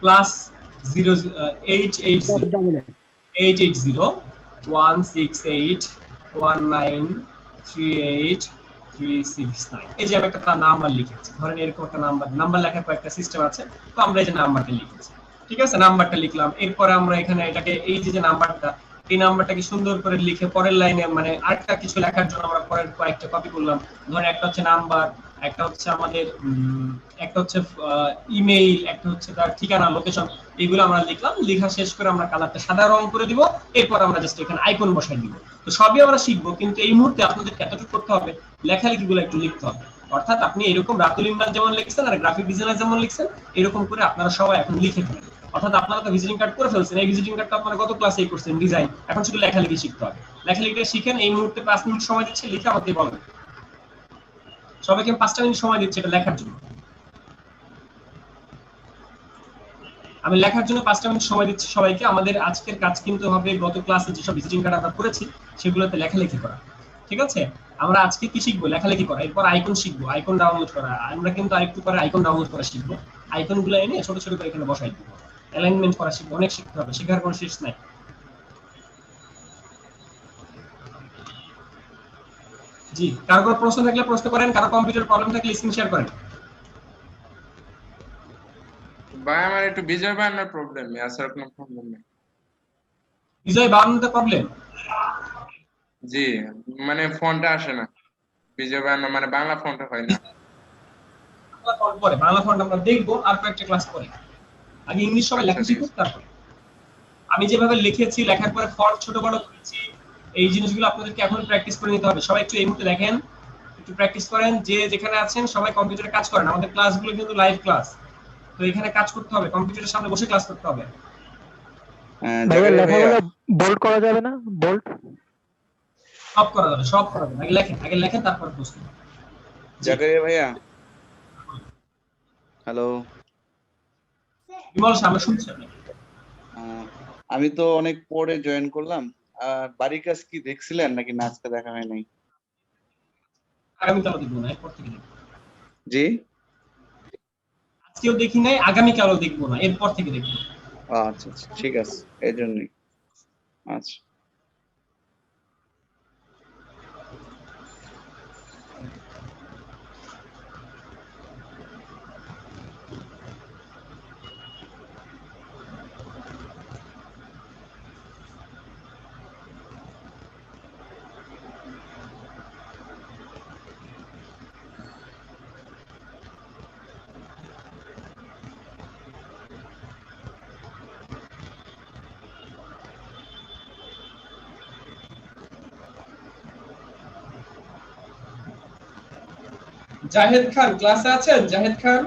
+0808168193836 এই যে আমি একটা নাম্বার লিখেছি, ধরেন এরকম একটা নাম্বার লেখার কয়েকটা সিস্টেম আছে, তো আমরা এই যে নাম্বারটা লিখেছি, ঠিক আছে, নাম্বারটা লিখলাম। এরপরে আমরা এখানে এটাকে এই যে নাম্বারটা, এই নাম্বারটাকে সুন্দর করে লিখে পরের লাইনে মানে আরেকটা কিছু লেখার জন্য আমরা পরের কয়েকটা কপি করলাম। ধরেন একটা হচ্ছে নাম্বার, একটা হচ্ছে আমাদের একটা হচ্ছে ইমেইল, একটা হচ্ছে তার ঠিকানা, লোকেশন, এগুলো আমরা লিখলাম। লেখা শেষ করে আমরা কালারটা সাদা রং করে দিব। এরপর আমরা জাস্ট এখানে আইকন বসাই দিব। তো সবই আমরা শিখবো, কিন্তু এই মুহূর্তে আপনাদের এতটুকু করতে হবে, লেখালেখিগুলো একটু লিখতে হবে। অর্থাৎ আপনি এরকম রাতুল ইমরান যেমন লিখছেন আর গ্রাফিক ডিজাইনার যেমন লিখছেন, এরকম করে আপনারা সবাই এখন লিখে ফেলেন। অর্থাৎ আপনারা তো ভিজিটিং কার্ড করে ফেলছেন, এই ভিজিটিং কার্ডটা আপনারা গত ক্লাসেই করছেন ডিজাইন, এখন শুধু লেখালেখি শিখতে হবে। লেখালেখিটা শিখেন। এই মুহূর্তে 5 মিনিট সময় দিচ্ছে, লিখে আমাকে বলবেন। সবাইকে 5টা মিনিট সময় দিচ্ছি এটা লেখার জন্য। আমি লেখার জন্য 5টা মিনিট সময় দিচ্ছি সবাইকে। আমাদের আজকের কাজ কিন্তু হবে গত ক্লাসে যেসব ভিজিটিং কার্ড আমরা করেছি সেগুলোতে লেখালেখি করা, ঠিক আছে? আমরা আজকে কি শিখবো? লেখালেখি করা। এরপর আইকন শিখবো, আইকন ডাউনলোড করা। আমরা কিন্তু আরেকটু পরে আইকন ডাউনলোড করা শিখবো। আইকনগুলো এনে ছোট ছোট করে এখানে বসাই দিব। অ্যালাইনমেন্ট করা শিখবো, অনেক শিখতে হবে, শেখার কোনো শেষ নাই। জি, কারো কোনো প্রশ্ন থাকলে প্রশ্ন করেন, কারো কম্পিউটার প্রবলেম থাকলে স্ক্রিন শেয়ার করেন। ভাই আমার একটু বিজয় ভাইয়ের প্রবলেম, আসার কোনো প্রবলেম নেই। বিজয় 52তে প্রবলেম? জি, মানে ফন্টটা আসে না, বিজয় বায়ান্ন মানে বাংলা ফন্ট হয় না। বাংলা ফন্ট পরে, বাংলা ফন্ট আমরা দেখবো আর কয়েকটা ক্লাস পরে। আগে ইংলিশ সবাই আচ্ছা লেখা ঠিক শিখুক আছে। তারপর। আমি যেভাবে লিখেছি, লেখার পরে ফন্ট ছোট বড় করেছি, এই জিনিসগুলো আপনাদেরকে এখন প্র্যাকটিস করে নিতে হবে। সবাই একটু এই মুহূর্তে দেখেন, একটু প্র্যাকটিস করেন। যে যেখানে আছেন সবাই কম্পিউটারে কাজ করেন। আমাদের ক্লাসগুলো কিন্তু লাইভ ক্লাস, তো এখানে কাজ করতে হবে, কম্পিউটারের সামনে বসে ক্লাস করতে হবে। ভাইয়া জাকারিয়া ভাইয়া, লেখাগুলো বোল্ড করা যাবে না? বোল্ড সব করা যাবে, সব করা যাবে। আগে লেখেন তারপর প্রশ্ন। জাকারিয়া ভাইয়া, হ্যালো। বিমল সামনে শুনছি আপনাকে। আমি তো অনেক পরে জয়েন করলাম। বাড়ির কাজ কি দেখছিলেন নাকি না, আজকে দেখা হয় নাই? আগামীকালও দেখবো না, এরপর থেকে দেখবো। জি, আজকেও দেখি নাই, আগামীকালও দেখবো না, এরপর থেকে দেখবো। আচ্ছা আচ্ছা, ঠিক আছে, এই জন্যই। আচ্ছা। জাহেদ খান ক্লাসে আছেন? জাহেদ খান?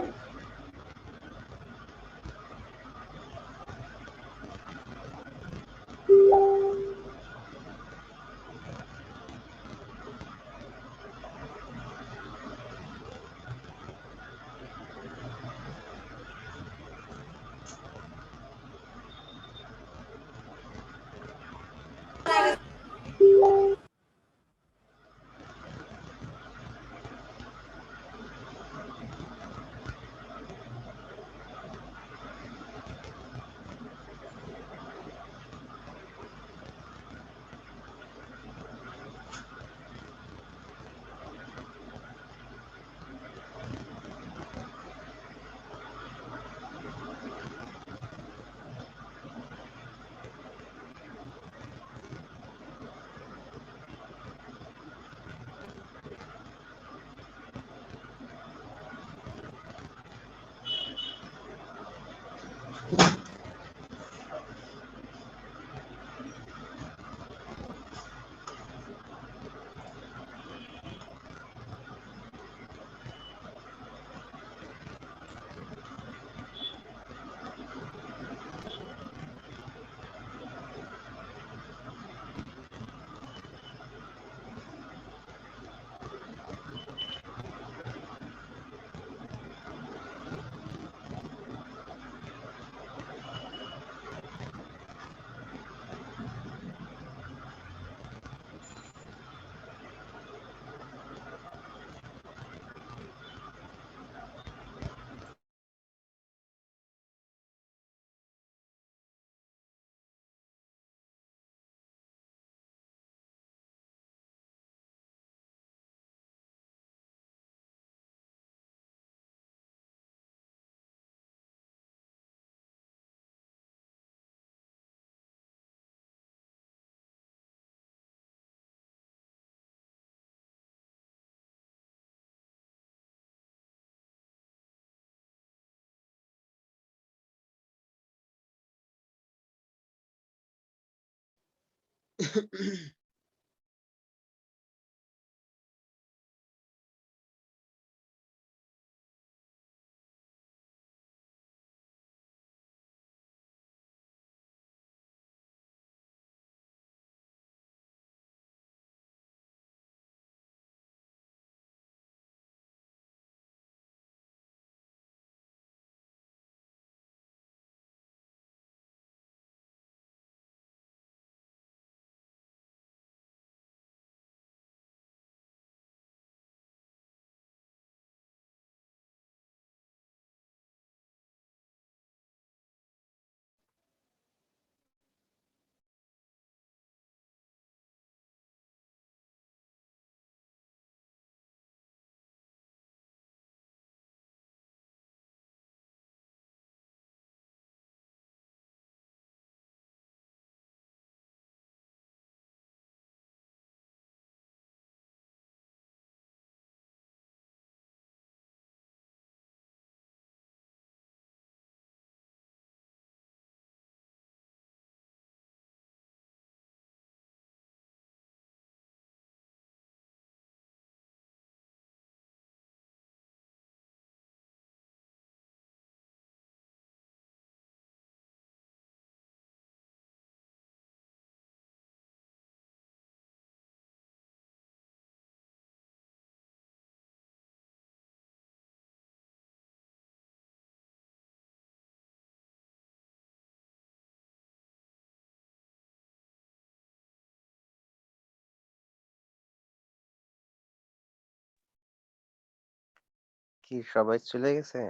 কি সবাই চলে গেছে?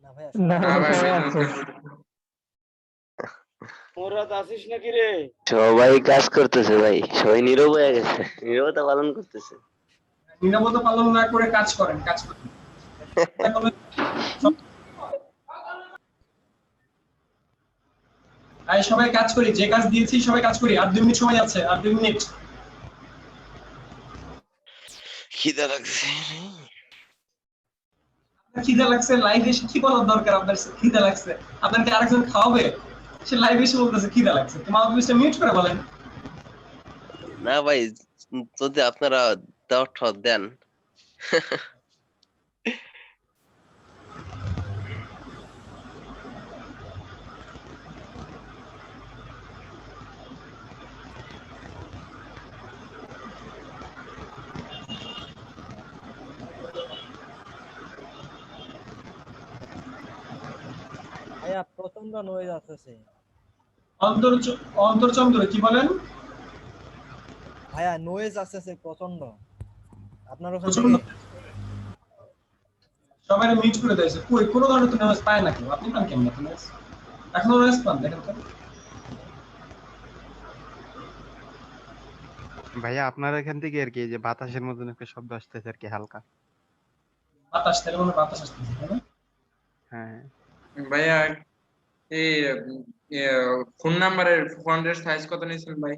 না ভাইয়া না হ্যাঁ ভাই সবাই বেতন আছে। মোরাদ আসিস নাকি রে? সবাই কাজ করতেছে ভাই, সবাই নীরব হয়ে গেছে, নীরবতা পালন করতেছে। নিরাপত্তা পালন না করে কাজ করেন, কাজ করেন। আয় সবাই কাজ করি, যে কাজ দিয়েছি সবাই কাজ করি। আর 2 মিনিট সময় আছে, আর 2 মিনিট। খিদা লাগছে। খিদা লাগছে, লাইভে এসে কি বলার দরকার আপনার? খিদা লাগছে, আপনাকে আরেকজন খাওয়াবে? সে লাইভে এসে বলতেছে খিদা লাগছে, তো মাউথপিসটা মিউট করে বলেন। না ভাই, যদি আপনারা দাওয়াত দেন। ভাইয়া প্রচন্ড নয়েজ আসতেছে। অন্তর্চন্দ্র কি বলেন? ভাইয়া নয়েজ আসতেছে প্রচন্ড। আপনার ওখান প্রচন্ড থেকে? সবাই মিউট করে দিয়েছে। কই কোনো ধরনের তো নয়েজ পায় না কেউ? আপনি পান কেমন নয়েজ? এখনো নয়েজ পান? দেখেন তো। ভাইয়া আপনার এখান থেকে আর কি এই যে বাতাসের মতন একটা শব্দ আসতেছে আর কি হালকা। বাতাস, তাহলে মনে হয় বাতাস আসতেছে, তাই না? হ্যাঁ ভাইয়া এই ফোন নাম্বারের ফন্টের সাইজ কত নিয়েছেন ভাই?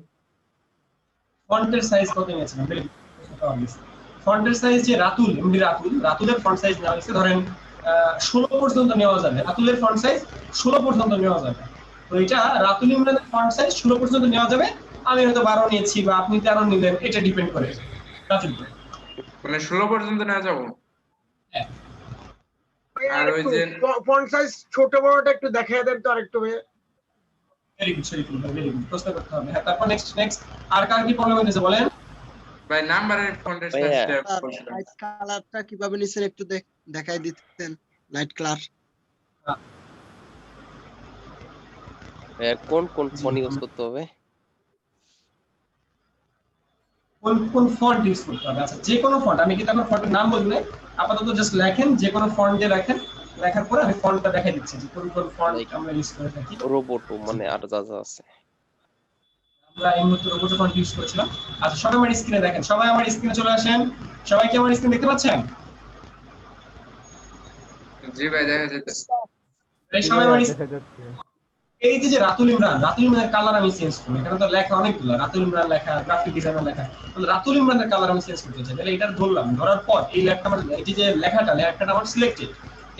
ফন্টের সাইজ কত নিয়েছেন? ফন্টের সাইজ যে রাতুল, এমডি রাতুলের ফন্ট সাইজ নেওয়া হয়েছে ধরেন 16 পর্যন্ত নেওয়া যাবে। রাতুলের ফন্ট সাইজ 16 পর্যন্ত নেওয়া যাবে। তো এটা রাতুল ইমরানের ফন্ট সাইজ 16 পর্যন্ত নেওয়া যাবে। আমি হয়তো 12 নিয়েছি বা আপনি 13 নিলেন, এটা ডিপেন্ড করে রাতুল। মানে 16 পর্যন্ত নেওয়া যাবো? হ্যাঁ। আর ওই যে ফন্ট সাইজ ছোট বড়টা একটু দেখায় দেন তো আরেকটু। Very good, very good. প্রশ্ন করতে হবে। হ্যাঁ, তারপর নেক্সট আর কার কি প্রবলেম হয়েছে বলেন? ভাই নাম্বারের ফন্টের সাইজটা লাইট কালারটা কিভাবে নিছেন একটু দেখাই দিতেন। লাইট কালার কোন কোন ফোন ইউজ করতে হবে? কোন ফন্ট ইউজ করতে হবে? আচ্ছা, যে কোনো ফন্ট। আমি কিন্তু এখন ফন্টের নাম বলবো না, আপাতত জাস্ট লেখেন, যে কোনো ফন্ট দিয়ে লেখেন। লেখার পরে আমি ফন্টটা দেখাই দিচ্ছি যে কোন কোন ফন্ট আমরা ইউজ করে থাকি। রোবোটো মানে আর যা যা আছে। আমরা এই মুহূর্তে রোবোটো ফন্ট ইউজ করেছিলাম। আচ্ছা, সবাই আমার স্ক্রিনে দেখেন, সবাই আমার স্ক্রিনে চলে আসেন। সবাই কি আমার স্ক্রিন দেখতে পাচ্ছেন? জি ভাই, দেখা যাচ্ছে। এই সবাই আমার এই যে রাতুল ইমরানের কালার আমি চেঞ্জ করব। এখানে তো লেখা অনেকগুলো, রাতুল ইমরান লেখা, গ্রাফিক ডিজাইনার লেখা। তাহলে রাতুল ইমরানের কালার আমি চেঞ্জ করতে চাই, তাহলে এটা ধরলাম। ধরার পর এই লেখাটা আমার, এই যে লেখাটা আমার সিলেক্টেড।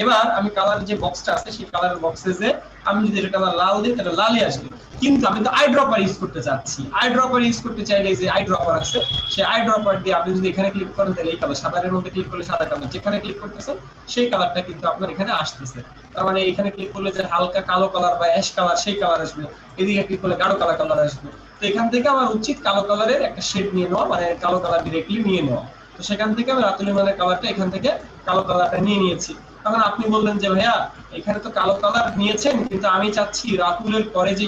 এবার আমি কালার যে বক্সটা আছে সেই কালারের বক্সে যে আমি যদি এটা কালার লাল দিই তাহলে লালই আসবে। কিন্তু আমি তো আই ড্রপার ইউজ করতে চাচ্ছি। আই ড্রপার ইউজ করতে চাইলে যে আই ড্রপার আছে, সেই আই ড্রপার দিয়ে আপনি যদি এখানে ক্লিক করেন তাহলে এই কালার, সাদার মধ্যে ক্লিক করলে সাদা কালার, যেখানে ক্লিক করতেছেন সেই কালারটা কিন্তু আপনার এখানে আসতেছে। তার মানে এখানে ক্লিক করলে যে হালকা কালো কালার বা অ্যাশ কালার সেই কালার আসবে, এদিকে ক্লিক করলে গাঢ় কালার আসবে। তো এখান থেকে আমার উচিত কালো কালারের একটা শেড নিয়ে নেওয়া, মানে কালো কালার ডিরেক্টলি নিয়ে নেওয়া। তো সেখান থেকে আমি রাতুল ইমরানের কালারটা এখান থেকে কালো কালারটা নিয়ে নিয়েছি। তখন আপনি বললেন যে ভাইয়া এখানে তো কালো কালার নিয়েছেন, কিন্তু আমি চাচ্ছি রাতুলের পরে যে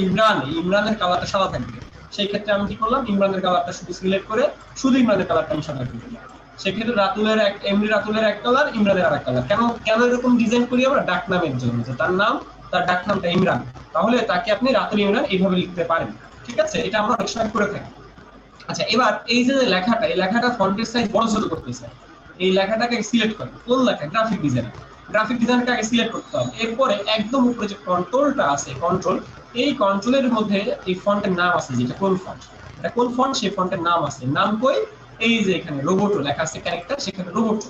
ইমরানের কালারটা সাদা থাকবে। সেই ক্ষেত্রে আমি কি করলাম, ইমরানের কালারটা শুধু সিলেক্ট করে শুধু ইমরানের কালারটা আমি সাদা করে দিলাম। সেক্ষেত্রে রাতুলের এক কালার, ইমরানের আরেক কালার। কেন এরকম ডিজাইন করি আমরা? ডাক নামের জন্য, যে তার নাম, তার ডাক নামটা ইমরান, তাহলে তাকে আপনি রাতুল ইমরান এইভাবে লিখতে পারেন। ঠিক আছে, এটা আমরা অনেক সময় করে থাকি। আচ্ছা, এবার এই যে লেখাটা, এই লেখাটা ফন্টের সাইজ বড় ছোট করতে চাই, এই লেখাটাকে সিলেক্ট করেন। কোন লেখা? গ্রাফিক ডিজাইনটাকে আগে সিলেক্ট করতে হবে। এরপরে একদম উপরে যে কন্ট্রোলটা আছে, এই কন্ট্রোলের মধ্যে এই ফন্টের নাম আছে, যেটা কোন ফন্ট, এটা কোন ফন্ট, সেই ফন্টের নাম আছে। নাম কই? এই যে এখানে রোবোটো লেখা আছে, ক্যারেক্টার, সেখানে রোবোটো,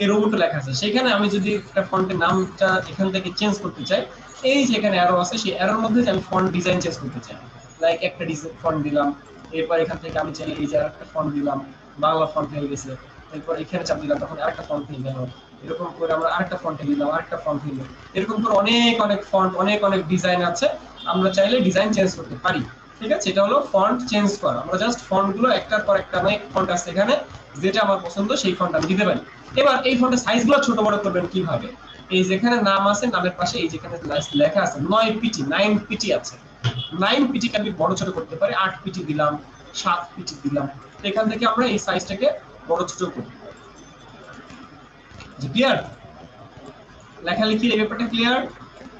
এই রোবোটো লেখা আছে। সেখানে আমি যদি একটা ফন্টের নামটা এখান থেকে চেঞ্জ করতে চাই, এই যে এখানে অ্যারো আছে, সেই অ্যারোর মধ্যে আমি ফন্ট ডিজাইন চেঞ্জ করতে চাই, লাইক একটা ডিজাইন ফন্ট দিলাম। এরপর এখান থেকে আমি চাইলে এই যে আরেকটা ফন্ট দিলাম, বাংলা ফন্ট হয়ে গেছে। এরপর এখানে চাপ দিলাম, তখন আরেকটা ফন্ট হয়ে গেল। এরকম করে আমরা আরেকটা ফন্টে দিলাম, আরেকটা ফন্ট হয়ে গেল। এরকম করে অনেক ফন্ট, অনেক ডিজাইন আছে, আমরা চাইলে ডিজাইন চেঞ্জ করতে পারি। ঠিক আছে, এটা হলো ফন্ট চেঞ্জ করা। আমরা জাস্ট ফন্ট গুলো একটার পর একটা, অনেক ফন্ট আছে এখানে, যেটা আমার পছন্দ সেই ফন্ট আমি দিতে পারি। এবার এই ফন্টের সাইজ গুলো ছোট বড় করবেন কিভাবে? এই যেখানে নাম আছে, নামের পাশে এই যেখানে লেখা আছে 9 পিটি আছে, 9 পিটিকে আমি বড় ছোট করতে পারি। 8 পিটি দিলাম, 7 পিটি দিলাম। এখান থেকে আমরা এই সাইজটাকে বড় ছোট করতে পারি। ক্লিয়ার? লেখালেখির এই ব্যাপারটা ক্লিয়ার?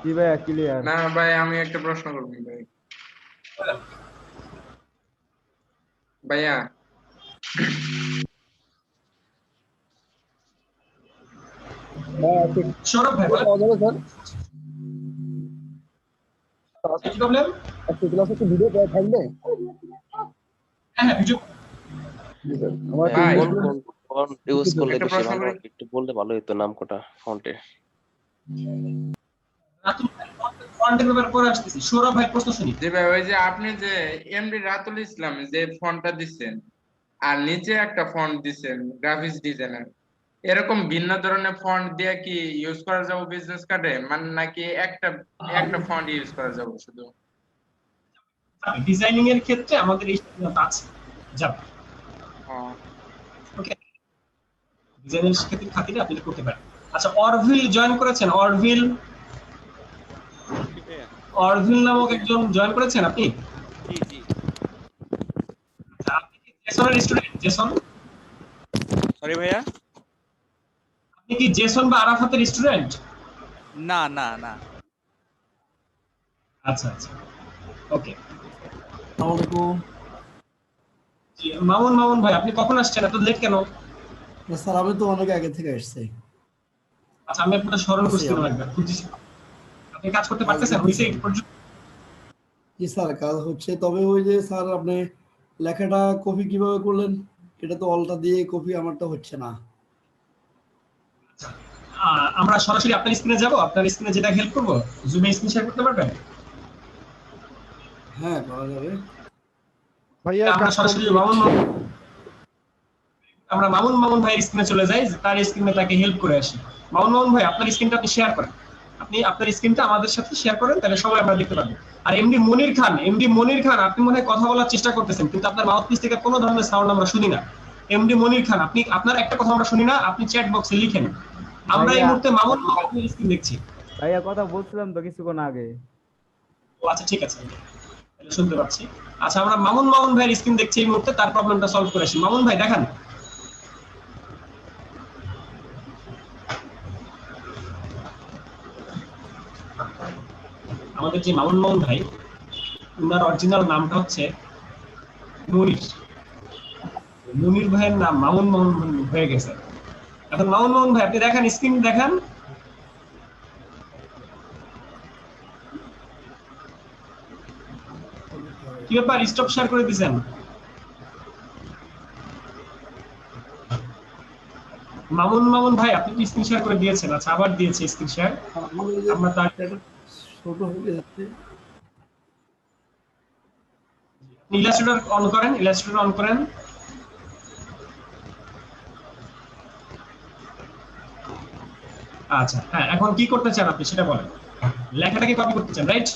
জি ভাইয়া ক্লিয়ার। না ভাই আমি একটা প্রশ্ন করব ভাই। ভাইয়া সৌরভ ভাই বলেন। কি প্রবলেম? আজকে ক্লাসে কি ভিডিও থাকবে? হ্যাঁ হ্যাঁ ভিডিও। ভাই কোন ফন্ট ইউজ করলে একটা বেশি প্রশ্ন ভালো করি। হবে একটু বললে ভালো হতো নাম কোটা ফন্টে। ফন্টের ব্যাপারে পরে আসতেছি। সৌরভ ভাই প্রশ্ন শুনি। জি ভাই ওই যে আপনি যে এমডি রাতুল ইসলাম যে ফন্টটা দিচ্ছেন আর নিচে একটা ফন্ট দিচ্ছেন গ্রাফিক্স ডিজাইনার, এরকম ভিন্ন ধরনের ফন্ট দিয়ে কি ইউজ করা যাবে বিজনেস কার্ডে, মানে নাকি একটা একটা ফন্ট ইউজ করা যাবে শুধু? ডিজাইনিং এর ক্ষেত্রে আমাদের এই স্বাধীনতা আছে, যাবে। ওকে, ডিজাইনের ক্ষেত্রে খাতিরে আপনি করতে পারেন। আচ্ছা, অরভিল জয়েন করেছেন? অরভিল নামক একজন জয়েন করেছেন আপনি? জি জি। আপনি কি জেসনের স্টুডেন্ট? জেসন? সরি ভাইয়া? আপনি কি জেসন বা আরাফাতের স্টুডেন্ট? না না না। আচ্ছা আচ্ছা, ওকে। আসসালামু আলাইকুম। জি, মামুন ভাই আপনি কখন আসছেন? এত লেট কেন? স্যার আমি তো অনেক আগে থেকে আসছি। আচ্ছা, আমি আপনাকে স্মরণ করছিলাম একবার। আপনি কাজ করতে পারতেছেন? হইছে এই পর্যন্ত? জি স্যার কাজ হচ্ছে, তবে ওই যে স্যার আপনি লেখাটা কপি কিভাবে করলেন? এটা তো অলটা দিয়ে কপি, আমারটা হচ্ছে না। আমরা সরাসরি আপনার স্ক্রিনে যাব, আপনার স্ক্রিনে যেটা হেল্প করব, জুমে স্ক্রিন শেয়ার করতে পারবেন? হ্যাঁ করা যাবে ভাইয়া। আমরা সরাসরি মামুন ভাইয়ের স্ক্রিনে চলে যাই, তার স্ক্রিনে তাকে হেল্প করে আসি। মামুন ভাই আপনার স্ক্রিনটা আপনি শেয়ার করেন, আপনি আপনার স্ক্রিনটা আমাদের সাথে শেয়ার করেন, তাহলে সবাই আমরা দেখতে পাবো। আর এমডি মনির খান আপনি মনে হয় কথা বলার চেষ্টা করতেছেন, কিন্তু আপনার মাউথপিস থেকে কোনো ধরনের সাউন্ড আমরা শুনি না। এমডি মনির খান, আপনি আপনার একটা কথা আমরা শুনি না, আপনি চ্যাট বক্সে লিখেন। আমরা এই মুহূর্তে মামুন ভাইয়ের স্ক্রিন দেখছি। ভাইয়া কথা বলছিলাম তো কিছুক্ষণ আগে। ও আচ্ছা ঠিক আছে, শুনতে পাচ্ছি। আচ্ছা, আমরা মামুন ভাইয়ের স্ক্রিন দেখছি এই মুহূর্তে, তার প্রবলেমটা সলভ করে আসি। মামুন ভাই দেখান। আমাদের যে মামুন ভাই, ওনার অরিজিনাল নামটা হচ্ছে মুনির ভাইয়ের নাম মামুন হয়ে গেছে। এখন মামুন ভাই আপনি দেখান, স্ক্রিন দেখান। কি ব্যাপার, স্টপ শেয়ার করে দিয়েছেন? মামুন ভাই আপনি কি স্ক্রিন শেয়ার করে দিয়েছেন? আচ্ছা, আবার দিয়েছে স্ক্রিন শেয়ার। আমরা তার ছোট হয়ে যাচ্ছে। ইলাস্ট্রেটর অন করেন। আচ্ছা হ্যাঁ, এখন কি করতে চান আপনি সেটা বলেন। লেখাটাকে কপি করতে চান, রাইট?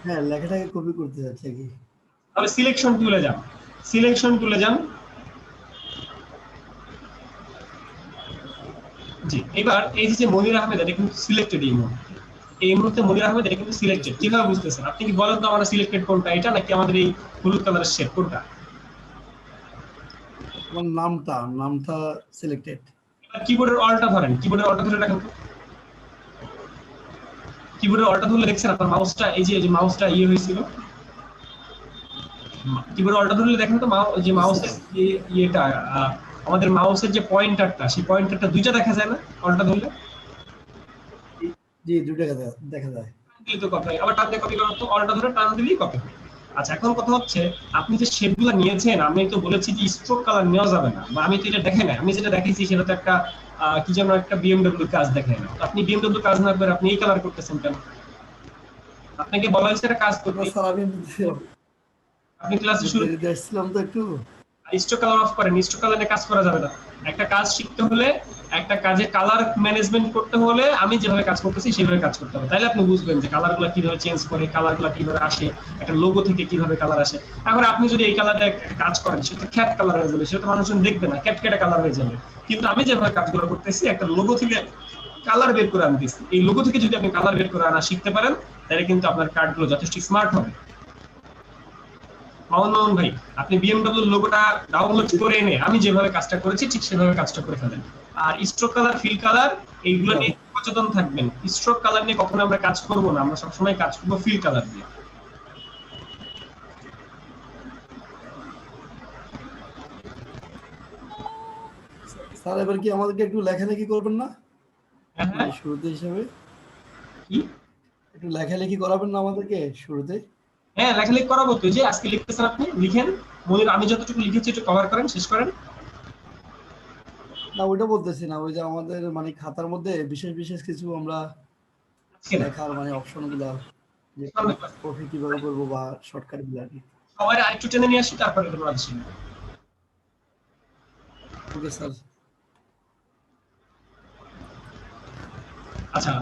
হ্যাঁ লেখাটাকে কপি করতে যাচ্ছে কি? তাহলে সিলেকশন টুলে যান। জি, এবার এই যে মনির আহমেদ, এটা কিন্তু সিলেক্টেড এই মুহূর্তে মনির আহমেদ এটা কিন্তু সিলেক্টেড। কিভাবে বুঝতেছেন আপনি? কি বলেন তো আমার সিলেক্টেড কোনটা, এটা নাকি আমাদের এই হলুদ কালারের শেড কোনটা? আমার নামটা সিলেক্টেড। এবার কিবোর্ডের অলটা ধরেন, রাখেন। কিবোর্ডের অলটা ধরলে দেখছেন আপনার মাউসটা, এই যে মাউসটা হয়েছিল, কিবোর্ডের অলটা ধরলে দেখেন তো যে মাউসের যে ইয়েটা, আমাদের মাউসের যে পয়েন্টারটা, সেই পয়েন্টারটা দুইটা দেখা যায় না অলটা ধরলে? জি দুইটা দেখা যায়। তো কপি, আবার টান দিয়ে কপি করার তো অলটা ধরে টান দিলেই কপি। আচ্ছা, এখন কথা হচ্ছে আপনি যে শেডগুলো নিয়েছেন, আমি তো বলেছি যে স্ট্রোক কালার নেওয়া যাবে না, বা আমি তো এটা দেখে নাই, আমি যেটা দেখাইছি সেটা তো একটা কি যেন একটা বিএমডব্লিউ কাজ দেখায় না। আপনি বিএমডব্লিউ কাজ না করে আপনি এই কালার করতেছেন কেন? আপনাকে বলা হয়েছে একটা কাজ করতে। আপনি ক্লাসে শুরু দেখছিলাম তো একটু। স্ট্রোক কালার অফ করেন, স্ট্রোক কালারে কাজ করা যাবে না। একটা কাজ শিখতে হলে, একটা কাজে কালার ম্যানেজমেন্ট করতে হলে আমি যেভাবে কাজ করতেছি সেভাবে কাজ করতে হবে, তাইলে আপনি বুঝবেন যে কালারগুলো কিভাবে চেঞ্জ করে, কালারগুলো কিভাবে আসে, একটা লোগো থেকে কিভাবে কালার আসে। এখন আপনি যদি এই কালারে কাজ করেন, সেটা খ্যাট কালার হয়ে যাবে, সেটা মানুষজন দেখবে না, ক্যাটকেটে কালার হয়ে যাবে। কিন্তু আমি যেভাবে কাজগুলো করতেছি, একটা লোগো থেকে কালার বের করে আনতেছি। এই লোগো থেকে যদি আপনি কালার বের করে আনা শিখতে পারেন, তাহলে কিন্তু আপনার কার্ডগুলো যথেষ্ট স্মার্ট হবে। মামুন ভাই, আপনি বিএমডব্লিউ লোগোটা ডাউনলোড করে এনে আমি যেভাবে কাজটা করেছি ঠিক সেভাবে কাজটা করে ফেলেন। আর স্ট্রোক কালার, ফিল কালার এইগুলো নিয়ে সচেতন থাকবেন। স্ট্রোক কালার নিয়ে কখনো আমরা কাজ করব না, আমরা সবসময় কাজ করব ফিল কালার দিয়ে। স্যার এবার কি আমাদেরকে একটু লেখালেখি করবেন না শুরুতে হিসাবে? কি একটু লেখালেখি করাবেন না আমাদেরকে শুরুতে? হ্যাঁ, লেখালেখি করাবো তো। যে আজকে লিখতেছেন আপনি, লিখেন। মনির, আমি যতটুকু লিখেছি একটু কভার করেন, শেষ করেন। না ওইটা বলতেছি না, ওই যে আমাদের মানে খাতার মধ্যে বিশেষ বিশেষ কিছু আমরা লেখার মানে অপশন গুলা, যে কপি কিভাবে করবো বা শর্টকাট গুলা। সবাই আরেকটু টেনে নিয়ে আসি, তারপরে তোমরা আসি। Okay sir. আচ্ছা,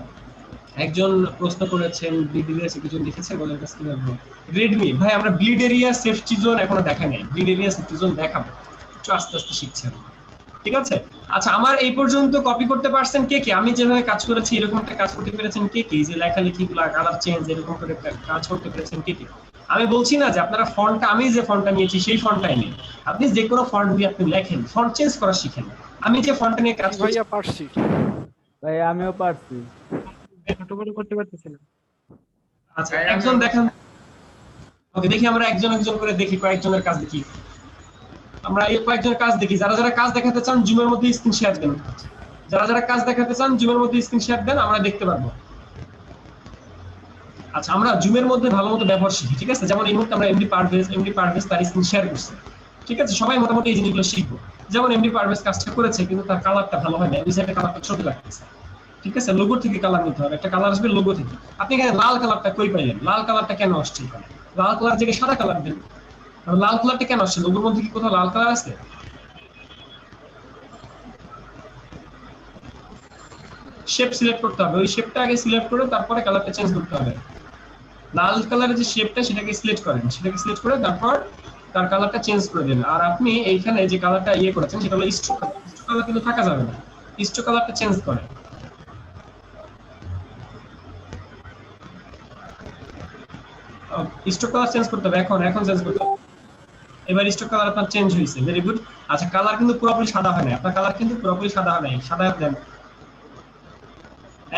একজন প্রশ্ন করেছেন ব্লিড এরিয়া কিছু লিখেছে, বলেন কাছে কিভাবে রেডমি ভাই আমরা ব্লিড এরিয়া সেফটি জোন এখনো দেখা নাই। ব্লিড এরিয়া সেফটি জোন দেখাবো, একটু আস্তে আস্তে শিখছেন, ঠিক আছে? আচ্ছা, আমার এই পর্যন্ত কপি করতে পারছেন কে কে? আমি যেভাবে কাজ করেছি এরকম একটা কাজ করতে পেরেছেন কে কে? যে লেখালেখিগুলো, কালার চেঞ্জ এরকম করে কাজ করতে পেরেছেন কে কে? আমি বলছি না যে আপনারা ফন্টটা, আমি যে ফন্টটা নিয়েছি সেই ফন্টটাই নিন। আপনি যে কোনো ফন্ট দিয়ে আপনি লেখেন, ফন্ট চেঞ্জ করা শিখেন। আমি যে ফন্টটা নিয়ে কাজ করছি পারছি ভাই, আমিও পারছি, ছোট বড় করতে পারতেছি না। আচ্ছা, একজন দেখান। ওকে, দেখি আমরা একজন একজন করে দেখি, কয়েকজনের কাজ দেখি। আমরা এই কয়েকজনের কাজ দেখি। যারা যারা কাজ দেখাতে চান জুমের মধ্যে স্ক্রিন শেয়ার দেন। যারা যারা কাজ দেখাতে চান জুমের মধ্যে স্ক্রিন শেয়ার দেন, আমরা দেখতে পারবো। আচ্ছা, আমরা জুমের মধ্যে ভালো মতো ব্যবহার শিখি, ঠিক আছে? যেমন এই মুহূর্তে আমরা এমডি পারভেজ তার স্ক্রিন শেয়ার করছে, ঠিক আছে? সবাই মোটামুটি এই জিনিসগুলো শিখবো। যেমন এমডি পারভেজ কাজটা করেছে, কিন্তু তার কালারটা ভালো হয় না, এই সাইডে কালারটা ছোট লাগতেছে, ঠিক আছে? লোগো থেকে কালার নিতে হবে, একটা কালার আসবে লোগো থেকে। আপনি এখানে লাল কালারটা কই পাইলেন? লাল কালারটা কেন আসছে এখানে? লাল কালার জায়গায় সাদা কালার দেন। লাল কালারটা কেন আসছে? লোগোর মধ্যে কি কোথাও লাল কালার আছে? শেপ সিলেক্ট করতে হবে, ওই শেপটা আগে সিলেক্ট করে তারপরে কালারটা চেঞ্জ করতে হবে। লাল কালারের যে শেপটা সেটাকে সিলেক্ট করেন, সেটাকে সিলেক্ট করে তারপর তার কালারটা চেঞ্জ করে দেন। আর আপনি এইখানে যে কালারটা ইয়ে করেছেন সেটা হলো স্ট্রোক কালার। স্ট্রোক কালার কিন্তু থাকা যাবে না, স্ট্রোক কালারটা চেঞ্জ করে। স্ট্রোক কালার চেঞ্জ করতে হবে, এখন চেঞ্জ করতে হবে। এবার স্ট্রোক কালার আপনার চেঞ্জ হয়েছে, ভেরি গুড। আচ্ছা, কালার কিন্তু পুরোপুরি সাদা হয় না, আপনার কালার কিন্তু পুরোপুরি সাদা হয় না। সাদা দেন,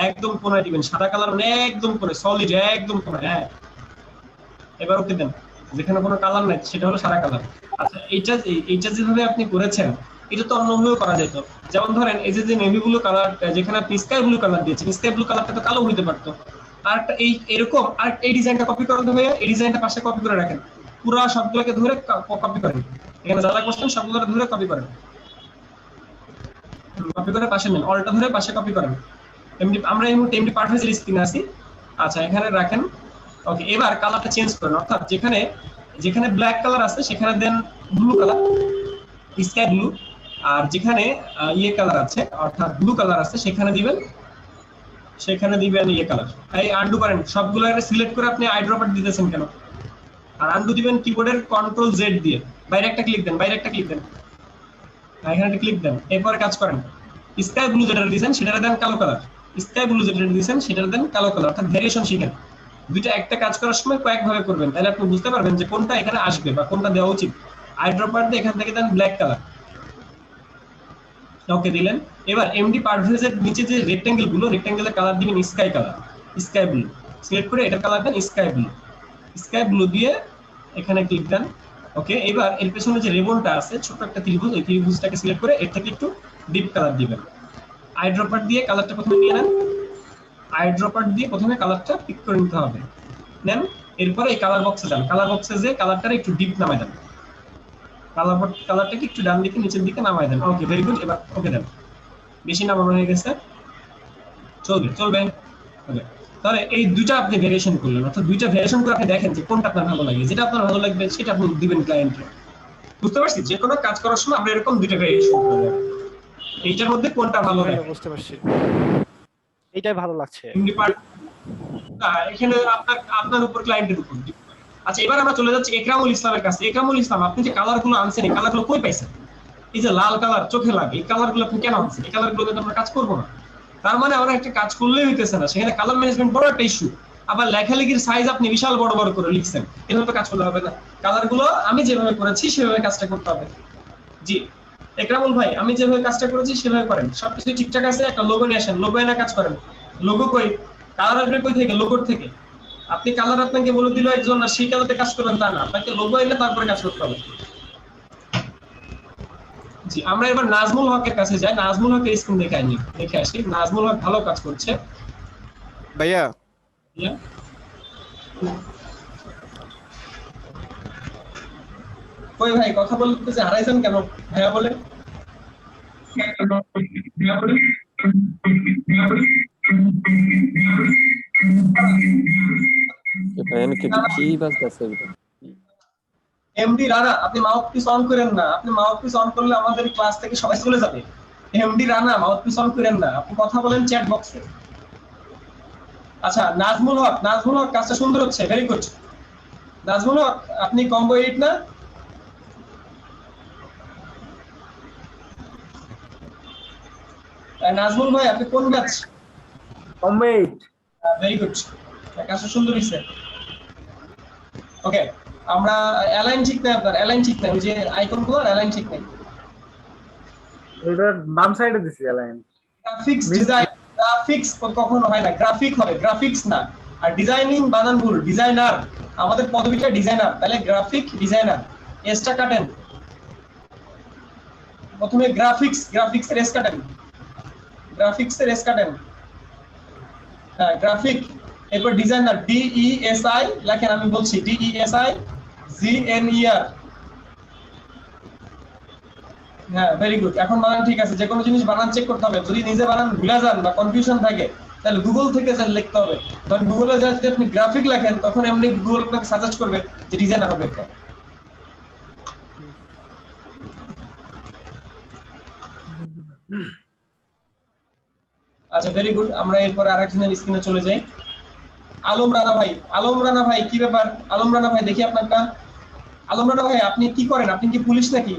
একদম কোণায় দিবেন। সাদা কালার মানে একদম কোণে, সলিড একদম কোণায়। হ্যাঁ, এবার ওকে দেন। যেখানে কোনো কালার নাই সেটা হলো সাদা কালার। আচ্ছা, এইটা যেভাবে আপনি করেছেন এটা তো অন্যভাবেও করা যেত। যেমন ধরেন এই যে নেভি ব্লু কালার, যেখানে আপনি স্কাই ব্লু কালার দিয়েছেন, স্কাই ব্লু কালারটা তো কালো হইতে পারতো। আর এরকম আর এই ডিজাইনটা কপি করতে হবে, এই ডিজাইনটা পাশে কপি করে রাখেন, পুরো সবগুলোকে ধরে কপি করেন। এখানে যা যা করছেন সবগুলো ধরে কপি করেন, কপি করে পাশে নেন, অলটা ধরে পাশে কপি করেন। আমরা এই মুহূর্তে এমডি পারভেজের স্ক্রিনে আছি। আচ্ছা, এখানে রাখেন। ওকে, এবার কালারটা চেঞ্জ করেন, অর্থাৎ যেখানে ব্ল্যাক কালার আছে সেখানে then blue colour, sky blue. আর যেখানে ইয়ে কালার আছে অর্থাৎ ব্লু কালার আছে সেখানে দিবেন ইয়ে কালার। এই আনডু করেন, সবগুলো সিলেক্ট করে আপনি আই ড্রপার দিতেছেন কেন? আর আনডু দিবেন কিবোর্ডের কন্ট্রোল জেড দিয়ে। বাইরে একটা ক্লিক দেন, এখানে একটা ক্লিক দেন। এরপরে কাজ করেন, স্কাই ব্লু যেটা দিয়েছেন সেটা দেন কালো কালার, স্কাই ব্লু যেটা দিয়েছেন সেটা দেন কালো কালার। অর্থাৎ ভেরিয়েশন শিখেন। দুইটা একটা কাজ করার সময় কয়েক ভাবে করবেন, তাহলে আপনি বুঝতে পারবেন যে কোনটা এখানে আসবে বা কোনটা দেওয়া উচিত। আই ড্রপার দিয়ে এখান থেকে দেন ব্ল্যাক কালার, ওকে দিলেন। এবার এমডি পারভেজের নিচে যে রেক্টেঙ্গেল গুলো, রেক্টেঙ্গেলের কালার দিবেন sky colour, sky blue. Select করে এটার কালার দেন স্কাই ব্লু দিয়ে এখানে ক্লিক দেন। ওকে, এবার এর পেছনে যে রিবনটা আছে ছোট একটা ত্রিভুজ, এই ত্রিভুজটাকে সিলেক্ট করে এর থেকে একটু ডিপ কালার দিবেন। আই ড্রপার দিয়ে কালারটা প্রথমে নিয়ে নেন, আই ড্রপার দিয়ে প্রথমে কালারটা পিক করে নিতে হবে। নেন, এরপরে এই কালার বক্সে যান, কালার বক্সে যে কালারটা একটু ডিপ নামায় দেন, কালারটাকে একটু ডান দিকে নিচের দিকে নামায় দেন। ওকে, ভেরি গুড। এবার ওকে দেন, বেশি নামানো হয়ে গেছে, চলবে। ওকে, তাহলে এই দুইটা আপনি ভেরিয়েশন করলেন, অর্থাৎ দুইটা ভেরিয়েশন করে আপনি দেখেন যে কোনটা আপনার ভালো লাগে, যেটা আপনার ভালো লাগবে সেটা আপনি দিবেন ক্লায়েন্টকে। বুঝতে পারছি? যে কোনো কাজ করার সময় আমরা এরকম দুইটা ভেরিয়েশন করব, এইটার মধ্যে কোনটা ভালো লাগে। বুঝতে পারছি, এইটাই ভালো লাগছে। এখানে আপনার উপর, ক্লায়েন্টের উপর। আচ্ছা, এবার আমরা চলে যাচ্ছি একরামুল ইসলামের কাছে। একরামুল ইসলাম, আপনি যে কালারগুলো আনছেন এই কালারগুলো কই পাইছেন? এই যে লাল কালার চোখে লাগে, এই কালারগুলো আপনি কেন আনছেন? এই কালারগুলো কিন্তু আমরা কাজ করবো না। তার মানে আমরা একটা কাজ করলেই হইতেছে না, সেখানে কালার ম্যানেজমেন্ট বড় একটা ইস্যু। আবার লেখালেখির সাইজ আপনি বিশাল বড় বড় করে লিখছেন, এভাবে তো কাজ করতে হবে না। কালার গুলো আমি যেভাবে করেছি সেভাবে কাজটা করতে হবে। জি একরামুল ভাই, আমি যেভাবে কাজটা করেছি সেভাবে করেন, সবকিছু ঠিকঠাক আছে। একটা লোগো নিয়ে আসেন, লোগো এনে কাজ করেন। লোগো কই, কালার আসবে কই থেকে? লোগোর থেকে। আপনি কালার আপনাকে বলে দিল একজন, আর সেই কালারতে কাজ করবেন তা না, আপনাকে লোগো এনে তারপরে কাজ করতে হবে। জি আমরা এবার নাজমুল হকের কাছে যাই। নাজমুল হকের স্ক্রিন দেখে আসি। নাজমুল হক ভালো কাজ করছে ভাইয়া। কই ভাই কথা বলতে যে হারাইছেন কেন ভাইয়া বলে? এমডি রানা, আপনি মাউথপিস অন করেন না। আপনি মাউথপিস অন করলে আমাদের ক্লাস থেকে সবাই চলে যাবে। এমডি রানা মাউথপিস অন করেন না, আপনি কথা বলেন চ্যাট বক্সে। আচ্ছা নাজমুল হক, নাজমুল হক কাজটা সুন্দর হচ্ছে, ভেরি গুড। নাজমুল হক আপনি কম্বো 8 না? নাজমুল ভাই আপনি কোন ব্যাচ? কম্বো 8। ভেরি গুড, কাজটা সুন্দর হয়েছে। ওকে আমরা অ্যালাইন ঠিক নাই, আপনার অ্যালাইন ঠিক নাই, ওই যে আইকন গুলো অ্যালাইন ঠিক নাই। এটা বাম সাইডে দিছি অ্যালাইন। গ্রাফিক্স ডিজাইন, গ্রাফিক্স কখনো হয় না, গ্রাফিক হবে, গ্রাফিক্স না। আর ডিজাইনিং বানান ভুল, ডিজাইনার, আমাদের পদবিটা ডিজাইনার, তাহলে গ্রাফিক ডিজাইনার। এসটা কাটেন প্রথমে, গ্রাফিক্স, গ্রাফিক্সের এস কাটেন, গ্রাফিক্সের এস কাটেন। হ্যাঁ গ্রাফিক, এরপর designer, D E S I লেখেন, আমি বলছি D E S I G N E R. হ্যাঁ ভেরি গুড, এখন বানান ঠিক আছে। যে কোনো জিনিস বানান চেক করতে হবে, যদি নিজে বানান ভুলে যান বা কনফিউশন থাকে তাহলে গুগল থেকে যা লিখতে হবে। কারণ গুগলে যা যদি আপনি গ্রাফিক লেখেন তখন এমনি গুগল আপনাকে সাজেস্ট করবে যে ডিজাইনার হবে। আচ্ছা ভেরি গুড, আমরা এরপর আরেকজনের স্ক্রিনে চলে যাই। আলম রানা ভাই, আলম রানা ভাই কি ব্যাপার? আলম রানা ভাই দেখি আপনারটা। আলম রানা ভাই আপনি কি করেন? আপনি কি পুলিশ নাকি?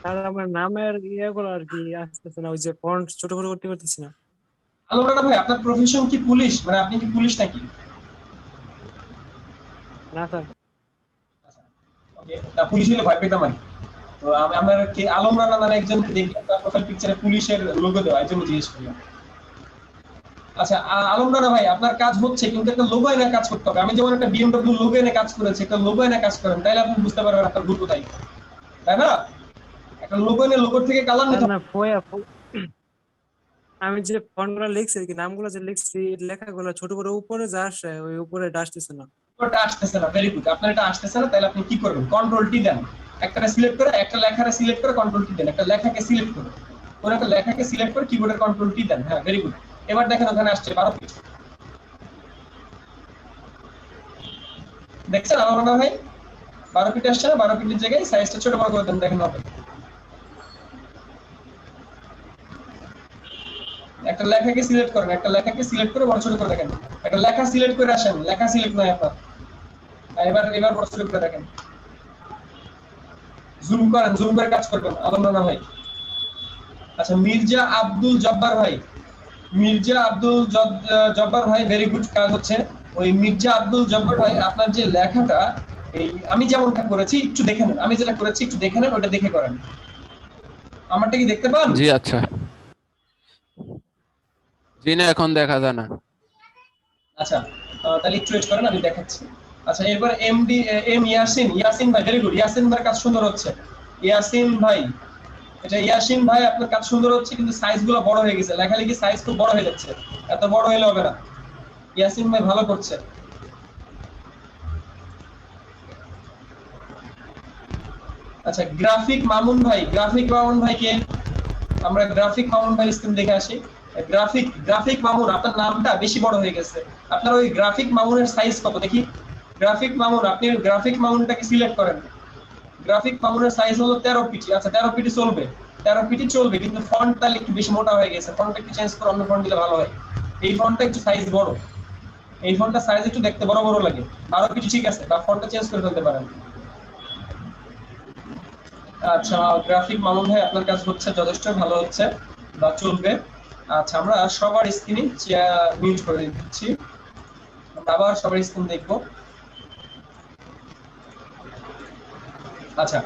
আর আমার নামের ইয়েগুলো আর কি আসতেছে না, ওই যে ফন্ট ছোট করে করতে পারতেছি না। আলম রানা ভাই আপনার প্রফেশন কি পুলিশ? মানে আপনি কি পুলিশ নাকি? না স্যার। ওকে, তা পুলিশ হলে ভয় পেতাম আর কি। তো আমরা কি আলম রানা নামে একজন দেখলাম, তার প্রোফাইল পিকচারে পুলিশের লোগো দেওয়া, এই জন্য জিজ্ঞেস করলাম। আচ্ছা আলম রানা ভাই আপনার কাজ হচ্ছে, কিন্তু একটা লোগো এনে কাজ করতে হবে। আমি যেমন একটা বিএমডব্লিউ লোগো এনে কাজ করেছি, একটা লোগো এনে কাজ করেন, তাইলে আপনি বুঝতে পারবেন আপনার ভুল কোথায়, তাই না? একটা লোগো এনে লোগোর থেকে কালার নিতে হবে। আমি যে ফন্টগুলো লিখছি কি নামগুলো যে লিখছি, লেখাগুলো ছোট করে উপরে যা আসে ওই উপরে আসতেছে না। ওটা আসতেছে না, ভেরি গুড। আপনার এটা আসতেছে না, তাহলে আপনি কি করবেন? কন্ট্রোল টি দেন, একটা সিলেক্ট করে, একটা লেখারে সিলেক্ট করে কন্ট্রোল টি দেন, একটা লেখাকে সিলেক্ট করে, কোন একটা লেখাকে সিলেক্ট করে কিবোর্ডের কন্ট্রোল টি দেন। হ্যাঁ ভেরি গুড। এবার দেখেন ওখানে আসছে 12 ফিট। দেখছেন আমার মনে হয় 12 ফিট আসছে না? 12 ফিটের জায়গায় সাইজটা ছোট বড় করে দেন, দেখেন হবে। একটা লেখাকে সিলেক্ট করেন, একটা লেখাকে সিলেক্ট করে বড় ছোট করে দেখেন। একটা লেখা সিলেক্ট করে আসেন, লেখা সিলেক্ট নয় আপনার। এবার বড় ছোট করে দেখেন, জুম করেন, জুম করে কাজ করবেন আলম রানা ভাই। আচ্ছা মির্জা আব্দুল জব্বার ভাই, মির্জা আব্দুল জব্বার ভাই ভেরি গুড, কাজ হচ্ছে। ওই মির্জা আব্দুল জব্বার ভাই আপনার যে লেখাটা, এই আমি যেমনটা করেছি একটু দেখে নেন, আমি যেটা করেছি একটু দেখে নেন, ওটা দেখে করেন। আমারটা কি দেখতে পান? জি আচ্ছা। জি না এখন দেখা যায় না। আচ্ছা তাহলে একটু ওয়েট করেন, আমি দেখাচ্ছি। আচ্ছা এরপর এমডি এম ইয়াসিন, ইয়াসিন ভাই ভেরি গুড। ইয়াসিন ভাই কাজ সুন্দর হচ্ছে। ইয়াসিন ভাই, এটা ইয়াসিন ভাই আপনার কাজ সুন্দর হচ্ছে, কিন্তু সাইজ গুলো বড় হয়ে গেছে, লেখালেখি সাইজ খুব বড় হয়ে যাচ্ছে, এত বড় হলে হবে না। ইয়াসিন ভাই ভালো করছে। আচ্ছা গ্রাফিক মামুন ভাই, গ্রাফিক মামুন ভাই কে? আমরা গ্রাফিক মামুন ভাই স্ক্রিন দেখে আসি। গ্রাফিক মামুন আপনার নামটা বেশি বড় হয়ে গেছে, আপনার ওই গ্রাফিক মামুনের সাইজ কত দেখি? গ্রাফিক মামুন, আপনি গ্রাফিক মামুনটাকে সিলেক্ট করেন। গ্রাফিক মামুনের সাইজ হলো 13 পিটি। আচ্ছা 13 পিটি চলবে, 13 পিটি চলবে, কিন্তু ফন্ট তাহলে একটু বেশি মোটা হয়ে গেছে, ফন্টটা একটু চেঞ্জ করে অন্য ফন্ট দিলে ভালো হয়। এই ফন্টটা একটু সাইজ বড়, এই ফন্টটা সাইজ একটু দেখতে বড় বড় লাগে। 12 পিটি ঠিক আছে, বা ফন্টটা চেঞ্জ করে ফেলতে পারেন। আচ্ছা গ্রাফিক মামুন ভাই আপনার কাজ হচ্ছে, যথেষ্ট ভালো হচ্ছে বা চলবে। আচ্ছা আমরা সবার স্ক্রিনে মিউট করে দিচ্ছি, আমরা আবার সবার স্ক্রিন দেখবো। আচ্ছা